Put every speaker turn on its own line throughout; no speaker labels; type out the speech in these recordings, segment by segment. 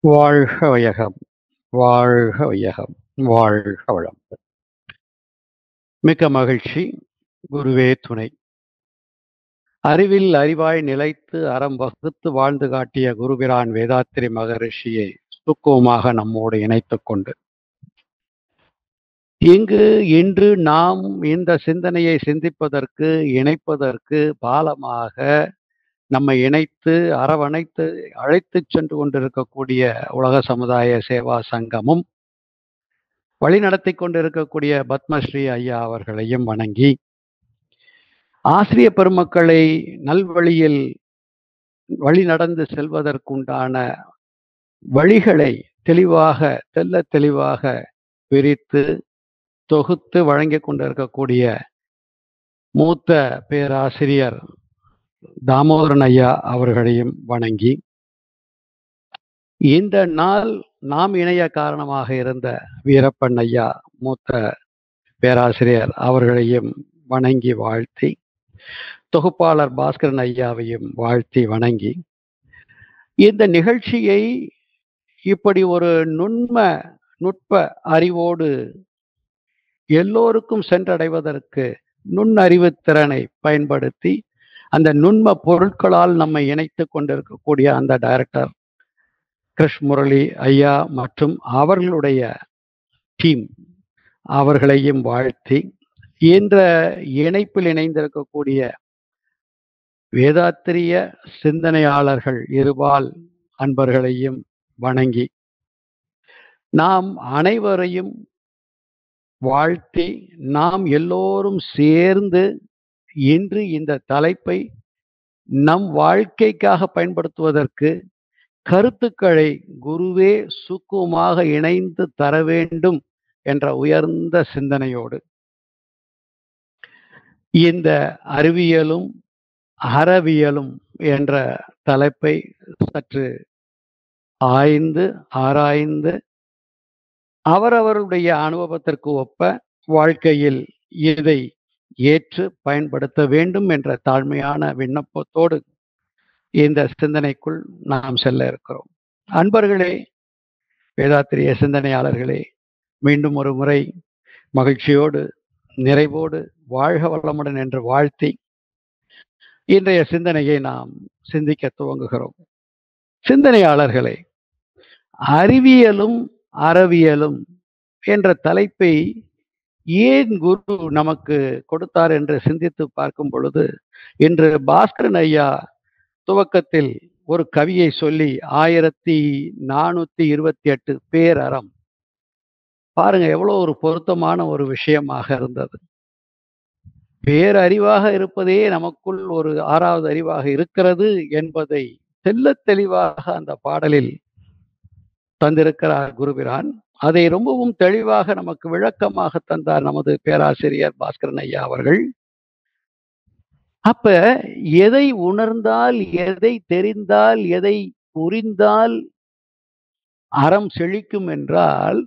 வாழ்க வையகம், வாழ்க வையகம், வாழ்க வளம். மிக்க மகிழ்ச்சி. குருவே துணை. அறிவில் அறிவாய் நிலைத்து அறம் வகுத்து வாழ்ந்து காட்டிய குருபிரான் வேதாத்திரி மகரிஷியை சுக்குவமாக நம்மோடு இணைத்துக் கொண்டு இன்று நாம் இந்த சிந்தனையை சிந்திப்பதற்கு இணைப்பதற்கு பாலமாக நம்மை இணைத்து அரவணைத்து அழைத்துச் சென்று கொண்டிருக்கக்கூடிய உலக சமுதாய சேவா சங்கமும் வழிநடத்தி கொண்டிருக்கக்கூடிய பத்மஸ்ரீ ஐயா அவர்களையும் வணங்கி, ஆசிரிய பெருமக்களை நல்வழியில் வழி நடந்து செல்வதற்குண்டான வழிகளை தெல்ல தெளிவாக பிரித்து தொகுத்து வழங்கிக் கொண்டிருக்கக்கூடிய மூத்த பேராசிரியர் தாமோதரன் ஐயா அவர்களையும் வணங்கி, இந்த நாள் நாம் இணைய காரணமாக இருந்த வீரப்பன் ஐயா மூத்த பேராசிரியர் அவர்களையும் வணங்கி வாழ்த்தி, தொகுப்பாளர் பாஸ்கரன் ஐயாவையும் வாழ்த்தி வணங்கி, இந்த நிகழ்ச்சியை இப்படி ஒரு நுட்ப அறிவோடு எல்லோருக்கும் சென்றடைவதற்கு நுண்ணறிவு திறனை பயன்படுத்தி அந்த நுண்ம பொருட்களால் நம்மை இணைத்து கொண்டிருக்கக்கூடிய அந்த டைரக்டர் கிருஷ் முரளி ஐயா மற்றும் அவர்களுடைய டீம் அவர்களையும் வாழ்த்தி, இந்த இணைப்பில் இணைந்திருக்கக்கூடிய வேதாத்திரிய சிந்தனையாளர்கள் இருபால் அன்பர்களையும் வணங்கி, நாம் அனைவரையும் வாழ்த்தி, நாம் எல்லோரும் சேர்ந்து இன்று இந்த தலைப்பை நம் வாழ்க்கைக்காக பயன்படுத்துவதற்கு கருத்துக்களை குருவே சுக்குமாக இணைந்து தர வேண்டும் என்ற உயர்ந்த சிந்தனையோடு இந்த அறிவியலும் அறவியலும் என்ற தலைப்பை சற்று ஆராய்ந்து அவரவருடைய அனுபவத்திற்கு ஒப்ப வாழ்க்கையில் இதை ஏற்று பயன்படுத்த வேண்டும் என்ற தாழ்மையான விண்ணப்பத்தோடு இந்த சிந்தனைக்குள் நாம் செல்ல இருக்கிறோம். அன்பர்களே, வேதாத்திரிய சிந்தனையாளர்களே, மீண்டும் ஒரு முறை மகிழ்ச்சியோடு நிறைவோடு வாழ்க வளமுடன் என்று வாழ்த்தி இன்றைய சிந்தனையை நாம் சிந்திக்க துவங்குகிறோம். சிந்தனையாளர்களே, அறிவியலும் அறவியலும் என்ற தலைப்பை ஏன் குரு நமக்கு கொடுத்தார் என்று சிந்தித்து பார்க்கும் பொழுது, இன்று பாஸ்கரன் ஐயா துவக்கத்தில் ஒரு கவியை சொல்லி 1428 பேரறம், பாருங்க எவ்வளவு ஒரு பொருத்தமான ஒரு விஷயமாக இருந்தது. பேரறிவாக இருப்பதே நமக்குள் ஒரு 6வது அறிவாக இருக்கிறது என்பதை தெள்ளத் தெளிவாக அந்த பாடலில் தந்திருக்கிறார் குருபிரான். அதை ரொம்பவும் தெளிவாக நமக்கு விளக்கமாக தந்தார் நமது பேராசிரியர் பாஸ்கரன் ஐயா அவர்கள். அப்ப எதை உணர்ந்தால், எதை தெரிந்தால், எதை புரிந்தால் அறம் செழிக்கும் என்றால்,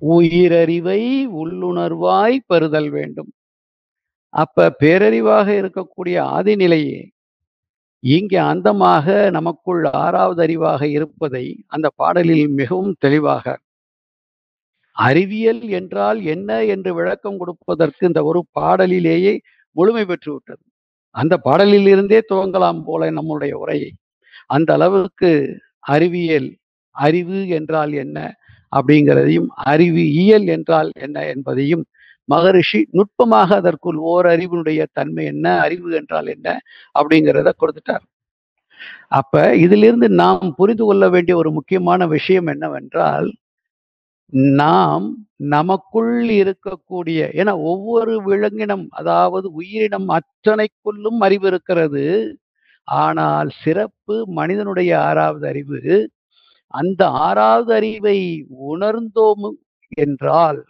உயிரறிவை உள்ளுணர்வாய் பெறுதல் வேண்டும். அப்ப பேரறிவாக இருக்கக்கூடிய ஆதிநிலையே இங்கே அந்தமாக நமக்குள் 6வது அறிவாக இருப்பதை அந்த பாடலில் மிகவும் தெளிவாக, அறிவியல் என்றால் என்ன என்று விளக்கம் கொடுப்பதற்கு இந்த ஒரு பாடலிலேயே முழுமை பெற்று விட்டது. அந்த பாடலில் இருந்தே துவங்கலாம் போல நம்முடைய உரையை. அந்த அளவுக்கு அறிவியல், அறிவு என்றால் என்ன அப்படிங்கிறதையும், அறிவியல் என்றால் என்ன என்பதையும் மகரிஷி நுட்பமாக அதற்குள் ஓரறிவினுடைய தன்மை என்ன, அறிவு என்றால் என்ன அப்படிங்கிறத கொடுத்துட்டார். அப்ப இதிலிருந்து நாம் புரிந்து கொள்ள வேண்டிய ஒரு முக்கியமான விஷயம் என்னவென்றால், நாம் நமக்குள் இருக்கக்கூடிய, ஏன்னா ஒவ்வொரு விலங்கினம், அதாவது உயிரினம் அத்தனைக்குள்ளும் அறிவு இருக்கிறது. ஆனால் சிறப்பு மனிதனுடைய 6வது அறிவு. அந்த 6வது அறிவை உணர்ந்தோம் என்றால்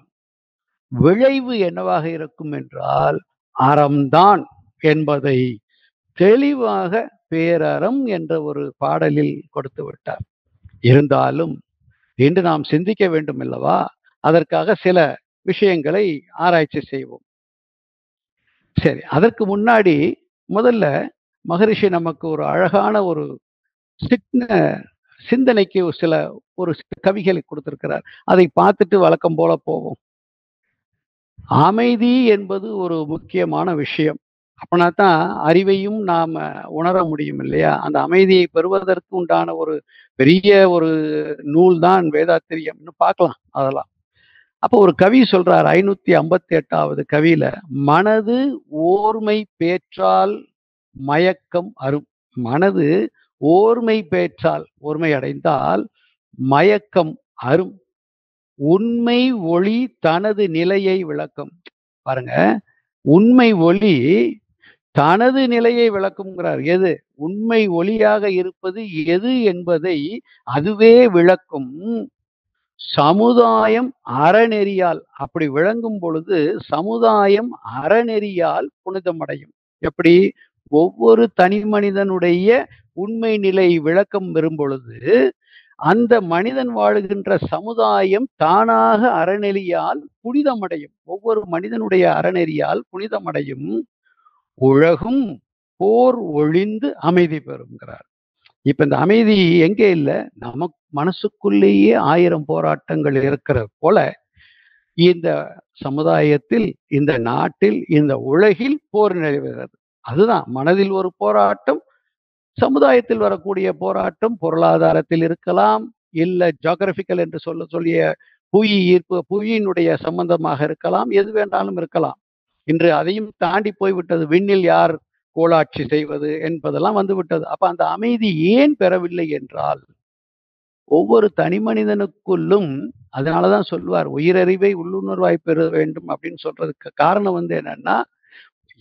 விளைவு என்னவாக இருக்கும் என்றால் அறம்தான் என்பதை தெளிவாக பேரறம் என்ற ஒரு பாடலில் கொடுத்து விட்டார். இருந்தாலும் இன்று நாம் சிந்திக்க வேண்டும் அல்லவா? அதற்காக சில விஷயங்களை ஆராய்ச்சி செய்வோம். சரி, அதற்கு முன்னாடி முதல்ல மகரிஷி நமக்கு ஒரு அழகான ஒரு சிந்தனைக்கு ஒரு கவிகளை கொடுத்திருக்கிறார். அதை பார்த்துட்டு வழக்கம் போல போவோம். அமைதி என்பது ஒரு முக்கியமான விஷயம். அப்பனா தான் அறிவையும் நாம உணர முடியும் இல்லையா? அந்த அமைதியை பெறுவதற்கு உண்டான ஒரு பெரிய ஒரு நூல் தான் வேதாத்திரியம். இன்னும் பார்க்கலாம் அதெல்லாம். அப்போ ஒரு கவி சொல்றார் 558வது கவியில, "மனது ஓர்மை பேற்றால் மயக்கம் அரும்." மனது ஓர்மை பேற்றால், ஓர்மை அடைந்தால் மயக்கம் அரும். உண்மை ஒளி தனது நிலையை விளக்கும். பாருங்க, உண்மை ஒளி தனது நிலையை விளக்கும்ங்கிறார். எது? உண்மை ஒளியாக இருப்பது எது என்பதை அதுவே விளக்கும். சமுதாயம் அறநெறியால் அப்படி விளங்கும் பொழுது சமுதாயம் அறநெறியால் புனிதமடையும். எப்படி? ஒவ்வொரு தனி மனிதனுடைய உண்மை நிலை விளக்கம் பெறும் பொழுது அந்த மனிதன் வாழுகின்ற சமுதாயம் தானாக அறநெறியால் புனிதமடையும். ஒவ்வொரு மனிதனுடைய அறநெறியால் புனிதமடையும். உலகும் போர் ஒழிந்து அமைதி பெறுங்கிறார். இப்ப இந்த அமைதி எங்கே இல்ல? நமக்கு மனசுக்குள்ளேயே 1000 போராட்டங்கள் இருக்கிறது போல இந்த சமுதாயத்தில், இந்த நாட்டில், இந்த உலகில் போர் நிலவுகிறது. அதுதான் மனதில் ஒரு போராட்டம், சமுதாயத்தில் வரக்கூடிய போராட்டம் பொருளாதாரத்தில் இருக்கலாம், இல்ல ஜியோகிராபிக்கல் என்று சொல்லிய புவி ஈர்ப்பு, புவியினுடைய சம்பந்தமாக இருக்கலாம், எது வேண்டாலும் இருக்கலாம். இன்று அதையும் தாண்டி போய்விட்டது. விண்ணில் யார் கோளாட்சி செய்வது என்பதெல்லாம் வந்துவிட்டது. அப்ப அந்த அமைதி ஏன் பெறவில்லை என்றால், ஒவ்வொரு தனி மனிதனுக்குள்ளும் அதனாலதான் சொல்வார், உயிரறிவை உள்ளுணர்வாய் பெற வேண்டும் அப்படின்னு சொல்றதுக்கு காரணம் என்னன்னா,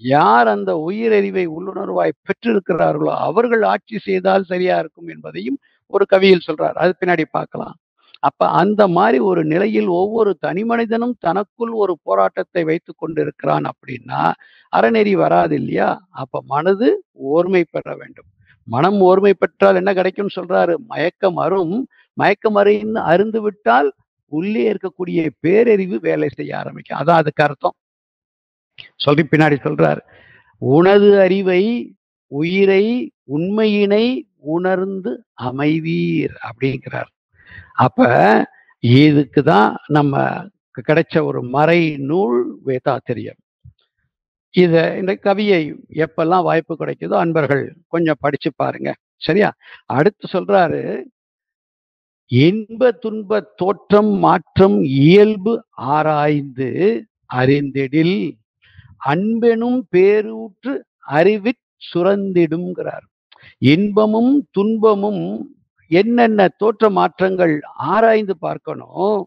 யார் அந்த உயிரறிவை உள்ளுணர்வாய் பெற்றிருக்கிறார்களோ அவர்கள் ஆட்சி செய்தால் சரியா இருக்கும் என்பதையும் ஒரு கவியில் சொல்றார். அது பின்னாடி பார்க்கலாம். அப்ப அந்த மாதிரி ஒரு நிலையில் ஒவ்வொரு தனி மனிதனும் தனக்குள் ஒரு போராட்டத்தை வைத்துக் கொண்டிருக்கிறான் அப்படின்னா அறநெறி வராது இல்லையா? அப்ப மனது ஓர்மை பெற வேண்டும். மனம் ஓர்மை பெற்றால் என்ன கிடைக்கும் சொல்றாரு? மயக்கம் அரும். மயக்கம் அருந்து விட்டால் உள்ளே இருக்கக்கூடிய பேரறிவு வேலை செய்ய ஆரம்பிக்கும். அதான் அதுக்கு அர்த்தம். சொல்லி பின்னாடி சொல்றார், உனது அறிவை உயிரை உண்மையினை உணர்ந்து அமைவீர் அப்படிங்கிறார். அப்ப இதுக்குதான் நம்ம கிடைச்ச ஒரு மறை நூல் வேதாத்திரியம். இந்த கவியை எப்பெல்லாம் வாய்ப்பு கிடைக்குதோ அன்பர்கள் கொஞ்சம் படிச்சு பாருங்க. சரியா? அடுத்து சொல்றாரு, இன்ப துன்ப தோற்றம் மாற்றம் இயல்பு ஆராய்ந்து அறிந்திடில் அன்பெனும் பேரூற்று அறிவிற் சுரந்திடுங்கிறார். இன்பமும் துன்பமும் என்னென்ன தோற்ற மாற்றங்கள் ஆராய்ந்து பார்க்கணும்.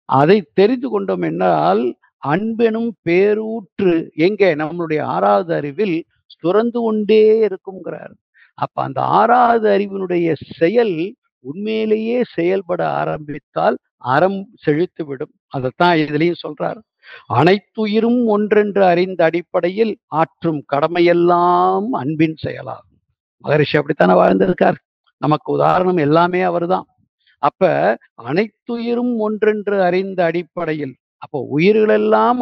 அதை தெரிந்து கொண்டோம் என்றால் அன்பெனும் பேரூற்று எங்கே? நம்மளுடைய 6வது அறிவில் சுரந்து கொண்டே இருக்குங்கிறார். அப்ப அந்த 6வது அறிவினுடைய செயல் உண்மையிலேயே செயல்பட ஆரம்பித்தால் அறம் செழித்துவிடும். அதைத்தான் இதுலயும் சொல்றார். அனைத்துயிரும் ஒன்றென்று அறிந்த அடிப்படையில் ஆற்றும் கடமையெல்லாம் அன்பின் செயலாகும். மகரிஷி அப்படித்தானே வாழ்ந்திருக்கார். நமக்கு உதாரணம் எல்லாமே அவர்தான். அப்ப அனைத்துயிரும் ஒன்றென்று அறிந்த அடிப்படையில், அப்போ உயிர்களெல்லாம்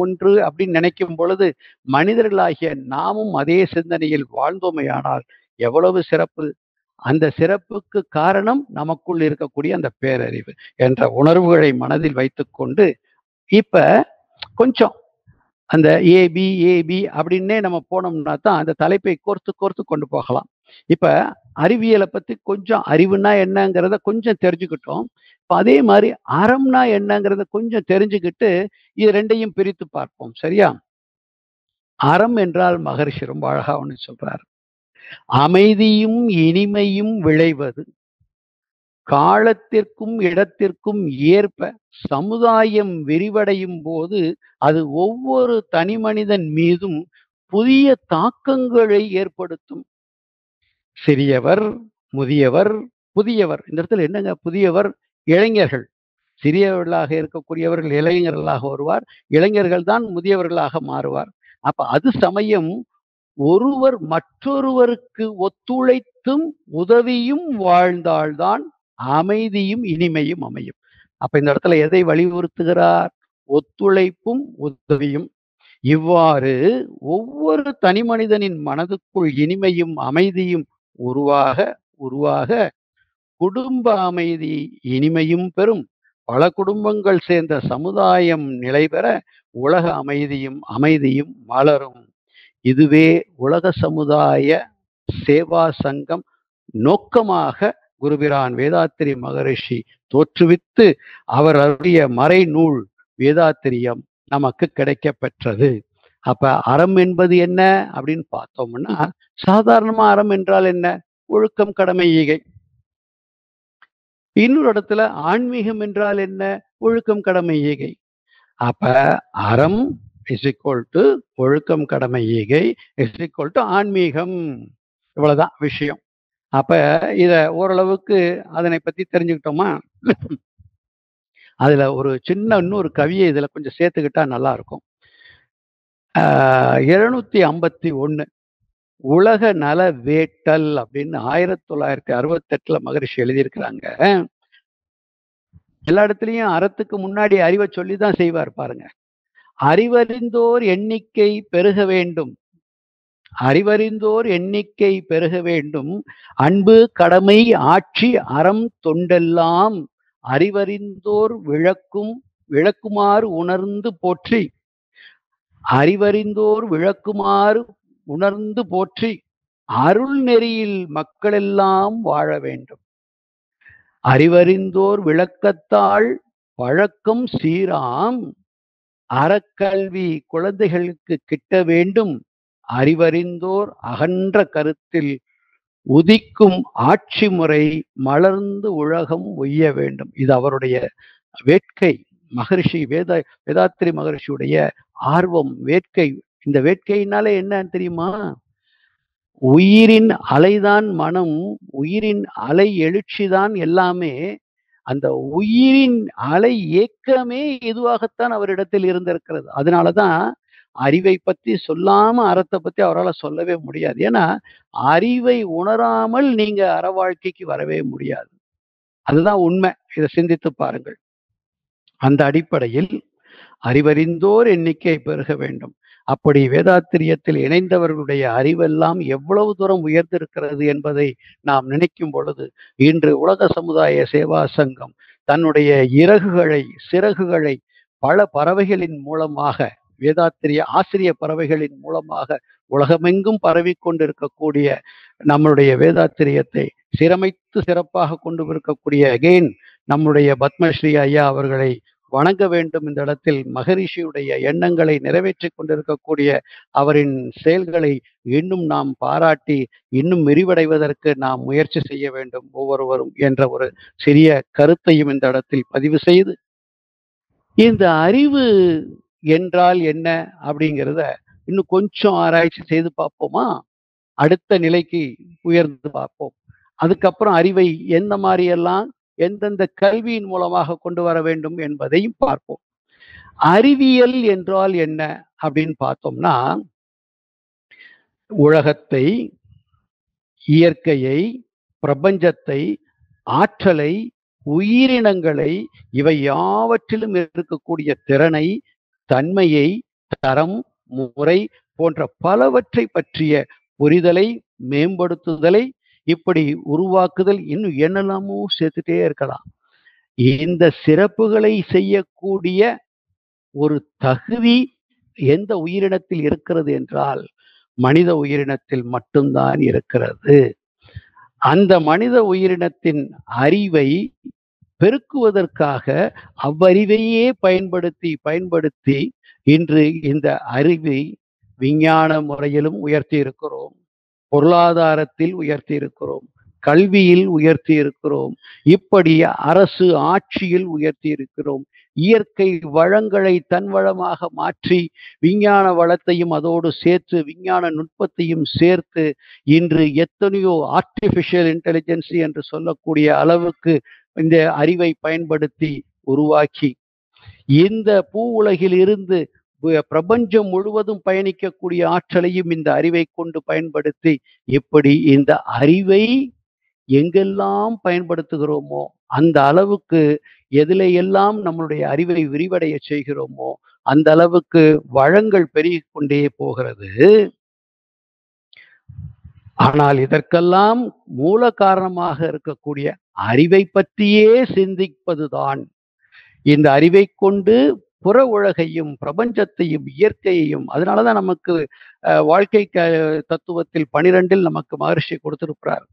ஒன்று அப்படின்னு நினைக்கும் பொழுது மனிதர்களாகிய நாமும் அதே சிந்தனையில் வாழ்ந்தோமையானால் எவ்வளவு சிறப்பு! அந்த சிறப்புக்கு காரணம் நமக்குள் இருக்கக்கூடிய அந்த பேரறிவு என்ற உணர்வுகளை மனதில் வைத்துக்கொண்டு இப்ப கொஞ்சம் அந்த ஏபி அப்படின்னே நம்ம போனோம்னா தான் அந்த தலைப்பை கோர்த்து கொண்டு போகலாம். இப்ப அறிவியலை பத்தி கொஞ்சம் அறிவுனா என்னங்கிறத கொஞ்சம் தெரிஞ்சுக்கிட்டோம். இப்ப அதே மாதிரி அறம்னா என்னங்கிறத கொஞ்சம் தெரிஞ்சுக்கிட்டு இது 2யும் பிரித்து பார்ப்போம். சரியா? அறம் என்றால் மகரிஷி ரொம்ப அழகா ஒண்ணு சொல்றார். அமைதியும் இனிமையும் விளைவது காலத்திற்கும் இடத்திற்கும் ஏற்ப சமுதாயம் விரிவடையும் போது அது ஒவ்வொரு தனி மனிதன் மீதும் புதிய தாக்கங்களை ஏற்படுத்தும். சிறியவர், முதியவர், புதியவர். இந்த இடத்துல என்னங்க புதியவர்? இளைஞர்கள். சிறியவர்களாக இருக்கக்கூடியவர்கள் இளைஞர்களாக வருவார். இளைஞர்கள் தான் முதியவர்களாக மாறுவார். அப்ப அது சமயம் ஒருவர் மற்றொருவருக்கு ஒத்துழைத்தும் உதவியும் வாழ்ந்தால்தான் அமைதியும் இனிமையும் அமையும். அப்ப இந்த இடத்துல எதை வலியுறுத்துகிறார்? ஒத்துழைப்பும் உதவியும். இவ்வாறு ஒவ்வொரு தனி மனிதனின் மனதுக்குள் இனிமையும் அமைதியும் உருவாக உருவாக குடும்ப அமைதி இனிமையும் பெறும். பல குடும்பங்கள் சேர்ந்த சமுதாயம் நிலை பெற உலக அமைதியும் மலரும். இதுவே உலக சமுதாய சேவா சங்கம் நோக்கமாக குருபிரான் வேதாத்திரி மகரிஷி தோற்றுவித்து அவர் அருளிய மறைநூல் வேதாத்திரியம் நமக்கு கிடைக்க பெற்றது. அப்ப அறம் என்பது என்ன அப்படின்னு பார்த்தோம்னா, சாதாரணமா அறம் என்றால் என்ன? ஒழுக்கம், கடமை, ஈகை. இன்னொரு இடத்துல ஆன்மீகம் என்றால் என்ன? ஒழுக்கம், கடமை, ஈகை. அப்ப அறம் இஸ் ஈக்குவல் டு ஒழுக்கம், கடமை, ஈகை இஸ் ஈக்குவல் டு ஆன்மீகம். இவ்வளவுதான் விஷயம். அப்ப இத ஓரளவுக்கு அதனை பத்தி தெரிஞ்சுக்கிட்டோமா? அதுல ஒரு சின்ன இன்னொரு கவியை இதுல கொஞ்சம் சேர்த்துக்கிட்டா நல்லா இருக்கும். 751 உலக நல வேட்டல் அப்படின்னு 1968 மகரிஷி எழுதியிருக்கிறாங்க. எல்லா இடத்துலயும் அறத்துக்கு முன்னாடி அறிவை சொல்லிதான் செய்வார் பாருங்க. அறிவறிந்தோர் எண்ணிக்கை பெருக வேண்டும். அறிவறிந்தோர் எண்ணிக்கை பெருக வேண்டும். அன்பு, கடமை, ஆட்சி, அறம், தொண்டெல்லாம் அறிவறிந்தோர் விளக்குமாறு உணர்ந்து போற்றி. அறிவறிந்தோர் விளக்குமாறு உணர்ந்து போற்றி அருள் நெறியில் மக்களெல்லாம் வாழ வேண்டும். அறிவறிந்தோர் விளக்கத்தால் பழக்கம் சீராம். அறக்கல்வி குழந்தைகளுக்கு கிட்ட வேண்டும். அறிவறிந்தோர் அகன்ற கருத்தில் உதிக்கும் ஆட்சி முறை மலர்ந்து உலகம் உய்ய வேண்டும். இது அவருடைய வேட்கை. மகரிஷி வேதாத்திரி மகரிஷியுடைய ஆர்வம், வேட்கை. இந்த வேட்கையினால என்னன்னு தெரியுமா? உயிரின் அலைதான் மனம், உயிரின் அலை எழுச்சிதான் எல்லாமே. அந்த உயிரின் அலை ஏக்கமே இதுவாகத்தான் அவரிடத்தில் இருந்திருக்கிறது. அதனாலதான் அறிவை பத்தி சொல்லாம அறத்தை பத்தி அவரால் சொல்லவே முடியாது. ஏன்னா அறிவை உணராமல் நீங்க அற வாழ்க்கைக்கு வரவே முடியாது. அதுதான் உண்மை. இதை சிந்தித்து பாருங்கள். அந்த அடிப்படையில் அறிவறிந்தோர் எண்ணிக்கை பெருக வேண்டும். அப்படி வேதாத்திரியத்தில் இணைந்தவர்களுடைய அறிவெல்லாம் எவ்வளவு தூரம் உயர்ந்திருக்கிறது என்பதை நாம் நினைக்கும் பொழுது, இன்று உலக சமுதாய சேவா சங்கம் தன்னுடைய சிறகுகளை பல பறவைகளின் மூலமாக, வேதாத்திரிய ஆசிரிய பறவைகளின் மூலமாக உலகமெங்கும் பரவி கொண்டிருக்கக்கூடிய நம்மளுடைய வேதாத்திரியத்தை சீரமைத்து சிறப்பாக கொண்டு இருக்கக்கூடிய அகெயின் நம்முடைய பத்மஸ்ரீ ஐயா அவர்களை வணங்க வேண்டும். இந்த இடத்தில் மகரிஷியுடைய எண்ணங்களை நிறைவேற்றி கொண்டிருக்கக்கூடிய அவரின் செயல்களை இன்னும் நாம் பாராட்டி இன்னும் விரிவடைவதற்கு நாம் முயற்சி செய்ய வேண்டும் ஒவ்வொருவரும் என்ற ஒரு சிறிய கருத்தையும் இந்த இடத்தில் பதிவு செய்து, இந்த அறிவு என்றால் என்ன அப்படிங்கிறத இன்னும் கொஞ்சம் ஆராய்ச்சி செய்து பார்ப்போமா? அடுத்த நிலைக்கு உயர்ந்து பார்ப்போம். அதுக்கப்புறம் அறிவை எந்த மாதிரியெல்லாம் எந்தெந்த கல்வியின் மூலமாக கொண்டு வர வேண்டும் என்பதையும் பார்ப்போம். அறிவியல் என்றால் என்ன அப்படின்னு பார்த்தோம்னா, உலகத்தை, இயற்கையை, பிரபஞ்சத்தை, ஆற்றலை, உயிரினங்களை, இவை யாவற்றிலும் இருக்கக்கூடிய திறனை, தன்மையை, தரம், முறை போன்ற பலவற்றை பற்றிய புரிதலை, மேம்படுத்துதலை, இப்படி உருவாக்குதல், இன்னும் என்னெல்லாமோ சேர்த்துட்டே இருக்கலாம். இந்த சிறப்புகளை செய்யக்கூடிய ஒரு தகுதி எந்த உயிரினத்தில் இருக்கிறது என்றால் மனித உயிரினத்தில் மட்டும்தான் இருக்கிறது. அந்த மனித உயிரினத்தின் அறிவை பெருக்குவதற்காக அவ்வறிவையே பயன்படுத்தி இன்று இந்த அறிவை விஞ்ஞான முறையிலும் உயர்த்தி இருக்கிறோம், பொருளாதாரத்தில் உயர்த்தி இருக்கிறோம், கல்வியில் உயர்த்தி இருக்கிறோம், இப்படி அரசு ஆட்சியில் உயர்த்தி இருக்கிறோம். இயற்கை வளங்களை தன் வளமாக மாற்றி விஞ்ஞான வளத்தையும் அதோடு சேர்த்து விஞ்ஞான நுட்பத்தையும் சேர்த்து இன்று எத்தனையோ ஆர்டிபிஷியல் இன்டெலிஜென்ஸ் என்று சொல்லக்கூடிய அளவுக்கு இந்த அறிவை பயன்படுத்தி உருவாக்கி இந்த பூ உலகில் இருந்து பிரபஞ்சம் முழுவதும் பயணிக்கக்கூடிய ஆற்றலையும் இந்த அறிவை கொண்டு பயன்படுத்தி, இப்படி இந்த அறிவை எங்கெல்லாம் பயன்படுத்துகிறோமோ அந்த அளவுக்கு எதில எல்லாம் நம்மளுடைய அறிவை விரிவடைய செய்கிறோமோ அந்த அளவுக்கு வளங்கள் பெருகிக் கொண்டே போகிறது. ஆனால் இதற்கெல்லாம் மூல காரணமாக இருக்கக்கூடிய அறிவை பற்றியே சிந்திப்பதுதான். இந்த அறிவை கொண்டு புற உலகையும் பிரபஞ்சத்தையும் இயற்கையையும், அதனாலதான் நமக்கு வாழ்க்கை தத்துவத்தில் 12 நமக்கு மகரிஷி கொடுத்திருக்கிறார்.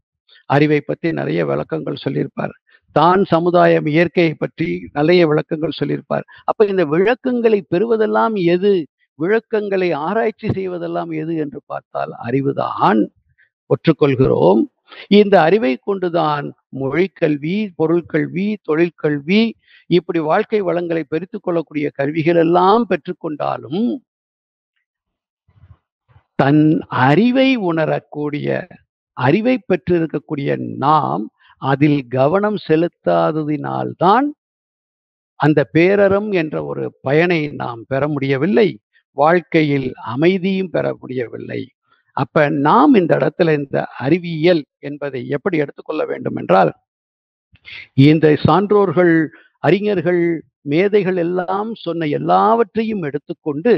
அறிவை பற்றி நிறைய விளக்கங்கள் சொல்லியிருப்பார். தான், சமுதாயம், இயற்கையை பற்றி நிறைய விளக்கங்கள் சொல்லியிருப்பார். அப்ப இந்த விளக்கங்களை பெறுவதெல்லாம் எது, விளக்கங்களை ஆராய்ச்சி செய்வதெல்லாம் எது என்று பார்த்தால் அறிவுதான். ஒற்றுக்கொள்கிறோம். இந்த அறிவை கொண்டுதான் மொழிக்கல்வி, பொருள்கல்வி, தொழிற்கல்வி, இப்படி வாழ்க்கை வளங்களை பெருத்துக் கொள்ளக்கூடிய கல்விகள் எல்லாம் பெற்றுக்கொண்டாலும் தன் அறிவை உணரக்கூடிய, அறிவை பெற்றிருக்கக்கூடிய நாம் அதில் கவனம் செலுத்தாததினால்தான் அந்த பேரறம் என்ற ஒரு பயனை நாம் பெற முடியவில்லை. வாழ்க்கையில் அமைதியும் பெற முடியவில்லை. அப்ப நாம் இந்த இடத்துல இந்த அறிவியல் என்பதை எப்படி எடுத்துக்கொள்ள வேண்டும் என்றால், இந்த சான்றோர்கள், அறிஞர்கள், மேதைகள் எல்லாம் சொன்ன எல்லாவற்றையும் எடுத்துக்கொண்டு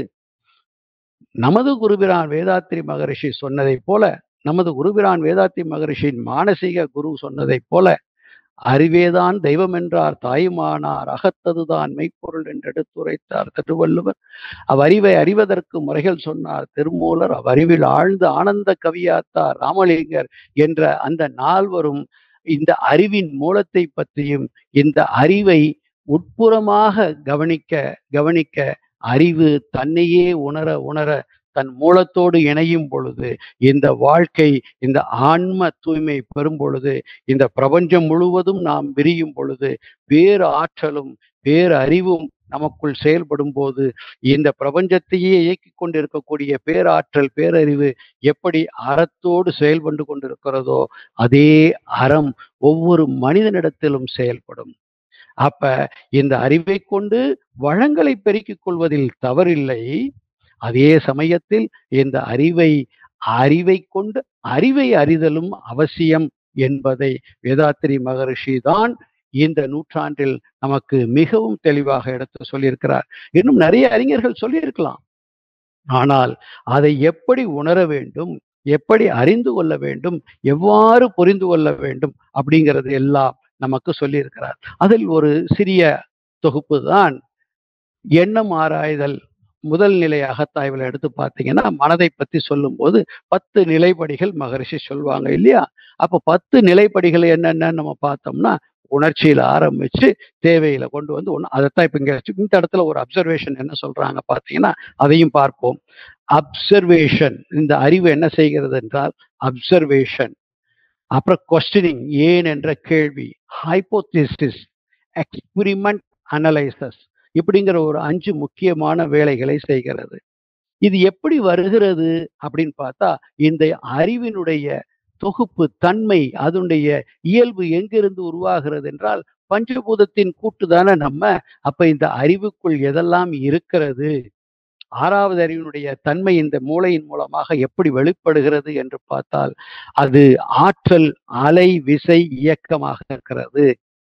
நமது குருபிரான் வேதாத்திரி மகரிஷி சொன்னதைப் போல, நமது குருபிரான் வேதாத்திரி மகரிஷியின் மானசீக குரு சொன்னதைப் போல, அறிவேதான் தெய்வம் என்றார் தாயுமானார், அகத்ததுதான் மெய்ப்பொருள் என்று எடுத்துரைத்தார் திருவள்ளுவர். அவ்வறிவை அறிவதற்கு முறைகள் சொன்னார் திருமூலர். அவ்வறிவில் ஆழ்ந்து ஆனந்த கவியாத்தார் ராமலிங்கர் என்ற அந்த நால்வரும் இந்த அறிவின் மூலத்தை பற்றியும், இந்த அறிவை உட்புறமாக கவனிக்க கவனிக்க, அறிவு தன்னையே உணர உணர தன் மூலத்தோடு இணையும் பொழுது, இந்த வாழ்க்கை, இந்த ஆன்ம தூய்மை பெறும் பொழுது, இந்த பிரபஞ்சம் முழுவதும் நாம் விரியும் பொழுது, பேர் ஆற்றலும் பேரறிவும் நமக்குள் செயல்படும் போது, இந்த பிரபஞ்சத்தையே இயக்கிக் கொண்டிருக்கக்கூடிய பேராற்றல், பேரறிவு எப்படி அறத்தோடு செயல்பட்டு கொண்டிருக்கிறதோ, அதே அறம் ஒவ்வொரு மனிதனிடத்திலும் செயல்படும். அப்ப இந்த அறிவை கொண்டு வளங்களை பெருக்கிக் கொள்வதில் தவறில்லை. அதே சமயத்தில் இந்த அறிவை கொண்டு அறிவை அறிதலும் அவசியம் என்பதை வேதாத்திரி மகரிஷி தான் இந்த நூற்றாண்டில் நமக்கு மிகவும் தெளிவாக எடுத்து சொல்லியிருக்கிறார். இன்னும் நிறைய அறிஞர்கள் சொல்லியிருக்கலாம். ஆனால் அதை எப்படி உணர வேண்டும், எப்படி அறிந்து கொள்ள வேண்டும், எவ்வாறு புரிந்து கொள்ள வேண்டும் அப்படிங்கிறது எல்லாம் நமக்கு சொல்லியிருக்கிறார். அதில் ஒரு சிறிய தொகுப்பு தான் எண்ணம் ஆராய்தல். முதல் நிலை அகத்தாய்வில் எடுத்து பார்த்தீங்கன்னா, மனதை பத்தி சொல்லும்போது 10 நிலைப்படிகள் மகரிஷி சொல்லுவாங்க இல்லையா? அப்ப 10 நிலைப்படிகள் என்னென்னு நம்ம பார்த்தோம்னா, உணர்ச்சியில ஆரம்பிச்சு தேவையில கொண்டு வந்து அதைத்தான் இப்ப இந்த இடத்துல ஒரு அப்சர்வேஷன் என்ன சொல்றாங்க பார்த்தீங்கன்னா, அதையும் பார்ப்போம். அப்சர்வேஷன், இந்த அறிவு என்ன செய்கிறது என்றால் அப்சர்வேஷன், அப்புறம் கொஸ்டினிங், ஏன் என்ற கேள்வி, ஹைப்போதீசிஸ், எக்ஸ்பிரிமெண்ட், அனலைசஸ், இப்படிங்கிற ஒரு 5 முக்கியமான வேலைகளை செய்கிறது. இது எப்படி வருகிறது அப்படின்னு பார்த்தா, இந்த அறிவினுடைய தொகுப்பு தன்மை, அதனுடைய இயல்பு எங்கிருந்து உருவாகிறது என்றால் பஞ்சபூதத்தின் கூட்டு தானே நம்ம. அப்ப இந்த அறிவுக்குள் எதெல்லாம் இருக்கிறது, 6வது அறிவினுடைய தன்மை இந்த மூளையின் மூலமாக எப்படி வெளிப்படுகிறது என்று பார்த்தால், அது ஆற்றல், அலை, விசை, இயக்கமாக இருக்கிறது.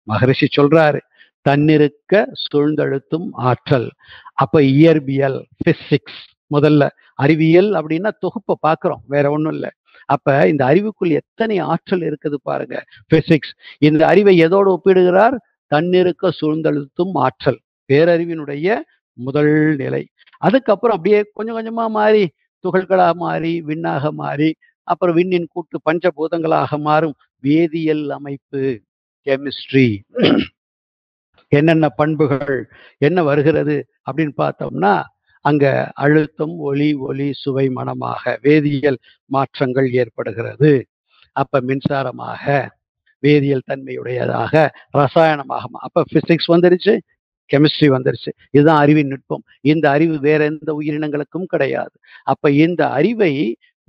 மகரிஷி சொல்றாரு, தன்னிருக்க சூழ்ந்தழுத்தும் ஆற்றல். அப்ப இயற்பியல், பிசிக்ஸ், முதல்ல அறிவியல் அப்படின்னா தொகுப்பை பார்க்கிறோம், வேற ஒண்ணும் இல்லை. அப்ப இந்த அறிவுக்குள் எத்தனை ஆற்றல் இருக்குது பாருங்க. பிசிக்ஸ் இந்த அறிவை எதோடு ஒப்பிடுகிறார்? தன்னிருக்க சூழ்ந்தழுத்தும் ஆற்றல், பேரறிவினுடைய முதல் நிலை. அதுக்கப்புறம் அப்படியே கொஞ்சம் கொஞ்சமா மாறி துகள்களா மாறி விண்ணாக மாறி, அப்புறம் விண்ணின் கூட்டு பஞ்சபூதங்களாக மாறும் வேதியியல் அமைப்பு, கெமிஸ்ட்ரி, என்னென்ன பண்புகள் என்ன வருகிறது அப்படின்னு பார்த்தோம்னா, அங்க அழுத்தம், ஒளி, சுவை, மனமாக வேதியியல் மாற்றங்கள் ஏற்படுகிறது. அப்ப மின்சாரமாக, வேதியியல் தன்மையுடையதாக, ரசாயனமாக, அப்ப பிசிக்ஸ் வந்துருச்சு, கெமிஸ்ட்ரி வந்துருச்சு. இதுதான் அறிவின் நுட்பம். இந்த அறிவு வேற எந்த உயிரினங்களுக்கும் கிடையாது. அப்ப இந்த அறிவை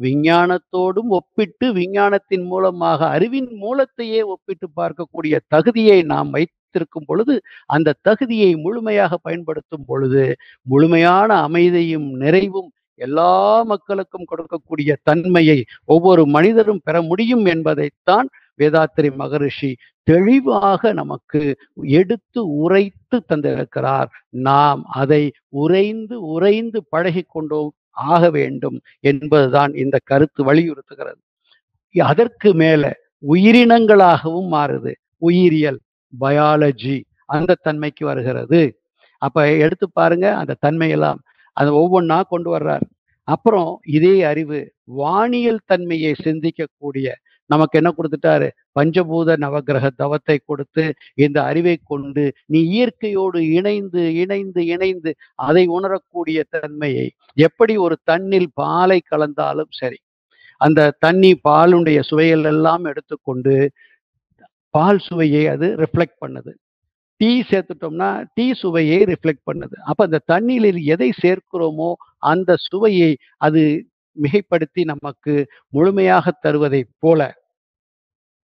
விஞ்ஞானத்தோடும் ஒப்பிட்டு, விஞ்ஞானத்தின் மூலமாக அறிவின் மூலத்தையே ஒப்பிட்டு பார்க்கக்கூடிய தகுதியை நாம் வைத்திருக்கும் பொழுது, அந்த தகுதியை முழுமையாக பயன்படுத்தும் பொழுது, முழுமையான அமைதியும் நிறைவும் எல்லா மக்களுக்கும் கொடுக்கக்கூடிய தன்மையை ஒவ்வொரு மனிதரும் பெற முடியும் என்பதைத்தான் வேதாத்திரி மகரிஷி தெளிவாக நமக்கு எடுத்து உரைத்து தந்திருக்கிறார். நாம் அதை உரைந்து உரைந்து பழகி கொண்டோம் ஆக வேண்டும் என்பதுதான் இந்த கருத்து வலியுறுத்துகிறது. அதற்கு மேல உயிரினங்களாகவும் மாறுது. உயிரியல், பயாலஜி அந்த தன்மைக்கு வருகிறது. அப்ப எடுத்து பாருங்க அந்த தன்மையெல்லாம் அது ஒவ்வொன்றா கொண்டு வர்றார். அப்புறம் இதே அறிவு வானியல் தன்மையை சிந்திக்கக்கூடிய நமக்கு என்ன கொடுத்துட்டாரு? பஞ்சபூத நவக்கிரக தவத்தை கொடுத்து இந்த அறிவை கொண்டு நீ இயற்கையோடு இணைந்து இணைந்து இணைந்து அதை உணரக்கூடிய தன்மையை, எப்படி ஒரு தண்ணில் பாலை கலந்தாலும் சரி, அந்த தண்ணி பாலுடைய சுவைகள் எல்லாம் எடுத்துக்கொண்டு பால் சுவையை அது ரிஃப்ளெக்ட் பண்ணுது. டீ சேர்த்துட்டோம்னா டீ சுவையை ரிஃப்ளெக்ட் பண்ணுது. அப்ப அந்த தண்ணீரில் எதை சேர்க்கிறோமோ அந்த சுவையை அது மிகைப்படுத்தி நமக்கு முழுமையாக தருவதைப் போல,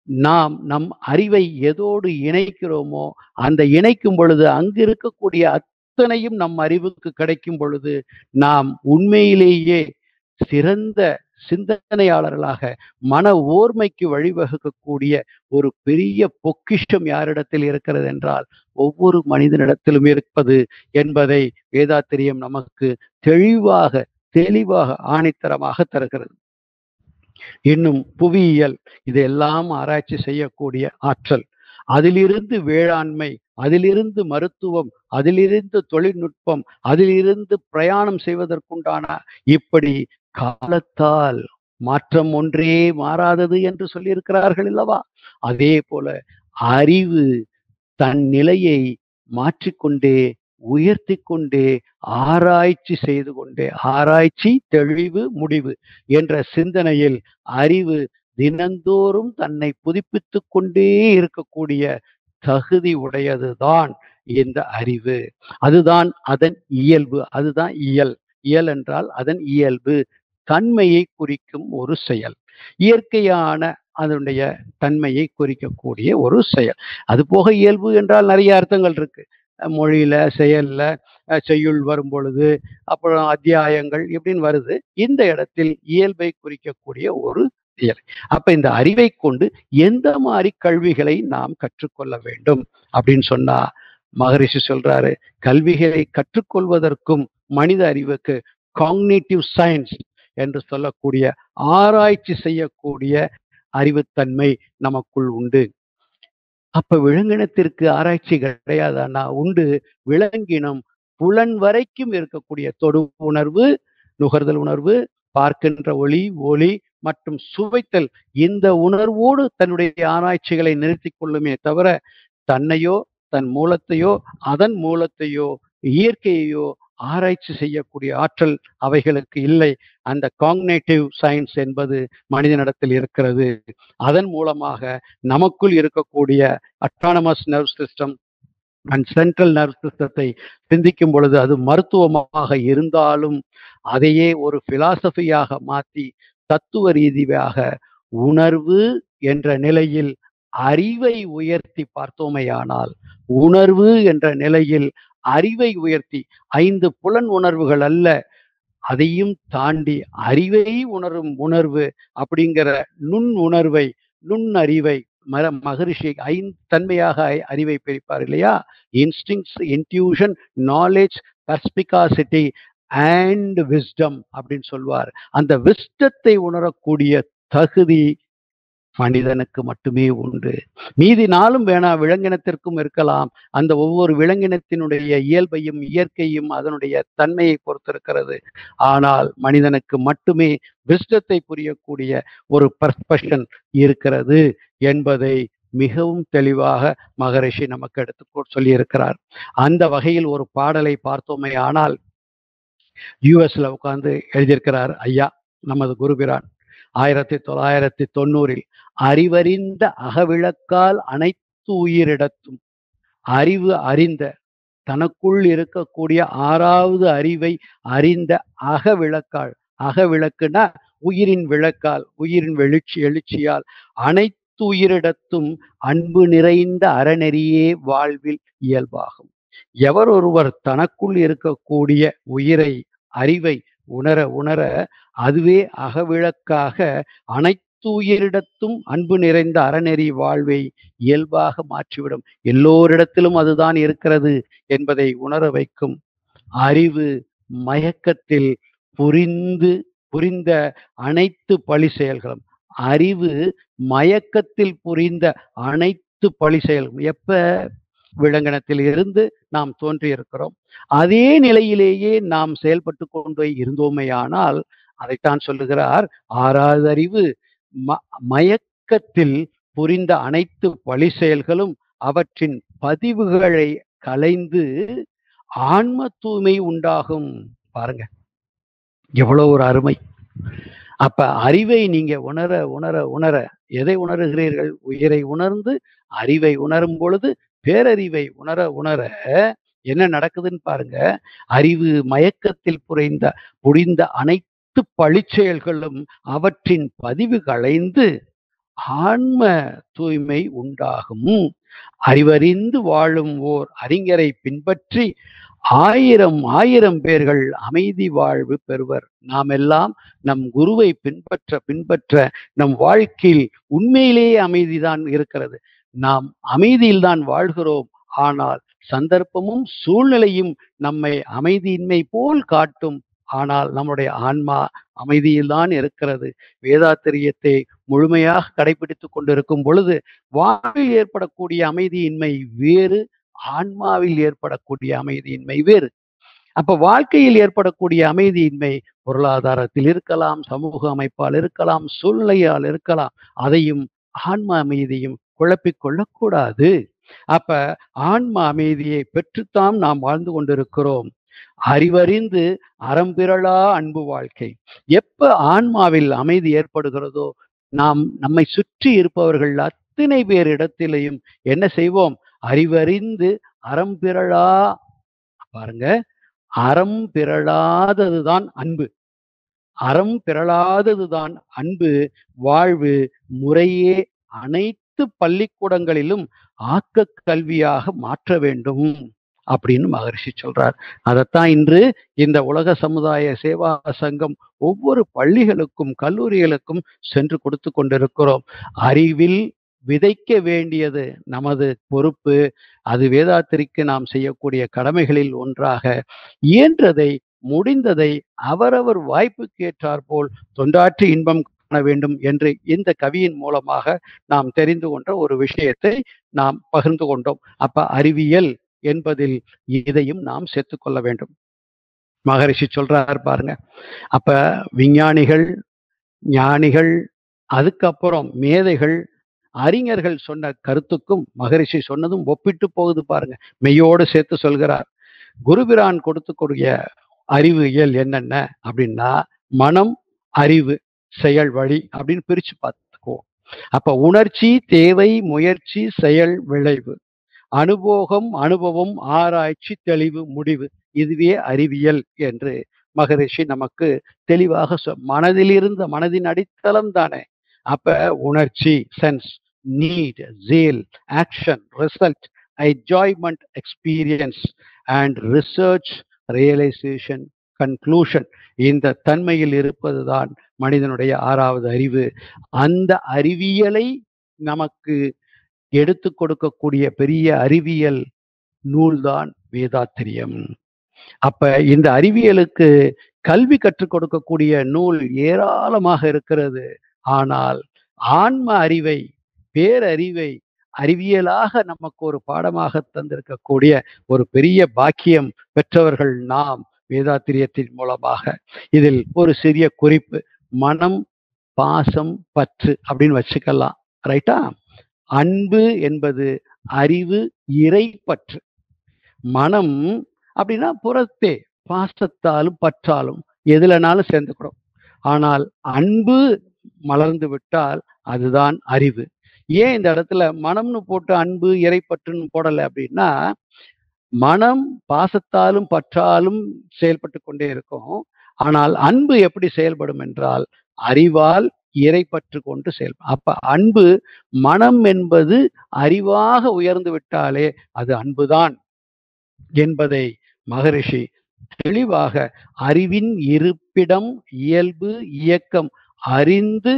நாம் நம் அறிவை எதோடு இணைக்கிறோமோ அந்த இணைக்கும் பொழுது அங்கு இருக்கக்கூடிய அத்தனையும் நம் அறிவுக்கு கிடைக்கும் பொழுது நாம் உண்மையிலேயே சிறந்த சிந்தனையாளர்களாக மன ஓர்மைக்கு வழிவகுக்கக்கூடிய ஒரு பெரிய பொக்கிஷம் யாரிடத்தில் இருக்கிறது என்றால் ஒவ்வொரு மனிதனிடத்திலும் இருப்பது என்பதை வேதாத்திரியம் நமக்கு தெளிவாக ஆணித்தரமாக தருகிறது. இன்னும் புவியியல் இதையெல்லாம் ஆராய்ச்சி செய்யக்கூடிய ஆற்றல், அதிலிருந்து வேளாண்மை, அதிலிருந்து மருத்துவம், அதிலிருந்து தொழில்நுட்பம், அதிலிருந்து பிரயாணம் செய்வதற்குண்டான இப்படி காலத்தால் மாற்றம் ஒன்றே மாறாதது என்று சொல்லியிருக்கிறார்கள் அல்லவா? அதே போல அறிவு தன் நிலையை மாற்றிக்கொண்டே உயர்த்தி கொண்டே ஆராய்ச்சி செய்து கொண்டே, ஆராய்ச்சி தெளிவு முடிவு என்ற சிந்தனையில் அறிவு தினந்தோறும் தன்னை புதுப்பித்துக் கொண்டே இருக்கக்கூடிய தகுதி உடையதுதான் இந்த அறிவு. அதுதான் அதன் இயல்பு. அதுதான் இயல். இயல் என்றால் அதன் இயல்பு, தன்மையை குறிக்கும் ஒரு செயல், இயற்கையான அதனுடைய தன்மையை குறிக்கக்கூடிய ஒரு செயல். அது போக இயல்பு என்றால் நிறைய அர்த்தங்கள் இருக்கு. மொழியில, செயல்ல, செய்யுள் வரும் பொழுது, அப்புறம் அத்தியாயங்கள் இப்படின்னு வருது. இந்த இடத்தில் இயல்பை குறிக்கக்கூடிய ஒரு இயல். அப்ப இந்த அறிவை கொண்டு எந்த மாதிரி கல்விகளை நாம் கற்றுக்கொள்ள வேண்டும் அப்படின்னு சொன்னா மகரிஷி சொல்றாரு, கல்விகளை கற்றுக்கொள்வதற்கும் மனித அறிவுக்கு காக்னிட்டிவ் சயின்ஸ் என்று சொல்லக்கூடிய ஆராய்ச்சி செய்யக்கூடிய அறிவுத்தன்மை நமக்குள் உண்டு. அப்ப விலங்கினத்திற்கு ஆராய்ச்சி கிடையாதானா? உண்டு. விலங்கினம் புலன் வரைக்கும் இருக்கக்கூடிய தொடு உணர்வு, நுகர்தல் உணர்வு, பார்க்கின்ற ஒளி மற்றும் சுவைத்தல், இந்த உணர்வோடு தன்னுடைய ஆராய்ச்சிகளை நிறுத்திக் கொள்ளுமே தவிர தன்னையோ தன் மூலத்தையோ அதன் மூலத்தையோ இயற்கையையோ ஆராய்ச்சி செய்யக்கூடிய ஆற்றல் அவைகளுக்கு இல்லை. அந்த காக்னிட்டிவ் சயின்ஸ் என்பது மனிதனிடத்தில் இருக்கிறது. அதன் மூலமாக நமக்குள் இருக்கக்கூடிய autonomous nerve system and central nerve சிஸ்டத்தை சிந்திக்கும் பொழுது அது மருத்துவமாக இருந்தாலும் அதையே ஒரு பிலாசபியாக மாற்றி தத்துவ ரீதியாக உணர்வு என்ற நிலையில் அறிவை உயர்த்தி பார்த்தோமேயானால், உணர்வு என்ற நிலையில் அறிவை உயர்த்தி 5 புலன் உணர்வுகள் அல்ல, அதையும் தாண்டி அறிவை உணரும் உணர்வு அப்படிங்கிற நுண் உணர்வை, நுண்ணறிவை மகரிஷி 5 தன்மையாக அறிவை பிரிப்பார் இல்லையா? Instincts, intuition, knowledge, perspicacity and wisdom அப்படின்னு சொல்வார். அந்த விஸ்டத்தை உணரக்கூடிய தகுதி மனிதனுக்கு மட்டுமே உண்டு. மீதி நாளும் வேணா விலங்கினத்திற்கும் இருக்கலாம். அந்த ஒவ்வொரு விலங்கினத்தினுடைய இயல்பையும் இயற்கையும் அதனுடைய தன்மையை பொறுத்திருக்கிறது. ஆனால் மனிதனுக்கு மட்டுமே விஸ்டத்தை புரியக்கூடிய ஒரு பர்ஸ்பெக்ஷன் இருக்கிறது என்பதை மிகவும் தெளிவாக மகரிஷி நமக்கு எடுத்து சொல்லியிருக்கிறார். அந்த வகையில் ஒரு பாடலை பார்த்தோமே ஆனால் யுஎஸ்ல உட்கார்ந்து எழுதியிருக்கிறார் ஐயா நமது குருபிரான் 1990 அறிவறிந்த அகவிளக்கால் அனைத்து உயிரிடத்தும், அறிவு அறிந்த தனக்குள் இருக்கக்கூடிய 6வது அறிவை அறிந்த அகவிளக்கால், அகவிளக்குனா உயிரின் விளக்கால், உயிரின் எழுச்சியால் அனைத்து உயிரிடத்தும் அன்பு நிறைந்த அறநெறியே வாழ்வில் இயல்பாகும். எவர் ஒருவர் தனக்குள் இருக்கக்கூடிய உயிரை, அறிவை உணர உணர அதுவே அகவிளக்காக அனைத்து உயிரிடத்தும் அன்பு நிறைந்த அறநெறி வாழ்வை இயல்பாக மாற்றிவிடும். எல்லோரிடத்திலும் அதுதான் இருக்கிறது என்பதை உணர வைக்கும். அறிவு மயக்கத்தில் புரிந்த அனைத்து பழி செயல்களும், அறிவு மயக்கத்தில் புரிந்த அனைத்து அனைத்து பழி செயலும் எப்ப விலங்கினத்தில் இருந்து நாம் தோன்றி இருக்கிறோம், அதே நிலையிலேயே நாம் செயல்பட்டு கொண்டு இருந்தோமேயானால் அதைத்தான் சொல்லுகிறார் ஆறாவது மயக்கத்தில் புரிந்த அனைத்து பழி செயல்களும் அவற்றின் பதிவுகளை கலைந்து ஆன்ம தூய்மை உண்டாகும். பாருங்க எவ்வளவு ஒரு அருமை. அப்ப அறிவை நீங்க உணர உணர உணர எதை உணர்கிறீர்கள்? உயிரை உணர்ந்து அறிவை உணரும் பொழுது பேரறிவை உணர உணர என்ன நடக்குதுன்னு பாருங்க. அறிவு மயக்கத்தில் புரிந்த அனைத்து பழிச்செயல்களும் அவற்றின் பதிவு களைந்து ஆன்ம தூய்மை உண்டாகும். அறிவறிந்து வாழும் ஓர் அறிஞரை பின்பற்றி ஆயிரம் ஆயிரம் பேர்கள் அமைதி வாழ்வு பெறுவர். நாம் எல்லாம் நம் குருவை பின்பற்ற பின்பற்ற நம் வாழ்க்கையில் உண்மையிலேயே அமைதிதான் இருக்கிறது. நாம் அமைதியில் தான் வாழ்கிறோம். ஆனால் சந்தர்ப்பமும் சூழ்நிலையும் நம்மை அமைதியின்மை போல் காட்டும். ஆனால் நம்முடைய ஆன்மா அமைதியில்தான் இருக்கிறது. வேதாத்திரியத்தை முழுமையாக கடைபிடித்துக் கொண்டிருக்கும் பொழுது வாழ்வில் ஏற்படக்கூடிய அமைதியின்மை வேறு, ஆன்மாவில் ஏற்படக்கூடிய அமைதியின்மை வேறு. அப்ப வாழ்க்கையில் ஏற்படக்கூடிய அமைதியின்மை பொருளாதாரத்தில் இருக்கலாம், சமூக அமைப்பால் இருக்கலாம், சூழ்நிலையால் இருக்கலாம். அதையும் ஆன்ம அமைதியும் குழப்பிக் கொள்ளக்கூடாது. அப்ப ஆன்ம அமைதியை பெற்றுத்தான் நாம் வாழ்ந்து கொண்டிருக்கிறோம். அறிவறிந்து அறம்பிரளா அன்பு வாழ்க்கை. எப்ப ஆன்மாவில் அமைதி ஏற்படுகிறதோ நாம் நம்மை சுற்றி இருப்பவர்கள் அத்தனை பேர் இடத்திலையும் என்ன செய்வோம்? அறிவறிந்து அறம்பிரளா, பாருங்க, அறம் பிறழாததுதான் அன்பு. அறம் பிறழாததுதான் அன்பு. வாழ்வு முறையே அனைத்து பள்ளிக்கூடங்களிலும் ஆக்க கல்வியாக மாற்ற வேண்டும் அப்படின்னு மகரிஷி சொல்றார். அதைத்தான் இன்று இந்த உலக சமுதாய சேவா சங்கம் ஒவ்வொரு பள்ளிகளுக்கும் கல்லூரிகளுக்கும் சென்று கொடுத்து கொண்டிருக்கிறோம். அறிவில் விதைக்க வேண்டியது நமது பொறுப்பு. அது வேதாத்திரிக்கு நாம் செய்யக்கூடிய கடமைகளில் ஒன்றாக இயன்றதை முடிந்ததை அவரவர் வாய்ப்புக்கு ஏற்றார் போல் தொண்டாற்றி இன்பம் காண வேண்டும் என்று இந்த கவியின் மூலமாக நாம் தெரிந்து கொண்ட ஒரு விஷயத்தை நாம் பகிர்ந்து கொண்டோம். அப்ப அறிவியல் என்பதில் இதையும் நாம் சேர்த்துக்கொள்ள வேண்டும். மகரிஷி சொல்றார் பாருங்க. அப்ப விஞ்ஞானிகள், ஞானிகள், அதுக்கப்புறம் மேதைகள், அறிஞர்கள் சொன்ன கருத்துக்கும் மகரிஷி சொன்னதும் ஒப்பிட்டு போகுது பாருங்க. மெய்யோடு சேர்த்து சொல்கிறார். குருபிரான் கொடுத்துக்கூடிய அறிவியல் என்னென்ன அப்படின்னா மனம், அறிவு, செயல், வழி அப்படின்னு பிரிச்சு பார்த்துக்குவோம். அப்ப உணர்ச்சி, தேவை, முயற்சி, செயல், விளைவு, அனுபோகம், அனுபவம், ஆராய்ச்சி, தெளிவு, முடிவு. இதுவே அறிவியல் என்று மகரிஷி நமக்கு தெளிவாக மனதிலிருந்த மனதின் அடித்தளம் தானே. அப்ப உணர்ச்சி, sense, need, zeal, action, result, enjoyment, experience and research, realization, conclusion. இந்த தன்மையில் இருப்பதுதான் மனிதனுடைய ஆறாவது அறிவு. அந்த அறிவியலை நமக்கு எடுத்து கொடுக்கக்கூடிய பெரிய அறிவியல் நூல்தான் வேதாத்திரியம். அப்ப இந்த அறிவியலுக்கு கல்வி கற்றுக் கொடுக்கக்கூடிய நூல் ஏராளமாக இருக்கிறது. ஆனால் ஆன்ம அறிவை, பேரறிவை அறிவியலாக நமக்கு ஒரு பாடமாக தந்திருக்கக்கூடிய ஒரு பெரிய பாக்கியம் பெற்றவர்கள் நாம் வேதாத்திரியத்தின் மூலமாக. இதில் ஒரு சிறிய குறிப்பு, மனம், பாசம், பற்று அப்படின்னு வச்சுக்கலாம். ரைட்டா? அன்பு என்பது அறிவு, இறை பற்று. மனம் அப்படின்னா புறத்தே பாசத்தாலும் பற்றாலும் எதுலனாலும் சேர்ந்துக்கிறோம். ஆனால் அன்பு மலர்ந்து விட்டால் அதுதான் அறிவு. ஏன் இந்த இடத்துல மனம்னு போட்டு அன்பு, இறைப்பற்றுன்னு போடலை அப்படின்னா, மனம் பாசத்தாலும் பற்றாலும் செயல்பட்டு கொண்டே இருக்கும். ஆனால் அன்பு எப்படி செயல்படும் என்றால் அறிவால் இறைப்பற்று கொண்டு செயல்படும். அப்ப அன்பு, மனம் என்பது அறிவாக உயர்ந்து விட்டாலே அது அன்புதான் என்பதை மகரிஷி தெளிவாக அறிவின் இருப்பிடம், இயல்பு, இயக்கம் அறிந்து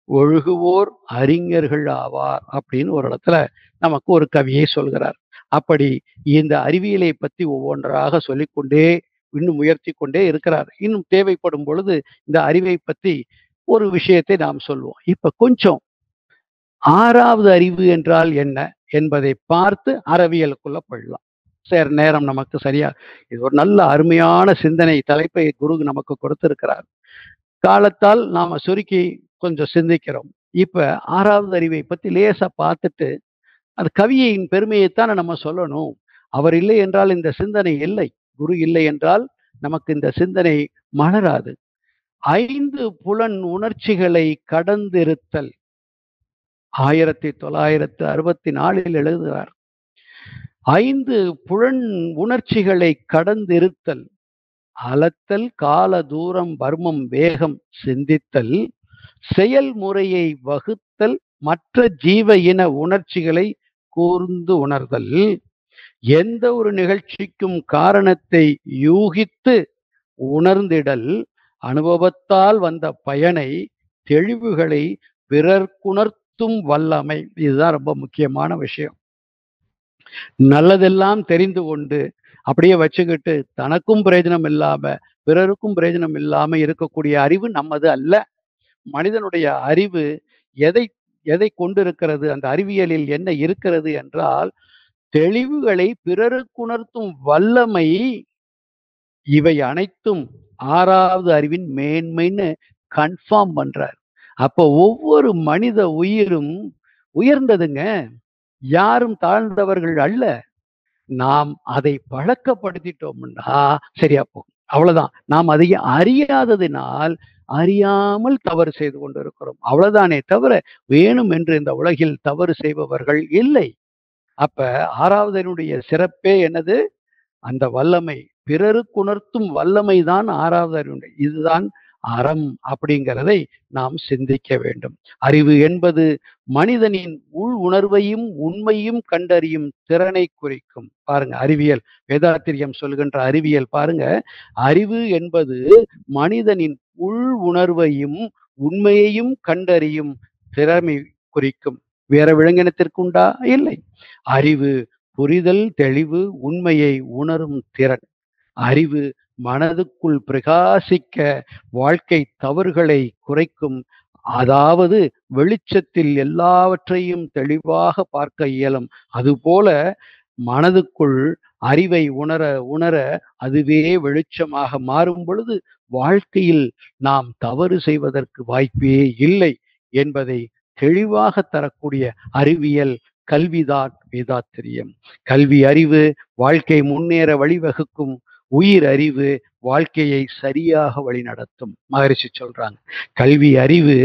ஒழுகுவோர் அறிஞர்கள் ஆவார் அப்படின்னு ஒரு இடத்துல நமக்கு ஒரு கவியை சொல்கிறார். அப்படி இந்த அறிவியலை பற்றி ஒவ்வொன்றாக சொல்லிக்கொண்டே இன்னும் முயற்சி கொண்டே இருக்கிறார். இன்னும் தேவைப்படும் பொழுது இந்த அறிவை பற்றி ஒரு விஷயத்தை நாம் சொல்வோம். இப்ப கொஞ்சம் ஆறாவது அறிவு என்றால் என்ன என்பதை பார்த்து அறவியலுக்குள்ள போயிடலாம். சரி, நேரம் நமக்கு சரியா, இது ஒரு நல்ல அருமையான சிந்தனை தலைப்பை குரு நமக்கு கொடுத்திருக்கிறார். காலத்தால் நாம சுருக்கி கொஞ்சம் சிந்திக்கிறோம். இப்ப ஆறாவது அறிவை பத்தி லேசா பார்த்துட்டு, அது கவியின் பெருமையைத்தானே நம்ம சொல்லணும். அவர் இல்லை என்றால் இந்த சிந்தனை இல்லை. குரு இல்லை என்றால் நமக்கு இந்த சிந்தனை மலராது. 5 புலன் உணர்ச்சிகளை கடந்திருத்தல். 1964 எழுதுகிறார். 5 புலன் உணர்ச்சிகளை கடந்திருத்தல், அலத்தல், கால, தூரம், வர்மம், வேகம், சிந்தித்தல், செயல்முறையை வகுத்தல், மற்ற ஜீவ இன உணர்ச்சிகளை கூர்ந்து உணர்தல், எந்த ஒரு நிகழ்ச்சிக்கும் காரணத்தை யூகித்து உணர்ந்திடல், அனுபவத்தால் வந்த பயனை, தெளிவுகளை பிறர்க்குணர்த்தும் வல்லமை. இதுதான் ரொம்ப முக்கியமான விஷயம். நல்லதெல்லாம் தெரிந்து கொண்டு அப்படியே வச்சுக்கிட்டு தனக்கும் பிரயோஜனம் இல்லாம பிறருக்கும் பிரயோஜனம் இல்லாம இருக்கக்கூடிய அறிவு நம்மது அல்ல. மனிதனுடைய அறிவு எதை எதை கொண்டிருக்கிறது, அந்த அறிவியலில் என்ன இருக்கிறது என்றால், தெளிவுகளை பிறருக்குணர்த்தும் வல்லமை. இவை அனைத்தும் ஆறாவது அறிவின் மேன்மைன்னு கன்ஃபார்ம் பண்றார். அப்போ ஒவ்வொரு மனித உயிரும் உயர்ந்ததுங்க, யாரும் தாழ்ந்தவர்கள் அல்ல. நாம் அதை பழக்கப்படுத்திட்டோம்னா சரியா போகும். அவ்வளவுதான். நாம் அதை அறியாததினால் அறியாமல் தவறு செய்து கொண்டிருக்கிறோம். அவ்வளவுதானே தவிர வேணும் என்று இந்த உலகில் தவறு செய்பவர்கள் இல்லை. அப்ப ஆறாவதனுடைய சிறப்பே என்னது? அந்த வல்லமை, பிறருக்குணர்த்தும் வல்லமை தான் ஆறாவது அறிவு. இதுதான் அறம் அப்படிங்கிறதை நாம் சிந்திக்க வேண்டும். அறிவு என்பது மனிதனின் உள் உணர்வையும் உண்மையும் கண்டறியும் திறனை குறிக்கும். பாருங்க, அறிவியல் வேதாத்திரியம் சொல்கின்ற அறிவியல் பாருங்க. அறிவு என்பது மனிதனின் உள் உணர்வையும் உண்மையையும் கண்டறியும் திறமை குறிக்கும். வேற விலங்கினத்திற்குண்டா? இல்லை. அறிவு புரிதல், தெளிவு, உண்மையை உணரும் திறன். அறிவு மனதுக்குள் பிரகாசிக்க வாழ்க்கை தவறுகளை குறைக்கும். அதாவது வெளிச்சத்தில் எல்லாவற்றையும் தெளிவாக பார்க்க இயலும். அதுபோல மனதுக்குள் அறிவை உணர உணர அதுவே வெளிச்சமாக மாறும் பொழுது வாழ்க்கையில் நாம் தவறு செய்வதற்கு வாய்ப்பே இல்லை என்பதை தெளிவாக தரக்கூடிய அறிவியல் கல்விதான் வேதாத்திரியம். கல்வி அறிவு வாழ்க்கை முன்னேற வழிவகுக்கும். உயிர் அறிவு வாழ்க்கையை சரியாக வழிநடத்தும். மகரிஷி சொல்றாங்க, கல்வி அறிவு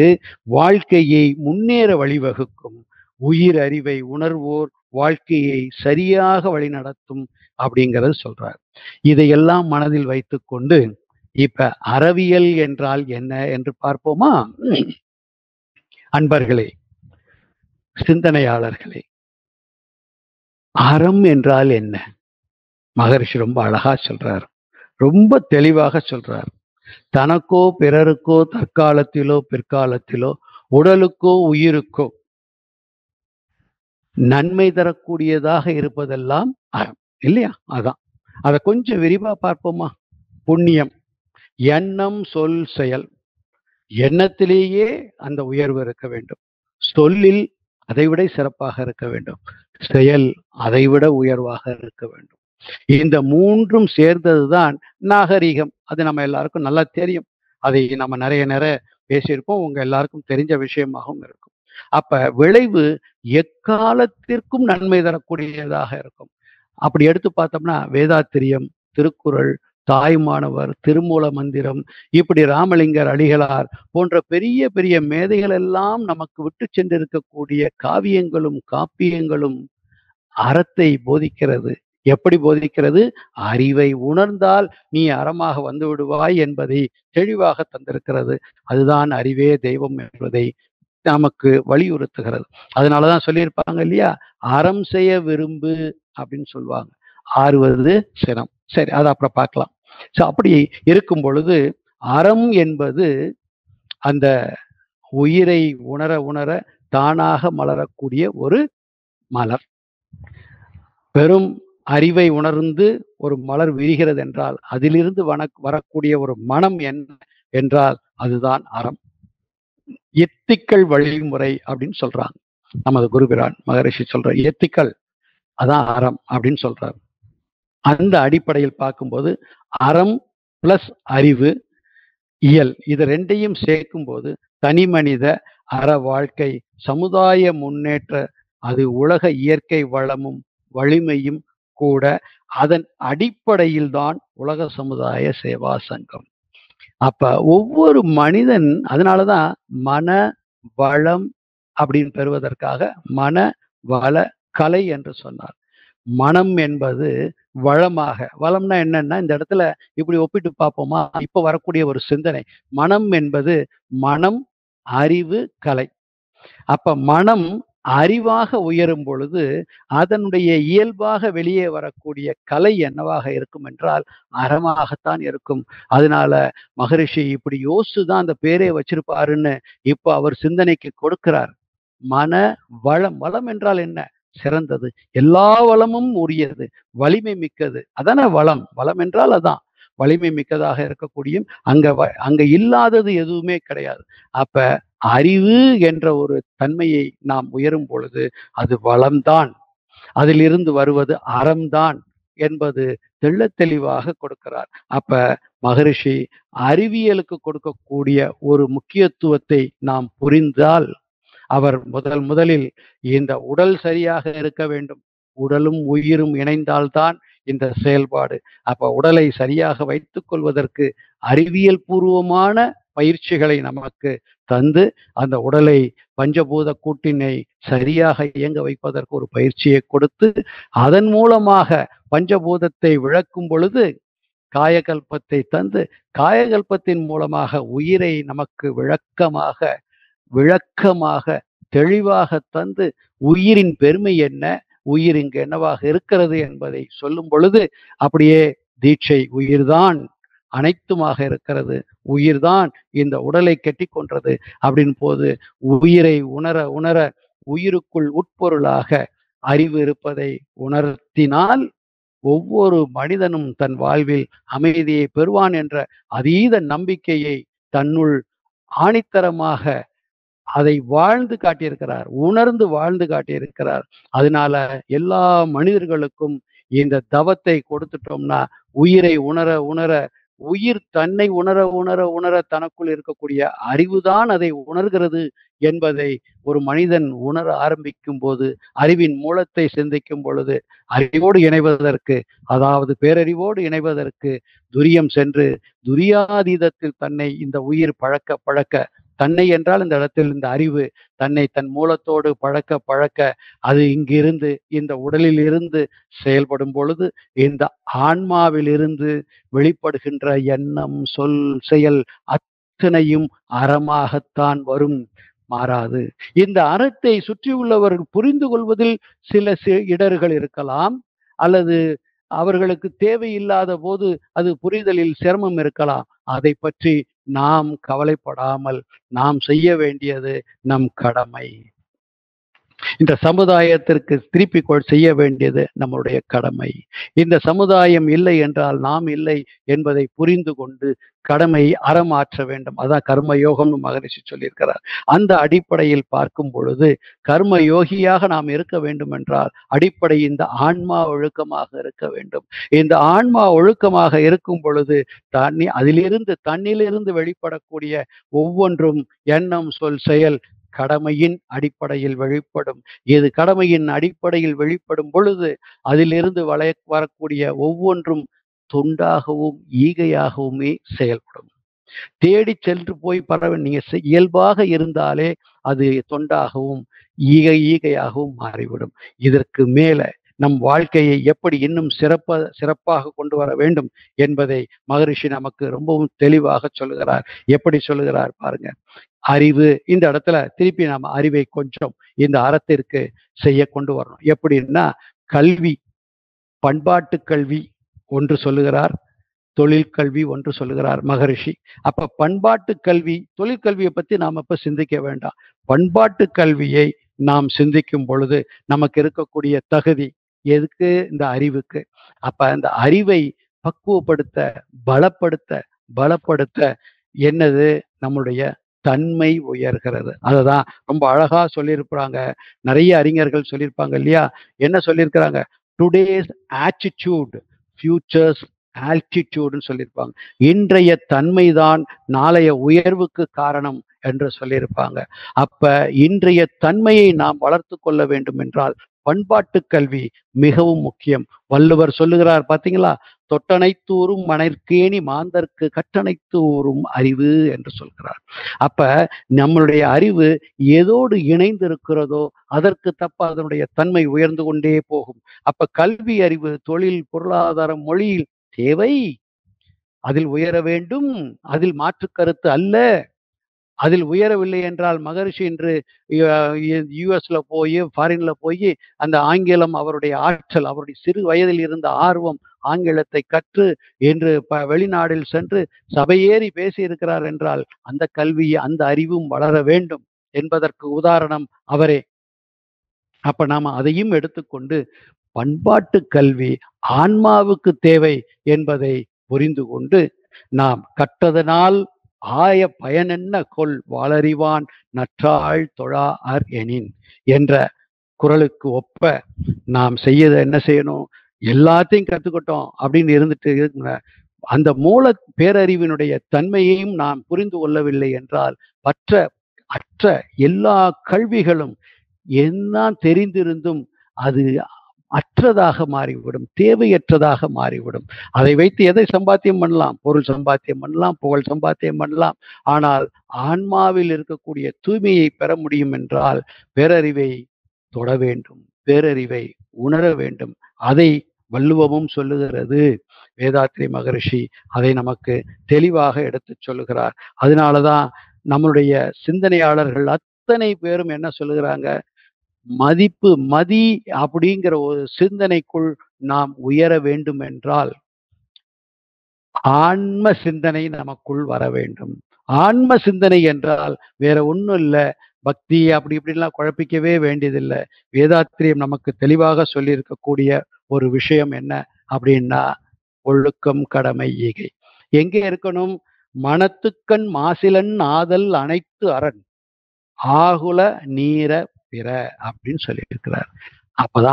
வாழ்க்கையை முன்னேற வழிவகுக்கும். உயிர் அறிவை உணர்வோர் வாழ்க்கையை சரியாக வழிநடத்தும் அப்படிங்கறது சொல்றார். இதையெல்லாம் மனதில் வைத்துக்கொண்டு இப்ப அறவியல் என்றால் என்ன என்று பார்ப்போமா? அன்பர்களே, சிந்தனையாளர்களே, அறம் என்றால் என்ன? மகரிஷி ரொம்ப அழகா சொல்றார், ரொம்ப தெளிவாக சொல்றார். தனக்கோ பிறருக்கோ தற்காலத்திலோ பிற்காலத்திலோ உடலுக்கோ உயிருக்கோ நன்மை தரக்கூடியதாக இருப்பதெல்லாம் அறம் இல்லையா? அதான். அதை கொஞ்சம் விரிவா பார்ப்போமா? புண்ணியம், எண்ணம், சொல், செயல். எண்ணத்திலேயே அந்த உயர்வு இருக்க வேண்டும். சொல்லில் அதைவிட சிறப்பாக இருக்க வேண்டும். செயல் அதைவிட உயர்வாக இருக்க வேண்டும். இந்த மூன்றும் சேர்ந்ததுதான் நாகரிகம். அது நம்ம எல்லாருக்கும் நல்லா தெரியும். அதை நம்ம நிறைய பேசியிருப்போம். உங்க எல்லாருக்கும் தெரிஞ்ச விஷயமாகவும் இருக்கும். அப்ப விளைவு எக்காலத்திற்கும் நன்மை தரக்கூடியதாக இருக்கும். அப்படி எடுத்து பார்த்தோம்னா வேதாத்திரியம், திருக்குறள், தாய்மானவர், திருமூல மந்திரம், இப்படி ராமலிங்கர் அடிகளார் போன்ற பெரிய பெரிய மேதைகள் எல்லாம் நமக்கு விட்டு சென்றிருக்கக்கூடிய காவியங்களும் காப்பியங்களும் அறத்தை போதிக்கிறது. எப்படி போதிக்கிறது? அறிவை உணர்ந்தால் நீ அறமாக வந்து விடுவாய் என்பதை தெளிவாக தந்திருக்கிறது. அதுதான் அறிவே தெய்வம் என்பதை நமக்கு வலியுறுத்துகிறது. அதனாலதான் சொல்லியிருப்பாங்க இல்லையா, அறம் செய்ய விரும்பு அப்படின்னு சொல்லுவாங்க. ஆறுவது சினம். சரி, அதை அப்புறம் பார்க்கலாம். அப்படி இருக்கும் பொழுது அறம் என்பது அந்த உயிரை உணர உணர தானாக மலரக்கூடிய ஒரு மலர். பெரும் அறிவை உணர்ந்து ஒரு மலர் விரிகிறது என்றால் அதிலிருந்து வரக்கூடிய ஒரு மனம் என்ன என்றால் அதுதான் அறம். எத்திக்கல் வழிமுறை அப்படின்னு சொல்றாங்க. நமது குருபிரான் மகரிஷி சொல்ற எத்திக்கல் அதான் அறம் அப்படின்னு சொல்றாரு. அந்த அடிப்படையில் பார்க்கும்போது அறம் பிளஸ் அறிவு இயல் இது ரெண்டையும் சேர்க்கும் போது தனி மனித அற வாழ்க்கை சமுதாய முன்னேற்ற அது உலக இயற்கை வளமும் வலிமையும் கூட. அதன் அடிப்படையில் தான் உலக சமுதாய சேவா சங்கம். அப்ப ஒவ்வொரு மனிதன் அதனாலதான் மன வளம் அப்படின்னு பெறுவதற்காக மன வள கலை என்று சொன்னார். மனம் என்பது வளமாக, வளம்னா என்னன்னா இந்த இடத்துல இப்படி ஒப்பிட்டு பார்ப்போமா, இப்ப வரக்கூடிய ஒரு சிந்தனை, மனம் என்பது மனம் அறிவு கலை. அப்ப மனம் அறிவாக உயரும் பொழுது அதனுடைய இயல்பாக வெளியே வரக்கூடிய கலை என்னவாக இருக்கும் என்றால் அறமாகத்தான் இருக்கும். அதனால மகரிஷி இப்படி யோசிச்சுதான் அந்த பேரே வச்சிருப்பாருன்னு இப்ப அவர் சிந்தனைக்கு கொடுக்கிறார். மன வளம், வளம் என்றால் என்ன, சிறந்தது, எல்லா வளமும் உரியது, வலிமை மிக்கது, அதான வளம். வளம் என்றால் அதான் வலிமை மிக்கதாக இருக்கக்கூடிய அங்க இல்லாதது எதுவுமே கிடையாது. அப்ப அறிவு என்ற ஒரு தன்மையை நாம் உயரும் பொழுது அது வளம்தான், அதிலிருந்து வருவது அறம்தான் என்பது தெள்ளத் தெளிவாக கொடுக்கிறார். அப்ப மகரிஷி அறிவியலுக்கு கொடுக்கக்கூடிய ஒரு முக்கியத்துவத்தை நாம் புரிந்தால் அவர் முதலில் இந்த உடல் சரியாக இருக்க வேண்டும். உடலும் உயிரும் இணைந்தால்தான் இந்த செயல்பாடு. அப்ப உடலை சரியாக வைத்துக் கொள்வதற்கு அறிவியல் பூர்வமான பயிற்சிகளை நமக்கு தந்து அந்த உடலை பஞ்சபூத கூட்டினை சரியாக இயங்க வைப்பதற்கு ஒரு பயிற்சியை கொடுத்து அதன் மூலமாக பஞ்சபூதத்தை விளக்கும் பொழுது காயகல்பத்தை தந்து காயகல்பத்தின் மூலமாக உயிரை நமக்கு விளக்கமாக தெளிவாக தந்து உயிரின் பெருமை என்ன, உயிர் இங்கு என்னவாக இருக்கிறது என்பதை சொல்லும் பொழுது அப்படியே தீட்சை உயிர்தான் அனைத்துமாக இருக்கிறது, உயிர்தான் இந்த உடலை கட்டி கொன்றது அப்படின் போது உயிரை உணர உயிருக்குள் உட்பொருளாக அறிவு இருப்பதை உணர்த்தினால் ஒவ்வொரு மனிதனும் தன் வாழ்வில் அமைதியை பெறுவான் என்ற அதீத நம்பிக்கையை தன்னுள் ஆணித்தரமாக அதை வாழ்ந்து காட்டியிருக்கிறார், உணர்ந்து வாழ்ந்து காட்டியிருக்கிறார். அதனால எல்லா மனிதர்களுக்கும் இந்த தவத்தை கொடுத்துட்டோம்னா உயிரை உணர உயிர் தன்னை உணர தனக்குள் இருக்கக்கூடிய அறிவுதான் அதை உணர்கிறது என்பதை ஒரு மனிதன் உணர ஆரம்பிக்கும் போது அறிவின் மூலத்தை சிந்திக்கும் பொழுது அறிவோடு இணைவதற்கு, அதாவது பேரறிவோடு இணைவதற்கு துரியம் சென்று துரியாதீதத்தில் தன்னை இந்த உயிர் பழக்க தன்னை என்றால் இந்த இடத்தில் இந்த அறிவு தன்னை தன் மூலத்தோடு பழக்க அது இங்கிருந்து இந்த உடலில் இருந்து செயல்படும் பொழுது இந்த ஆன்மாவில் இருந்து வெளிப்படுகின்ற எண்ணம் சொல் செயல் அத்தனையும் அறமாகத்தான் வரும், மாறாது. இந்த அறத்தை சுற்றியுள்ளவர்கள் புரிந்து கொள்வதில் சில இடர்கள் இருக்கலாம், அல்லது அவர்களுக்கு தேவையில்லாத போது அது புரிதலில் சிரமம் இருக்கலாம். அதை பற்றி நாம் கவலைப்படாமல் நாம் செய்ய வேண்டியது நம் கடமை. இந்த சமுதாயத்திற்கு திருப்பி செய்ய வேண்டியது நம்முடைய கடமை. இந்த சமுதாயம் இல்லை என்றால் நாம் இல்லை என்பதை புரிந்து கொண்டு கடமை அறமாற்ற வேண்டும். அதான் கர்ம யோகம்னு மகரிஷி சொல்லியிருக்கிறார். அந்த அடிப்படையில் பார்க்கும் பொழுது கர்ம யோகியாக நாம் இருக்க வேண்டும் என்றால் அடிப்படை இந்த ஆன்மா ஒழுக்கமாக இருக்க வேண்டும். இந்த ஆன்மா ஒழுக்கமாக இருக்கும் பொழுது தன்னிலிருந்து வெளிப்படக்கூடிய ஒவ்வொன்றும் எண்ணம் சொல் செயல் கடமையின் அடிப்படையில் வெளிப்படும். இது கடமையின் அடிப்படையில் வெளிப்படும் பொழுது அதிலிருந்து வரக்கூடிய ஒவ்வொன்றும் தொண்டாகவும் ஈகையாகவுமே செயல்படும். தேடி சென்று போய் நீங்க இயல்பாக இருந்தாலே அது தொண்டாகவும் ஈகையாகவும் மாறிவிடும். இதற்கு மேல நம் வாழ்க்கையை எப்படி இன்னும் சிறப்பாக கொண்டு வர வேண்டும் என்பதை மகரிஷி நமக்கு ரொம்பவும் தெளிவாக சொல்லுகிறார். எப்படி சொல்லுகிறார் பாருங்க. அறிவு, இந்த இடத்துல திருப்பி நாம அறிவை கொஞ்சம் இந்த அறத்திற்கு செய்ய கொண்டு வரணும். எப்படின்னா கல்வி, பண்பாட்டு கல்வி ஒன்று சொல்லுகிறார், தொழிற்கல்வி ஒன்று சொல்லுகிறார் மகரிஷி. அப்ப பண்பாட்டு கல்வி தொழிற்கல்வியை பத்தி நாம் இப்ப சிந்திக்க வேண்டாம். பண்பாட்டு கல்வியை நாம் சிந்திக்கும் பொழுது நமக்கு இருக்கக்கூடிய தகுதி எதுக்கு, இந்த அறிவுக்கு. அப்ப அந்த அறிவை பக்குவப்படுத்த பலப்படுத்த என்னது, நம்முடைய தன்மை உயர்கிறது. அததான் ரொம்ப அழகா சொல்லியிருப்பாங்க. நிறைய அறிஞர்கள் சொல்லியிருப்பாங்க இல்லையா? என்ன சொல்லியிருக்கிறாங்க? டுடேஸ் ஆட்டிடியூட் ஃபியூச்சர்ஸ் ஆல்டிடியூட்னு சொல்லியிருப்பாங்க. இன்றைய தன்மைதான் நாளைய உயர்வுக்கு காரணம் என்று சொல்லியிருப்பாங்க. அப்ப இன்றைய தன்மையை நாம் வளர்த்து கொள்ள வேண்டும் என்றால் பண்பாட்டு கல்வி மிகவும் முக்கியம். வள்ளுவர் சொல்லுகிறார் பார்த்தீங்களா? தொட்டனைத்தூரும் மணற்கேணி மாந்தர்க்கு கட்டணைத்தூரும் அறிவு என்று சொல்கிறார். அப்ப நம்மளுடைய அறிவு எதோடு இணைந்து இருக்கிறதோ அதற்கு தப்ப அதனுடைய தன்மை உயர்ந்து கொண்டே போகும். அப்ப கல்வி அறிவு, தொழில், பொருளாதாரம், மொழியில் தேவை, அதில் உயர வேண்டும், அதில் மாற்று கருத்து அல்ல. அதில் உயரவில்லை என்றால் மகரிஷி இன்று யுஎஸ்ல போய் ஃபாரின்ல போய் அந்த ஆங்கிலம் அவருடைய ஆற்றல், அவருடைய சிறு வயதில் இருந்த ஆர்வம், ஆங்கிலத்தை கற்று இன்று வெளிநாடில் சென்று சபையேறி பேசியிருக்கிறார் என்றால் அந்த கல்வி, அந்த அறிவும் வளர வேண்டும் என்பதற்கு உதாரணம் அவரே. அப்ப நாம அதையும் எடுத்துக்கொண்டு பண்பாட்டு கல்வி ஆன்மாவுக்கு தேவை என்பதை புரிந்து கொண்டு நாம் கற்றதனால் ஆய பயனென்ன கொள் வாளறிவான் நற்றாள் தொழார் எனின் என்ற குறளுக்கு ஒப்ப நாம் என்ன செய்யணும்? எல்லாத்தையும் கத்துக்கிட்டோம் அப்படின்னு இருந்துட்டு அந்த மூல பேரறிவினுடைய தன்மையையும் நாம் புரிந்து கொள்ளவில்லை என்றால் அற்ற எல்லா கல்விகளும் என்ன தெரிந்திருந்தும் அது அற்றதாக மாறிவிடும், தேவையற்றதாக மாறிவிடும். அதை வைத்து எதை சம்பாத்தியம் பண்ணலாம்? பொருள் சம்பாத்தியம் பண்ணலாம், புகழ் சம்பாத்தியம் பண்ணலாம். ஆனால் ஆன்மாவில் இருக்கக்கூடிய தூய்மையை பெற முடியும் என்றால் பேரறிவை தொட வேண்டும், பேரறிவை உணர வேண்டும். அதை வள்ளுவமும் சொல்லுகிறது. வேதாத்ரி மகரிஷி அதை நமக்கு தெளிவாக எடுத்து சொல்லுகிறார். அதனாலதான் நம்மளுடைய சிந்தனையாளர்கள் அத்தனை பேரும் என்ன சொல்லுகிறாங்க? மதி அப்படிங்கிற ஒரு சிந்தனைக்குள் நாம் உயர வேண்டும் என்றால் ஆன்ம சிந்தனை நமக்குள் வர வேண்டும். ஆன்ம சிந்தனை என்றால் வேற ஒன்றும் இல்லை, பக்தி அப்படி இப்படிலாம் குழப்பிக்கவே வேண்டியதில்லை. வேதாத்திரியம் நமக்கு தெளிவாக சொல்லி இருக்கக்கூடிய ஒரு விஷயம் என்ன அப்படின்னா, ஒழுக்கம், கடமை, ஈகை எங்கே இருக்கணும்? மனத்துக்கண் மாசிலன் ஆதல் அனைத்து அரண் ஆகுல நீர பிற அப்படின்னு சொல்லியிருக்கிறார்.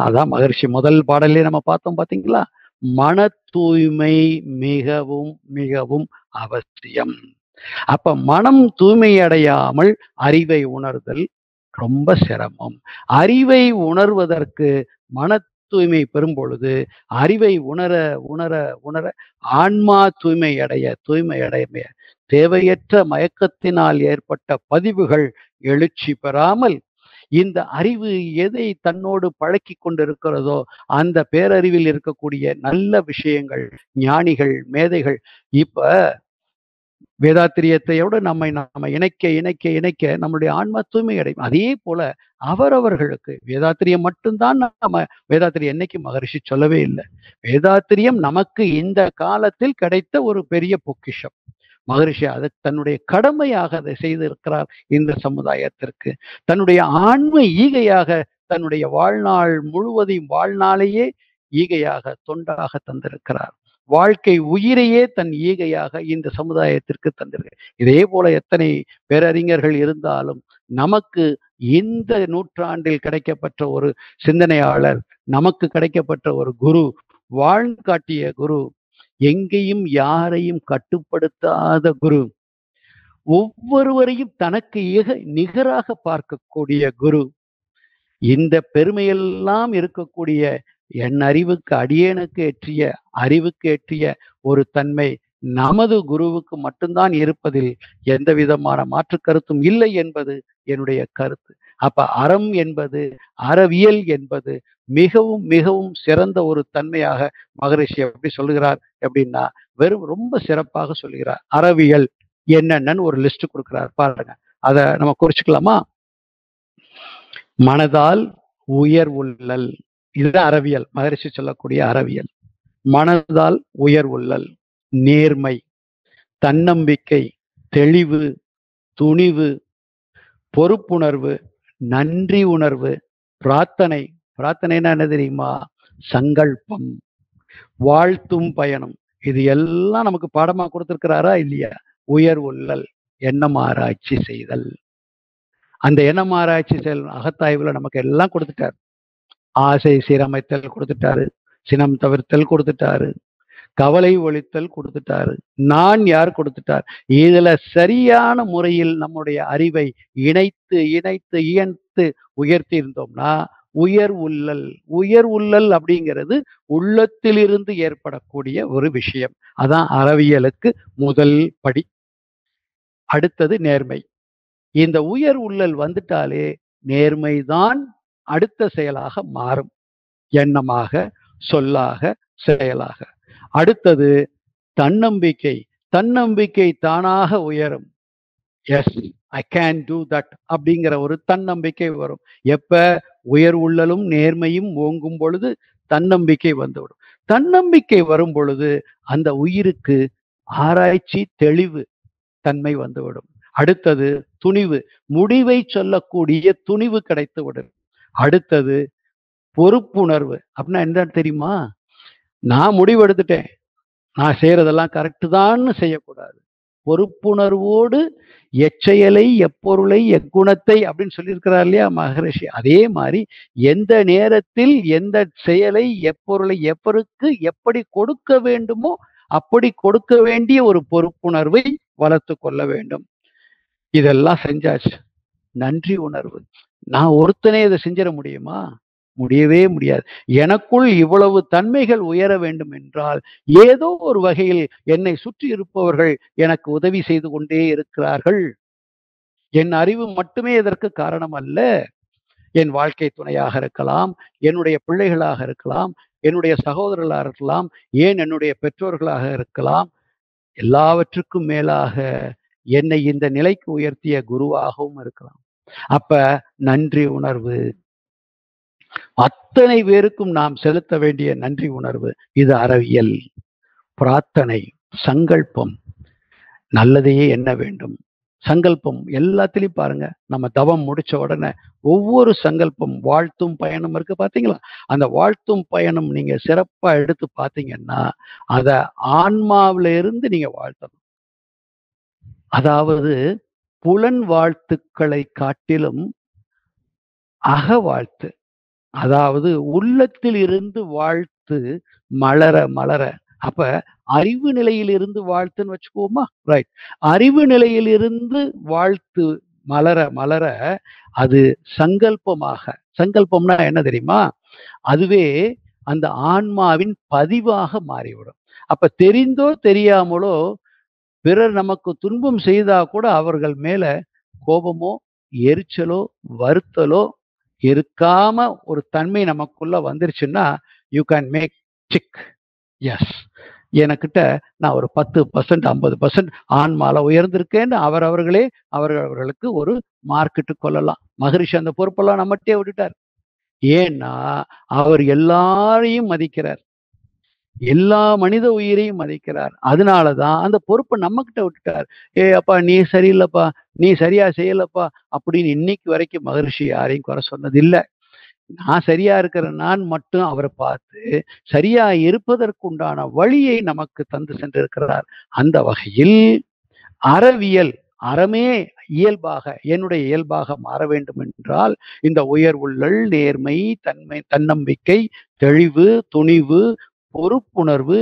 அதான் மகரிஷி முதல் பாடலே நம்ம பார்த்தோம் பார்த்தீங்களா? மன தூய்மை மிகவும் மிகவும் அவசியம். அப்ப மனம் தூய்மை அடையாமல் அறிவை உணர்தல் ரொம்ப சிரமம். அறிவை உணர்வதற்கு மன தூய்மை பெறும் பொழுது அறிவை உணர உணர உணர ஆன்மா தூய்மை அடைய தேவையற்ற மயக்கத்தினால் ஏற்பட்ட பதிவுகள் எழுச்சி பெறாமல் இந்த அறிவு எதை தன்னோடு பழக்கி கொண்டிருக்கிறதோ அந்த பேரறிவில் இருக்கக்கூடிய நல்ல விஷயங்கள், ஞானிகள், மேதைகள் இப்ப வேதாத்திரியத்தையோடு நம்ம இணைக்க நம்மளுடைய ஆன்மா தூய்மை அடையும். அதே போல அவரவர்களுக்கு வேதாத்திரியம் மட்டும்தான் வேதாத்திரியம் என்னைக்கு மகரிஷி சொல்லவே இல்லை. வேதாத்திரியம் நமக்கு இந்த காலத்தில் கிடைத்த ஒரு பெரிய பொக்கிஷம். மகரிஷி அதை தன்னுடைய கடமையாக அதை செய்திருக்கிறார். இந்த சமுதாயத்திற்கு தன்னுடைய ஆன்ம ஈகையாக தன்னுடைய வாழ்நாள் முழுவதையும் வாழ்நாளையே ஈகையாக தொண்டாக தந்திருக்கிறார். வாழ்க்கை உயிரையே தன் ஈகையாக இந்த சமுதாயத்திற்கு தந்திருக்கிறார். இதே போல எத்தனை பேரறிஞர்கள் இருந்தாலும் நமக்கு இந்த நூற்றாண்டில் கிடைக்கப்பட்ட ஒரு சிந்தனையாளர், நமக்கு கிடைக்கப்பட்ட ஒரு குரு, வாழ்ந்து காட்டிய குரு, எங்கேயும் யாரையும் கட்டுப்படுத்தாத குரு, ஒவ்வொருவரையும் தனக்கு நிகராக பார்க்கக்கூடிய குரு, இந்த பெருமையெல்லாம் இருக்கக்கூடிய என் அறிவுக்கு அடியேனுக்கு அறிவுக்கு ஏற்றிய ஒரு தன்மை நமது குருவுக்கு மட்டும்தான் இருப்பதில் எந்த விதமான மாற்று கருத்தும் இல்லை என்பது என்னுடைய கருத்து. அப்ப அறம் என்பது, அறவியல் என்பது மிகவும் மிகவும் சிறந்த ஒரு தன்மையாக மகரிஷி எப்படி சொல்லுகிறார் அப்படின்னா, ரொம்ப சிறப்பாக சொல்லுகிறார். அறவியல் என்னென்னு ஒரு லிஸ்ட் கொடுக்கிறார் பாருங்க. அதை நம்ம குறிச்சுக்கலாமா? மனதால் உயர்வுள்ளல், இதுதான் அறவியல். மகரிஷி சொல்லக்கூடிய அறவியல். மனதால் உயர்வுள்ளல், நேர்மை, தன்னம்பிக்கை, தெளிவு, துணிவு, பொறுப்புணர்வு, நன்றி உணர்வு, பிரார்த்தனைனா என்ன தெரியுமா? சங்கல்பம், வாழ்த்தும் பயணம். இது எல்லாம் நமக்கு பாடமா கொடுத்திருக்கிறாரா இல்லையா? உயர்வுள்ளல் எண்ணம் ஆராய்ச்சி செய்தல். அந்த எண்ணம் ஆராய்ச்சி செயல் அகத்தாய்வுல நமக்கு எல்லாம் கொடுத்துட்டாரு. ஆசை சீரமைத்தல் கொடுத்துட்டாரு, சினம் தவிர்த்தல் கொடுத்துட்டாரு, கவலை ஒழித்தல் கொடுத்துட்டாரு, நான் யார் கொடுத்துட்டார். இதுல சரியான முறையில் நம்முடைய அறிவை இணைத்து இணைத்து இயந்து உயர்த்தி இருந்தோம்னா உயர் உள்ளல். உயர் உள்ளல் அப்படிங்கிறது உள்ளத்திலிருந்து ஏற்படக்கூடிய ஒரு விஷயம். அதான் அறவியலுக்கு முதல் படி. அடுத்தது நேர்மை. இந்த உயர் உள்ளல் வந்துட்டாலே நேர்மைதான் அடுத்த செயலாக மாறும். எண்ணமாக, சொல்லாக, செயலாக. அடுத்தது தன்னம்பிக்கை. தன்னம்பிக்கை தானாக உயரும். Yes, I can do that அப்படிங்கிற ஒரு தன்னம்பிக்கை வரும். எப்ப உயர் உள்ளலும் நேர்மையும் ஓங்கும் பொழுது தன்னம்பிக்கை வந்துவிடும். தன்னம்பிக்கை வரும் பொழுது அந்த உயிருக்கு ஆராய்ச்சி தெளிவு தன்மை வந்துவிடும். அடுத்தது துணிவு. முடிவை சொல்லக்கூடிய துணிவு கிடைத்துவிடும். அடுத்தது பொறுப்புணர்வு. அப்படின்னா என்ன தெரியுமா? நான் முடிவு எடுத்துட்டேன், நான் செய்யறதெல்லாம் கரெக்டு தான்னு செய்யக்கூடாது. பொறுப்புணர்வோடு எச்செயலை எப்பொருளை எக்குணத்தை அப்படின்னு சொல்லியிருக்கிறார் இல்லையா மகரிஷி. அதே மாதிரி எந்த நேரத்தில் எந்த செயலை எப்பொருளை எப்பருக்கு எப்படி கொடுக்க வேண்டுமோ அப்படி கொடுக்க வேண்டிய ஒரு பொறுப்புணர்வை வளர்த்து கொள்ள வேண்டும். இதெல்லாம் செஞ்சாச்சு. நன்றி உணர்வு. நான் ஒருத்தனே இதை செஞ்சிட முடியுமா? முடியவே முடியாது. எனக்குள் இவ்வளவு தன்மைகள் உயர வேண்டும் என்றால் ஏதோ ஒரு வகையில் என்னை சுற்றி இருப்பவர்கள் எனக்கு உதவி செய்து கொண்டே இருக்கிறார்கள். என் அறிவு மட்டுமே இதற்கு காரணம் அல்ல. என் வாழ்க்கை துணையாக இருக்கலாம், என்னுடைய பிள்ளைகளாக இருக்கலாம், என்னுடைய சகோதரர்களாக இருக்கலாம், ஏன் என்னுடைய பெற்றோர்களாக இருக்கலாம். எல்லாவற்றுக்கும் மேலாக என்னை இந்த நிலைக்கு உயர்த்திய குருவாகவும் இருக்கலாம். அப்ப நன்றி உணர்வு, அத்தனை பேருக்கும் நாம் செலுத்த வேண்டிய நன்றி உணர்வு. இது அறவியல். பிரார்த்தனை, சங்கல்பம், நல்லதையே எண்ண வேண்டும். சங்கல்பம் எல்லாத்திலையும் பாருங்க. நம்ம தவம் முடிச்ச உடனே ஒவ்வொரு சங்கல்பம், வாழ்த்தும் பயணம் இருக்கு பாத்தீங்களா? அந்த வாழ்த்தும் பயணம் நீங்க சிறப்பா எடுத்து பாத்தீங்கன்னா அத ஆன்மாவில இருந்து நீங்க வாழ்த்தணும். அதாவது புலன் வாழ்த்துக்களை காட்டிலும் அக வாழ்த்து, அதாவது உள்ளத்தில் இருந்து வாழ்த்து மலர மலர. அப்ப அறிவு நிலையில் இருந்து வாழ்த்துன்னு வச்சுக்கோமா? ரைட். அறிவு நிலையில் இருந்து வாழ்த்து மலர மலர அது சங்கல்பமாக. சங்கல்பம்னா என்ன தெரியுமா? அதுவே அந்த ஆன்மாவின் பதிவாக மாறிவிடும். அப்ப தெரிந்தோ தெரியாமலோ பிறர் நமக்கு துன்பம் செய்தா கூட அவர்கள் மேல கோபமோ எரிச்சலோ வருத்தலோ இருக்காம ஒரு தன்மை நமக்குள்ள வந்துருச்சுன்னா you can make sick. Yes, எனக்கிட்ட நான் ஒரு 10% 50% ஆன்மால உயர்ந்திருக்கேன்னு அவர்களுக்கு ஒரு மார்க்கிட்டு கொள்ளலாம். மகரிஷி அந்த பொறுப்பெல்லாம் நம்மகிட்டே விட்டுட்டார். ஏன்னா அவர் எல்லாரையும் மதிக்கிறார், எல்லா மனித உயிரையும் மதிக்கிறார். அதனாலதான் அந்த பொறுப்பை நம்ம கிட்ட விட்டுட்டார். அப்பா நீ சரியில்லைப்பா, நீ சரியா செய்யலப்பா அப்படின்னு இன்னைக்கு வரைக்கும் மகரிஷி யாரையும் குறை சொன்னது இல்லை. நான் சரியா இருக்கிற நான் மட்டும் அவரை பார்த்து சரியா இருப்பதற்குண்டான வழியை நமக்கு தந்து சென்றிருக்கிறார். அந்த வகையில் அறவியல், அறமே இயல்பாக என்னுடைய இயல்பாக மாற வேண்டும் என்றால் இந்த உயர் உள்ளல், நேர்மை, தன்மை, தன்னம்பிக்கை, தெளிவு, துணிவு, பொறுப்புணர்வு,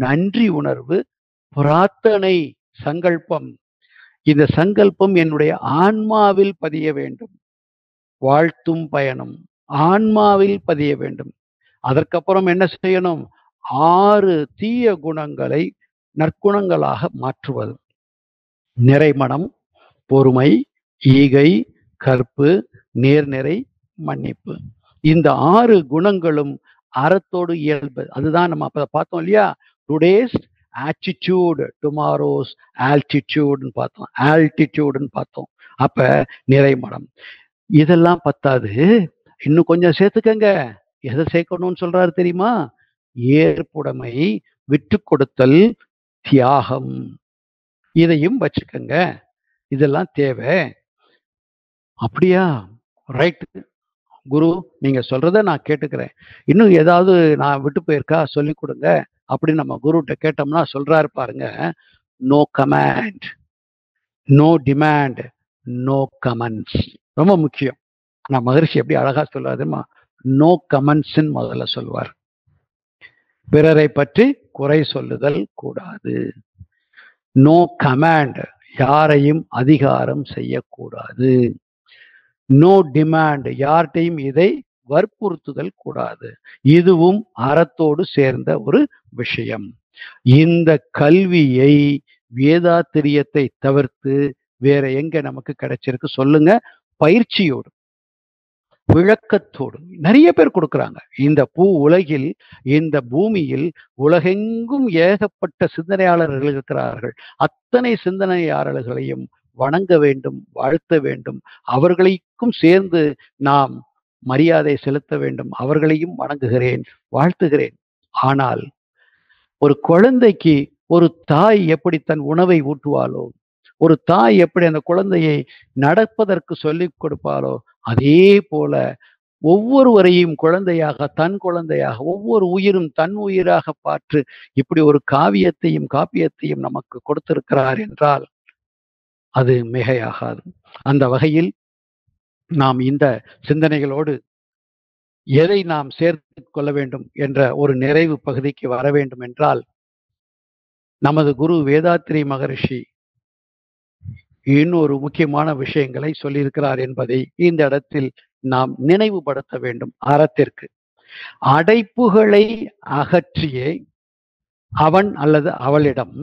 நன்றி உணர்வு, பிரார்த்தனை, சங்கல்பம். இந்த சங்கல்பம் என்னுடைய ஆன்மாவில் பதிய வேண்டும். வாழ்த்தும் பயணம் ஆன்மாவில் பதிய வேண்டும். அதற்கப்புறம் என்ன செய்யணும்? 6 தீய குணங்களை நற்குணங்களாக மாற்றுவது. நிறைமனம், பொறுமை, ஈகை, கற்பு, நேர்நிறை, மன்னிப்பு. இந்த 6 குணங்களும் அறத்தோடு இயல்பு. அதுதான் நம்ம அப்ப பார்த்தோம் இல்லையா? டுடேஸ் ஆட்டிடியூட், டுமாரோஸ் ஆல்டிடியூட்னு பார்த்தோம், ஆல்டிடியூட்னு பார்த்தோம். அப்ப நிறைமனம். இதெல்லாம் பத்தாது, இன்னும் கொஞ்சம் சேர்த்துக்கங்க. எதை சேர்க்கணும்னு சொல்றாரு தெரியுமா? ஏற்புடைமை, விட்டு கொடுத்தல், தியாகம். இதையும் வச்சுக்கங்க. இதெல்லாம் தேவை. அப்படியா? ரைட் குரு, நீங்க சொல்றத நான் கேட்டுக்கிறேன். இன்னும் ஏதாவது நான் விட்டு போயிருக்கா சொல்லி கொடுங்க அப்படின்னு நம்ம குருட்ட கேட்டோம்னா சொல்றாரு பாருங்க, no command. No demand, no comments. ரொம்ப முக்கியம். நான் மகரிஷி எப்படி அழகா சொல்லுவாருமா, நோ கமெண்ட்ஸ் முதல்ல சொல்லுவார். பிறரை பற்றி குறை சொல்லுதல் கூடாது. நோ கமாண்ட், யாரையும் அதிகாரம் செய்யக்கூடாது. நோ டிமாண்ட், யார்கிட்டையும் இதை வற்புறுத்துதல் கூடாது. இதுவும் அறத்தோடு சேர்ந்த ஒரு விஷயம். இந்த கல்வியை வேதாத்திரியத்தை தவிர்த்து வேற எங்க நமக்கு கிடைச்சிருக்கு சொல்லுங்க? பயிற்சியோடு, விளக்கத்தோடு நிறைய பேர் கொடுக்குறாங்க. இந்த உலகில், இந்த பூமியில் உலகெங்கும் ஏகப்பட்ட சிந்தனையாளர்கள் இருக்கிறார்கள். அத்தனை சிந்தனையாளர்களையும் வணங்க வேண்டும், வாழ்த்த வேண்டும். அவர்களுக்கும் சேர்ந்து நாம் மரியாதை செலுத்த வேண்டும். அவர்களையும் வணங்குகிறேன், வாழ்த்துகிறேன். ஆனால் ஒரு குழந்தைக்கு ஒரு தாய் எப்படி தன் உணவை ஊட்டுவாளோ, ஒரு தாய் எப்படி அந்த குழந்தையை நடப்பதற்கு சொல்லிக் கொடுப்பாளோ, அதே போல ஒவ்வொருவரையும் குழந்தையாக, தன் குழந்தையாக, ஒவ்வொரு உயிரும் தன் உயிராக பார்த்து இப்படி ஒரு காப்பியத்தையும் நமக்கு கொடுத்திருக்கிறார் என்றால் அது மிகையாகாது. அந்த வகையில் நாம் இந்த சிந்தனைகளோடு எதை நாம் சேர்த்து கொள்ள வேண்டும் என்ற ஒரு நிறைவு பகுதிக்கு வர வேண்டும் என்றால், நமது குரு வேதாத்ரி மகரிஷி இன்னொரு முக்கியமான விஷயங்களை சொல்லியிருக்கிறார் என்பதை இந்த இடத்தில் நாம் நினைவுபடுத்த வேண்டும். அறத்திற்கு அடைப்புகளை அகற்றியே அவன் அல்லது அவளிடம்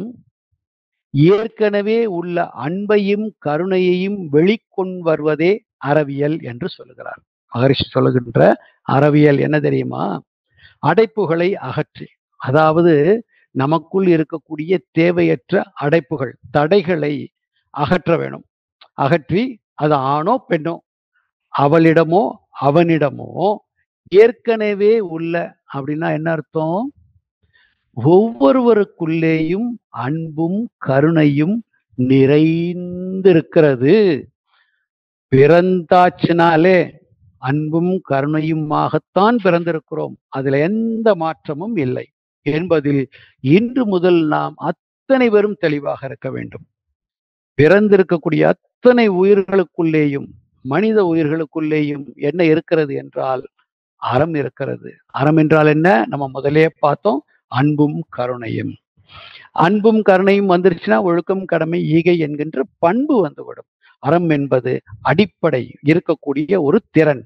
ஏற்கனவே உள்ள அன்பையும் கருணையையும் வெளிக்கொண்டு வருவதே அறவியல் என்று சொல்லுகிறார். மகரிஷி சொல்லுகின்ற அறவியல் என்ன தெரியுமா? அடைப்புகளை அகற்றி, அதாவது நமக்குள் இருக்கக்கூடிய தேவையற்ற அடைப்புகள், தடைகளை அகற்ற வேணும். அகற்றி அது ஆணோ பெண்ணோ, அவளிடமோ அவனிடமோ ஏற்கனவே உள்ள, அப்படின்னா என்ன அர்த்தம்? ஒவ்வொருவருக்குள்ளேயும் அன்பும் கருணையும் நிறைந்திருக்கிறது. பிறந்தாச்சினாலே அன்பும் கருணையுமாகத்தான் பிறந்திருக்கிறோம். அதுல எந்த மாற்றமும் இல்லை என்பதில் இன்று முதல் நாம் அத்தனை பேரும் தெளிவாக இருக்க வேண்டும். பிறந்திருக்கக்கூடிய அத்தனை உயிர்களுக்குள்ளேயும், மனித உயிர்களுக்குள்ளேயும் என்ன இருக்கிறது என்றால் அறம் இருக்கிறது. அறம் என்றால் என்ன? நம்ம முதலே பார்த்தோம், அன்பும் கருணையும். அன்பும் கருணையும் வந்துருச்சுன்னா ஒழுக்கம், கடமை, ஈகை என்கின்ற பண்பு வந்துவிடும். அறம் என்பது அடிப்படை இருக்கக்கூடிய ஒரு திறன்,